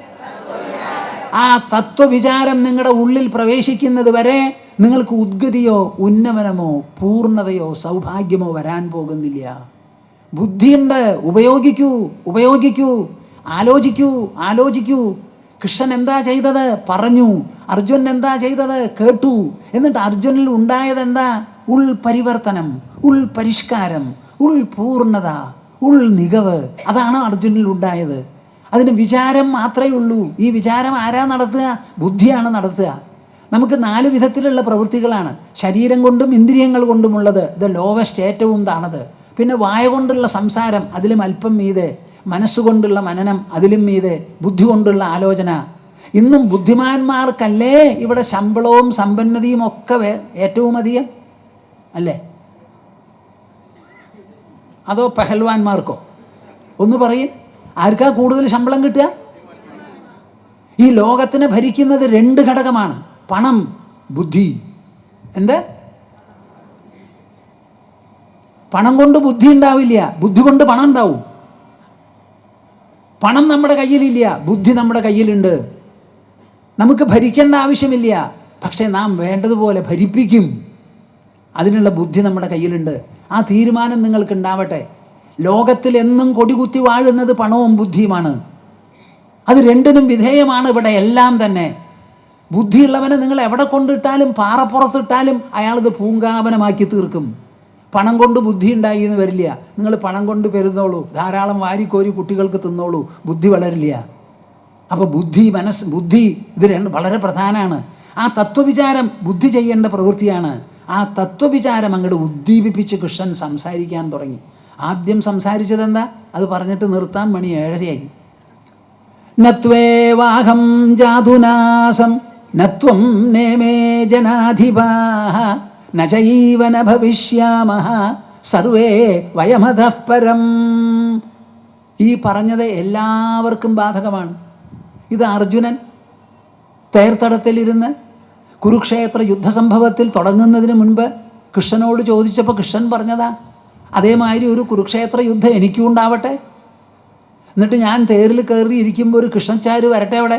ആ തത്വവിചാരം നിങ്ങളുടെ ഉള്ളിൽ പ്രവേശിക്കുന്നത് വരെ നിങ്ങൾക്ക് ഉദ്ഗതിയോ ഉന്നമനമോ പൂർണ്ണതയോ സൗഭാഗ്യമോ വരാൻ പോകുന്നില്ല. ബുദ്ധിയുണ്ട്, ഉപയോഗിക്കൂ, ഉപയോഗിക്കൂ, ആലോചിക്കൂ, ആലോചിക്കൂ. കൃഷ്ണൻ എന്താ ചെയ്തത്? പറഞ്ഞു. അർജുനൻ എന്താ ചെയ്തത്? കേട്ടു. എന്നിട്ട് അർജുനിൽ ഉണ്ടായത് എന്താ? ഉൾപരിവർത്തനം, ഉൾപരിഷ്കാരം, ഉൾപൂർണ്ണത, ഉൾനികവ്. അതാണ് അർജുനിൽ ഉണ്ടായത്. അതിന് വിചാരം മാത്രമേ ഉള്ളൂ. ഈ വിചാരം ആരാ നടത്തുക? ബുദ്ധിയാണ് നടത്തുക. നമുക്ക് 4 വിധത്തിലുള്ള പ്രവൃത്തികളാണ്. ശരീരം കൊണ്ടും ഇന്ദ്രിയങ്ങൾ കൊണ്ടുമുള്ളത്, ഇത് ലോവസ്റ്റ്, ഏറ്റവും താണത്. പിന്നെ വായ കൊണ്ടുള്ള സംസാരം, അതിലും അല്പം മീതെ. മനസ്സുകൊണ്ടുള്ള മനനം, അതിലും മീതെ. ബുദ്ധി കൊണ്ടുള്ള ആലോചന. ഇന്നും ബുദ്ധിമാന്മാർക്കല്ലേ ഇവിടെ ശമ്പളവും സമ്പന്നതയും ഒക്കെ ഏറ്റവും അധികം അല്ലേ? അതോ പെഹൽവാന്മാർക്കോ? ഒന്ന് പറയും, ആർക്കാ കൂടുതൽ ശമ്പളം കിട്ടുക? ഈ ലോകത്തിനെ ഭരിക്കുന്നത് 2 ഘടകമാണ്: പണം, ബുദ്ധി. എന്ത്? പണം കൊണ്ട് ബുദ്ധി ഉണ്ടാവില്ല, ബുദ്ധി കൊണ്ട് പണം ഉണ്ടാവും. പണം നമ്മുടെ കയ്യിലില്ല, ബുദ്ധി നമ്മുടെ കയ്യിലുണ്ട്. നമുക്ക് ഭരിക്കേണ്ട ആവശ്യമില്ല, പക്ഷേ നാം വേണ്ടതുപോലെ ഭരിപ്പിക്കും. അതിനുള്ള ബുദ്ധി നമ്മുടെ കയ്യിലുണ്ട്. ആ തീരുമാനം നിങ്ങൾക്ക് ഉണ്ടാവട്ടെ. ലോകത്തിൽ എന്നും കൊടികുത്തി വാഴുന്നത് പണവും ബുദ്ധിയുമാണ്. അത് രണ്ടിനും വിധേയമാണ് ഇവിടെ എല്ലാം തന്നെ. ബുദ്ധിയുള്ളവനെ നിങ്ങൾ എവിടെ കൊണ്ടിട്ടാലും, പാറപ്പുറത്തിട്ടാലും അയാളിത് പൂങ്കാവനമാക്കി തീർക്കും. പണം കൊണ്ട് ബുദ്ധി ഉണ്ടായി എന്ന് വരില്ല. നിങ്ങൾ പണം കൊണ്ട് പെരുന്നോളൂ, ധാരാളം വാരിക്കോരി കുട്ടികൾക്ക് തിന്നോളൂ, ബുദ്ധി വളരില്ല. അപ്പോൾ ബുദ്ധി, ബുദ്ധി ഇത് വളരെ പ്രധാനമാണ്. ആ തത്വവിചാരം ബുദ്ധി ചെയ്യേണ്ട പ്രവൃത്തിയാണ്. ആ തത്വവിചാരം അങ്ങോട്ട് ഉദ്ദീപിപ്പിച്ച് കൃഷ്ണൻ സംസാരിക്കാൻ തുടങ്ങി. ആദ്യം സംസാരിച്ചതെന്താ? അത് പറഞ്ഞിട്ട് നിർത്താൻ മണി 7:30ആയി. നത്വേവാഹം ജാതുനാസം നത്വം നേമേ ജനാധിപാഃ നചൈവന ഭവിഷ്യാമഃ സർവേ വയമതഃ പരം. ഈ പറഞ്ഞത് എല്ലാവർക്കും ബാധകമാണ്. ഇത് അർജുനൻ തേർത്തടത്തിലിരുന്ന് കുരുക്ഷേത്ര യുദ്ധസംഭവത്തിൽ തുടങ്ങുന്നതിന് മുൻപ് കൃഷ്ണനോട് ചോദിച്ചപ്പോൾ കൃഷ്ണൻ പറഞ്ഞതാ. അതേമാതിരി ഒരു കുരുക്ഷേത്ര യുദ്ധം എനിക്കും ഉണ്ടാവട്ടെ. എന്നിട്ട് ഞാൻ തേരിൽ കയറി ഇരിക്കുമ്പോൾ ഒരു കൃഷ്ണച്ചാര് വരട്ടെ അവിടെ,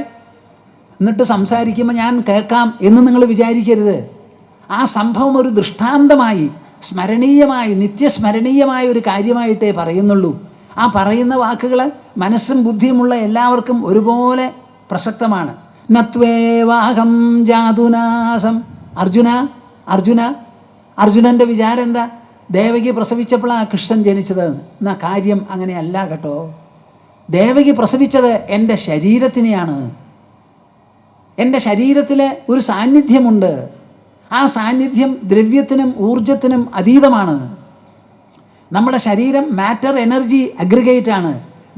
എന്നിട്ട് സംസാരിക്കുമ്പോൾ ഞാൻ കേൾക്കാം എന്ന് നിങ്ങൾ വിചാരിക്കരുത്. ആ സംഭവം ഒരു ദൃഷ്ടാന്തമായി, സ്മരണീയമായി, നിത്യസ്മരണീയമായ ഒരു കാര്യമായിട്ടേ പറയുന്നുള്ളൂ. ആ പറയുന്ന വാക്കുകൾ മനസ്സും ബുദ്ധിയുമുള്ള എല്ലാവർക്കും ഒരുപോലെ പ്രസക്തമാണ്. നത്വേവാഹം ജാതുനാസം. അർജുന അർജുന അർജുനൻ്റെ വിചാരം എന്താ? ദേവകി പ്രസവിച്ചപ്പോഴാണ് കൃഷ്ണൻ ജനിച്ചത്. എന്നാ കാര്യം അങ്ങനെയല്ല കേട്ടോ. ദേവകി പ്രസവിച്ചത് എൻ്റെ ശരീരത്തിനെയാണ്. എൻ്റെ ശരീരത്തിൽ ഒരു സാന്നിധ്യമുണ്ട്. ആ സാന്നിധ്യം ദ്രവ്യത്തിനും ഊർജത്തിനും അതീതമാണ്. നമ്മുടെ ശരീരം മാറ്റർ എനർജി അഗ്രിഗേറ്റാണ്,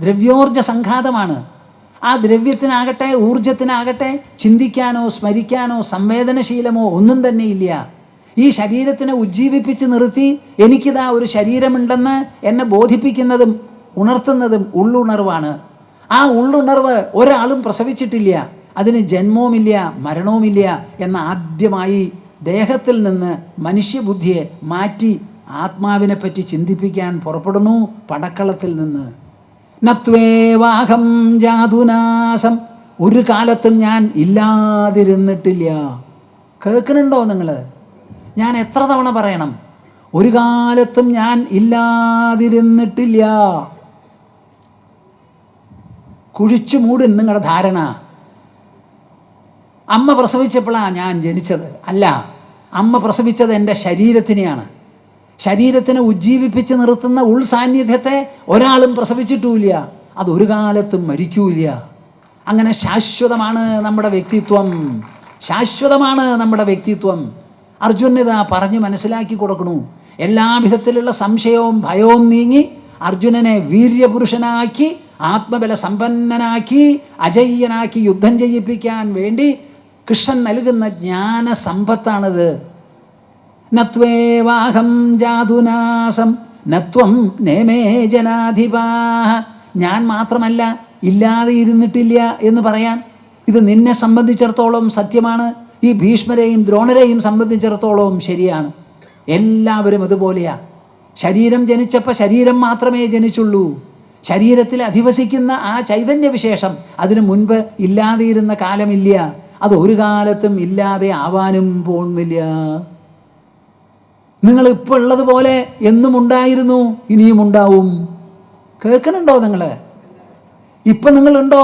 ദ്രവ്യോർജ സംഘാതമാണ്. ആ ദ്രവ്യത്തിനാകട്ടെ ഊർജത്തിനാകട്ടെ ചിന്തിക്കാനോ സ്മരിക്കാനോ സംവേദനശീലമോ ഒന്നും തന്നെ ഇല്ല. ഈ ശരീരത്തിനെ ഉജ്ജീവിപ്പിച്ച് നിർത്തി എനിക്കിതാ ഒരു ശരീരമുണ്ടെന്ന് എന്നെ ബോധിപ്പിക്കുന്നതും ഉണർത്തുന്നതും ഉള്ളുണർവാണ്. ആ ഉള്ളുണർവ് ഒരാളും പ്രസവിച്ചിട്ടില്ല. അതിന് ജന്മവുമില്ല മരണവുമില്ല എന്ന ആദ്യമായി ദേഹത്തിൽ നിന്ന് മനുഷ്യബുദ്ധിയെ മാറ്റി ആത്മാവിനെ പറ്റി ചിന്തിപ്പിക്കാൻ പുറപ്പെടുന്നു പടക്കളത്തിൽ നിന്ന്. നത്വേവാഹം ജാതുനാസം. ഒരു കാലത്തും ഞാൻ ഇല്ലാതിരുന്നിട്ടില്ല. കേൾക്കുന്നുണ്ടോ നിങ്ങൾ? ഞാൻ എത്ര തവണ പറയണം? ഒരു കാലത്തും ഞാൻ ഇല്ലാതിരുന്നിട്ടില്ല. കുഴിച്ചു മൂടും നിങ്ങളുടെ ധാരണ. അമ്മ പ്രസവിച്ചപ്പോഴാണ് ഞാൻ ജനിച്ചത്. അല്ല, അമ്മ പ്രസവിച്ചത് എൻ്റെ ശരീരത്തിനെയാണ്. ശരീരത്തിനെ ഉജ്ജീവിപ്പിച്ച് നിർത്തുന്ന ഉൾസാന്നിധ്യത്തെ ഒരാളും പ്രസവിച്ചിട്ടുമില്ല. അതൊരു കാലത്തും മരിക്കൂല. അങ്ങനെ ശാശ്വതമാണ് നമ്മുടെ വ്യക്തിത്വം. ശാശ്വതമാണ് നമ്മുടെ വ്യക്തിത്വം. അർജുനനിതാ പറഞ്ഞ് മനസ്സിലാക്കി കൊടുക്കണു. എല്ലാ വിധത്തിലുള്ള സംശയവും ഭയവും നീങ്ങി അർജുനനെ വീര്യപുരുഷനാക്കി, ആത്മബല സമ്പന്നനാക്കി, അജയ്യനാക്കി യുദ്ധം ചെയ്യിപ്പിക്കാൻ വേണ്ടി കൃഷ്ണൻ നൽകുന്ന ജ്ഞാന സമ്പത്താണിത്. നത്വേവാഹം ജാതുനാസം നത്വം നേമേ ജനാധിപാഃ. ഞാൻ മാത്രമല്ല, ഇല്ലാതെ ഇരുന്നിട്ടില്ല എന്ന് പറയാൻ ഇത് നിന്നെ സംബന്ധിച്ചിടത്തോളം സത്യമാണ്. ഈ ഭീഷ്മരെയും ദ്രോണരെയും സംബന്ധിച്ചിടത്തോളം ശരിയാണ്. എല്ലാവരും അതുപോലെയാണ്. ശരീരം ജനിച്ചപ്പോൾ ശരീരം മാത്രമേ ജനിച്ചുള്ളൂ. ശരീരത്തിൽ അധിവസിക്കുന്ന ആ ചൈതന്യവിശേഷം അതിനു മുൻപ് ഇല്ലാതെയിരുന്ന കാലമില്ല. അത് ഒരു കാലത്തും ഇല്ലാതെ ആവാനും പോകുന്നില്ല. നിങ്ങൾ ഇപ്പോൾ ഉള്ളതുപോലെ എന്നും ഉണ്ടായിരുന്നു, ഇനിയും ഉണ്ടാവും. കേൾക്കണുണ്ടോ നിങ്ങൾ? ഇപ്പം നിങ്ങളുണ്ടോ?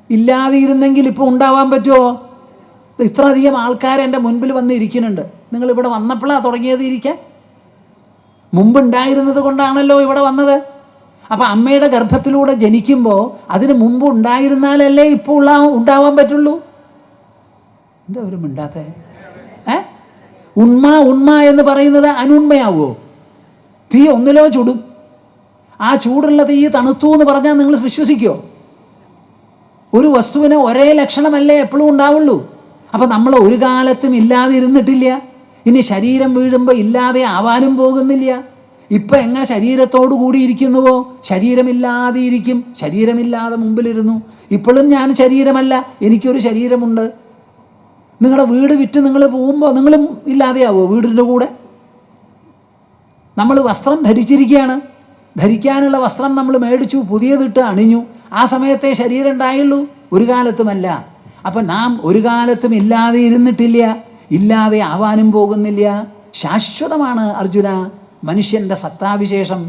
ഇല്ലാതെ ഇരുന്നെങ്കിൽ ഇപ്പോൾ ഉണ്ടാവാൻ പറ്റുമോ? ഇത്രയധികം ആൾക്കാർ എൻ്റെ മുൻപിൽ വന്ന് ഇരിക്കുന്നുണ്ട്. നിങ്ങളിവിടെ വന്നപ്പോഴാണ് തുടങ്ങിയത് ഇരിക്കാൻ? മുമ്പുണ്ടായിരുന്നത് കൊണ്ടാണല്ലോ ഇവിടെ വന്നത്. അപ്പം അമ്മയുടെ ഗർഭത്തിലൂടെ ജനിക്കുമ്പോൾ അതിന് മുമ്പ് ഉണ്ടായിരുന്നാലല്ലേ ഇപ്പോൾ ഉണ്ടാവാൻ പറ്റുള്ളൂ. എന്താ ഒരു മിണ്ടാത്തെ? ഉണ്മ എന്ന് പറയുന്നത് അനുണ്മയാവോ? തീ ഒന്നിലോ ചുടും. ആ ചൂടുള്ള തീ തണുത്തു എന്ന് പറഞ്ഞാൽ നിങ്ങൾ വിശ്വസിക്കുമോ? ഒരു വസ്തുവിന് ഒരേ ലക്ഷണമല്ലേ എപ്പോഴും ഉണ്ടാവുള്ളൂ. അപ്പം നമ്മൾ ഒരു കാലത്തും ഇല്ലാതെ ഇരുന്നിട്ടില്ല. ഇനി ശരീരം വീഴുമ്പോൾ ഇല്ലാതെ ആവാനും പോകുന്നില്ല. ഇപ്പം എങ്ങനെ ശരീരത്തോടു കൂടി ഇരിക്കുന്നുവോ ശരീരമില്ലാതെ ഇരിക്കും. ശരീരമില്ലാതെ മുമ്പിലിരുന്നു. ഇപ്പോഴും ഞാൻ ശരീരമല്ല, എനിക്കൊരു ശരീരമുണ്ട്. നിങ്ങളുടെ വീട് വിറ്റ് നിങ്ങൾ പോകുമ്പോൾ നിങ്ങളും ഇല്ലാതെയാവോ വീടിൻ്റെ കൂടെ? നമ്മൾ വസ്ത്രം ധരിച്ചിരിക്കുകയാണ്. ധരിക്കാനുള്ള വസ്ത്രം നമ്മൾ മേടിച്ചു, പുതിയതിട്ട് അണിഞ്ഞു. ആ സമയത്തെ ശരീരം ഉണ്ടായുള്ളൂ, ഒരു കാലത്തുമല്ല. അപ്പം നാം ഒരു കാലത്തും ഇല്ലാതെ ഇരുന്നിട്ടില്ല, ഇല്ലാതെ ആവാനും പോകുന്നില്ല. ശാശ്വതമാണ് അർജുന മനുഷ്യൻ്റെ സത്താവിശേഷം,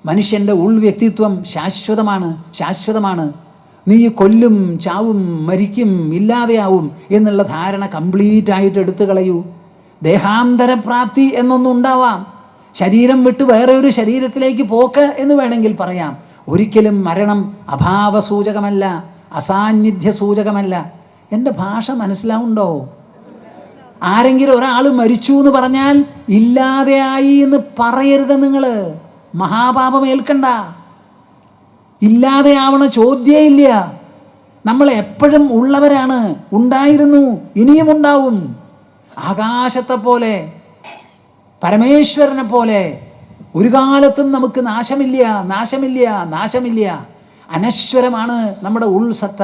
മനുഷ്യൻ്റെ ഉൾവ്യക്തിത്വം ശാശ്വതമാണ്. നീ കൊല്ലും, ചാവും, മരിക്കും, ഇല്ലാതെയാവും എന്നുള്ള ധാരണ കംപ്ലീറ്റ് ആയിട്ട് എടുത്തു കളയൂ. ദേഹാന്തരപ്രാപ്തി എന്നൊന്നും ഉണ്ടാവാം, ശരീരം വിട്ട് വേറെ ഒരു ശരീരത്തിലേക്ക് പോക്ക് എന്ന് വേണമെങ്കിൽ പറയാം. ഒരിക്കലും മരണം അഭാവസൂചകമല്ല, അസാന്നിധ്യ സൂചകമല്ല. എൻ്റെ ഭാഷ മനസ്സിലാവുണ്ടോ? ആരെങ്കിലും ഒരാൾ മരിച്ചു എന്ന് പറഞ്ഞാൽ ഇല്ലാതെയായി എന്ന് പറയരുത്. നിങ്ങൾ മഹാപാപം ഏൽക്കണ്ട. ഇല്ലാതെയാവണ ചോദ്യേ ഇല്ല. നമ്മൾ എപ്പോഴും ഉള്ളവരാണ്, ഉണ്ടായിരുന്നു, ഇനിയും ഉണ്ടാവും. ആകാശത്തെ പോലെ, പരമേശ്വരനെ പോലെ ഒരു കാലത്തും നമുക്ക് നാശമില്ല. അനശ്വരമാണ് നമ്മുടെ ഉൾസത്ത.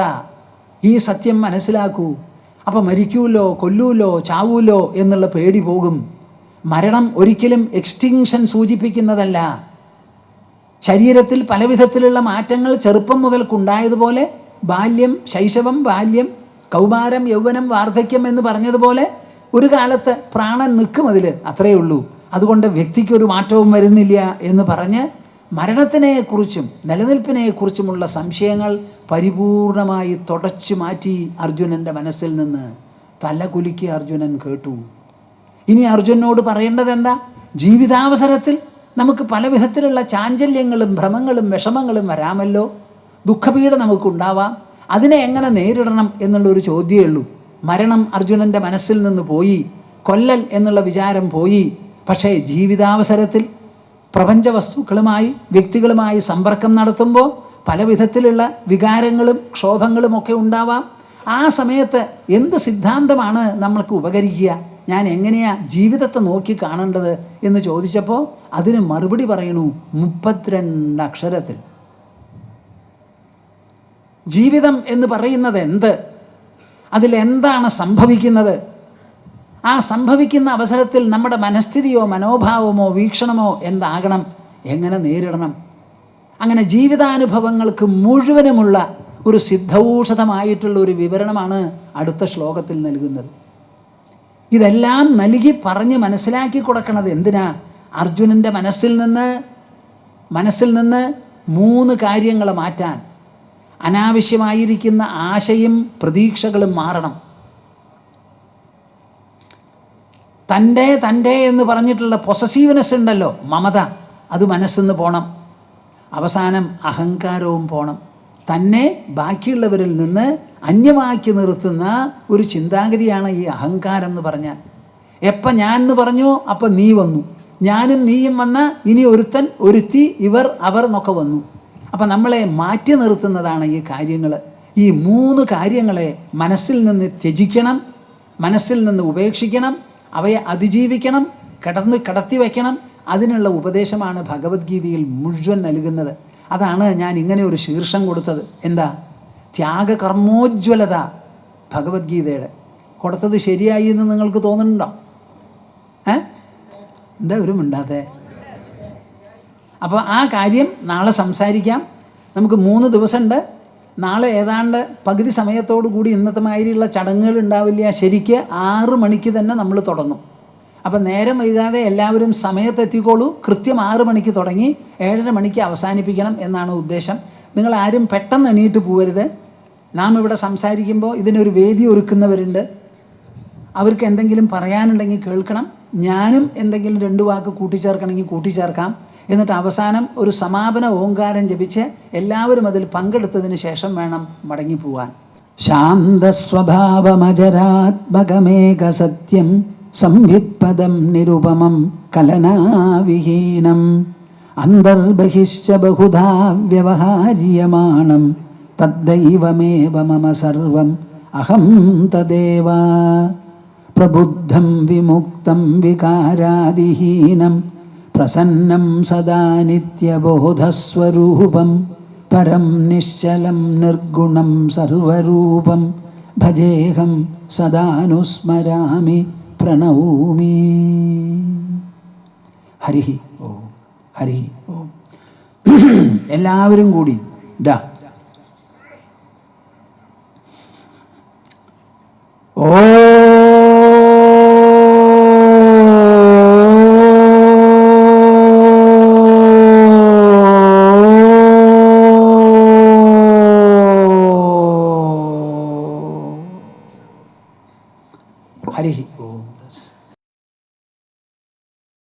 ഈ സത്യം മനസ്സിലാക്കൂ. അപ്പം മരിക്കൂല്ലോ, കൊല്ലൂല്ലോ, ചാവൂല്ലോ എന്നുള്ള പേടി പോകും. മരണം ഒരിക്കലും എക്സ്റ്റിങ്ഷൻ സൂചിപ്പിക്കുന്നതല്ല. ശരീരത്തിൽ പലവിധത്തിലുള്ള മാറ്റങ്ങൾ ചെറുപ്പം മുതൽക്കുണ്ടായതുപോലെ ബാല്യം, ശൈശവം, ബാല്യം, കൗമാരം, യൗവനം, വാർദ്ധക്യം എന്ന് പറഞ്ഞതുപോലെ ഒരു കാലത്ത് പ്രാണൻ നിൽക്കും അതിൽ, അത്രയേ ഉള്ളൂ. അതുകൊണ്ട് വ്യക്തിക്കൊരു മാറ്റവും വരുന്നില്ല എന്ന് പറഞ്ഞ് മരണത്തിനെക്കുറിച്ചും നിലനിൽപ്പിനെക്കുറിച്ചുമുള്ള സംശയങ്ങൾ പരിപൂർണമായി തുടച്ചു മാറ്റി അർജുനൻ്റെ മനസ്സിൽ നിന്ന്. തല കുലുക്കി അർജുനൻ കേട്ടു. ഇനി അർജുനനോട് പറയേണ്ടത് എന്താ? ജീവിതാവസരത്തിൽ നമുക്ക് പല വിധത്തിലുള്ള ചാഞ്ചല്യങ്ങളും ഭ്രമങ്ങളും വിഷമങ്ങളും വരാമല്ലോ, ദുഃഖപീഠ നമുക്കുണ്ടാവാം. അതിനെ എങ്ങനെ നേരിടണം എന്നുള്ളൊരു ചോദ്യമേ ഉള്ളൂ. മരണം അർജുനൻ്റെ മനസ്സിൽ നിന്ന് പോയി, കൊല്ലൽ എന്നുള്ള വിചാരം പോയി. പക്ഷേ ജീവിതാവസരത്തിൽ പ്രപഞ്ച വസ്തുക്കളുമായി, വ്യക്തികളുമായി സമ്പർക്കം നടത്തുമ്പോൾ പല വിധത്തിലുള്ള വികാരങ്ങളും ക്ഷോഭങ്ങളും ഒക്കെ ഉണ്ടാവാം. ആ സമയത്ത് എന്ത് സിദ്ധാന്തമാണ് നമ്മൾക്ക് ഉപകരിക്കുക? ഞാൻ എങ്ങനെയാ ജീവിതത്തെ നോക്കി കാണേണ്ടത് എന്ന് ചോദിച്ചപ്പോൾ അതിന് മറുപടി പറയണു 32 അക്ഷരത്തിൽ. ജീവിതം എന്ന് പറയുന്നത് എന്ത്? അതിലെന്താണ് സംഭവിക്കുന്നത്? ആ സംഭവിക്കുന്ന അവസരത്തിൽ നമ്മുടെ മനസ്ഥിതിയോ മനോഭാവമോ വീക്ഷണമോ എന്താകണം? എങ്ങനെ നേരിടണം? അങ്ങനെ ജീവിതാനുഭവങ്ങൾക്ക് മുഴുവനുമുള്ള ഒരു സിദ്ധൌഷധമായിട്ടുള്ള ഒരു വിവരണമാണ് അടുത്ത ശ്ലോകത്തിൽ നൽകുന്നത്. ഇതെല്ലാം നൽകി പറഞ്ഞ് മനസ്സിലാക്കി കൊടുക്കണത് എന്തിനാ? അർജുനൻ്റെ മനസ്സിൽ നിന്ന് 3 കാര്യങ്ങൾ മാറ്റാൻ. അനാവശ്യമായിരിക്കുന്ന ആശയും പ്രതീക്ഷകളും മാറണം. തൻ്റെ എന്ന് പറഞ്ഞിട്ടുള്ള പൊസസീവ്നെസ് ഉണ്ടല്ലോ, മമത, അത് മനസ്സിൽ നിന്ന് പോണം. അവസാനം അഹങ്കാരവും പോണം. തന്നെ ബാക്കിയുള്ളവരിൽ നിന്ന് അന്യമാക്കി നിർത്തുന്ന ഒരു ചിന്താഗതിയാണ് ഈ അഹങ്കാരം എന്ന് പറഞ്ഞാൽ. എപ്പം ഞാൻ എന്ന് പറഞ്ഞു അപ്പം നീ വന്നു, ഞാനും നീയും വന്ന ഇനി ഒരുത്തൻ, ഒരുത്തി, ഇവർ, അവർ എന്നൊക്കെ വന്നു. അപ്പം നമ്മളെ മാറ്റി നിർത്തുന്നതാണ് ഈ കാര്യങ്ങൾ. ഈ 3 കാര്യങ്ങളെ മനസ്സിൽ നിന്ന് ത്യജിക്കണം, മനസ്സിൽ നിന്ന് ഉപേക്ഷിക്കണം, അവയെ അതിജീവിക്കണം, കടത്തി വയ്ക്കണം. അതിനുള്ള ഉപദേശമാണ് ഭഗവത്ഗീതയിൽ മുഴുവൻ നൽകുന്നത്. അതാണ് ഞാൻ ഇങ്ങനെ ഒരു ശീർഷം കൊടുത്തത്. എന്താ? ത്യാഗകർമ്മോജ്വലത. ഭഗവത്ഗീതയുടെ കൊടുത്തത് ശരിയായി എന്ന് നിങ്ങൾക്ക് തോന്നുന്നുണ്ടോ? എന്താ ഒരു മിണ്ടാത്തെ? അപ്പോൾ ആ കാര്യം നാളെ സംസാരിക്കാം. നമുക്ക് 3 ദിവസമുണ്ട്. നാളെ ഏതാണ്ട് പകുതി സമയത്തോടു കൂടി ഇന്നത്തെ മാതിരിയുള്ള ചടങ്ങുകൾ ഉണ്ടാവില്ല. ശരിക്ക് 6 മണിക്ക് തന്നെ നമ്മൾ തുടങ്ങും. അപ്പം നേരം വൈകാതെ എല്ലാവരും സമയത്തെത്തിക്കോളൂ. കൃത്യം 6 മണിക്ക് തുടങ്ങി 7:30 മണിക്ക് അവസാനിപ്പിക്കണം എന്നാണ് ഉദ്ദേശം. നിങ്ങൾ ആരും പെട്ടെന്ന് എണീറ്റ് പോകരുത്. നാം ഇവിടെ സംസാരിക്കുമ്പോൾ ഇതിനൊരു വേദി ഒരുക്കുന്നവരുണ്ട്. അവർക്ക് എന്തെങ്കിലും പറയാനുണ്ടെങ്കിൽ കേൾക്കണം. ഞാനും എന്തെങ്കിലും 2 വാക്ക് കൂട്ടിച്ചേർക്കണമെങ്കിൽ കൂട്ടിച്ചേർക്കാം. എന്നിട്ട് അവസാനം ഒരു സമാപന ഓങ്കാരം ജപിച്ച് എല്ലാവരും അതിൽ പങ്കെടുത്തതിന് ശേഷം വേണം മടങ്ങിപ്പോവാൻ. ശാന്തസ്വഭാവമജരാത്മകമേക സത്യം സംവിത്പദം നിരുപമം കലനാവിഹീനം അന്തർബഹിശ്ച ബഹുധാ വ്യവഹാര്യമാണം തദ്ദൈവമേവ മമ സർവം അഹം തദേവ പ്രബുദ്ധം വിമുക്തം വികാരാദിഹീനം പ്രസന്നം സദാ നിത്യബോധസ്വരൂപം പരം നിശ്ചലം നിർഗുണം സർവരൂപം ഭജേഹം സദാനുസ്മരാമി പ്രണൗമി. ഹരി ഓം, ഹരി ഓം. എല്ലാവരും കൂടി ഇതാ ഓ ഹരി ഓം.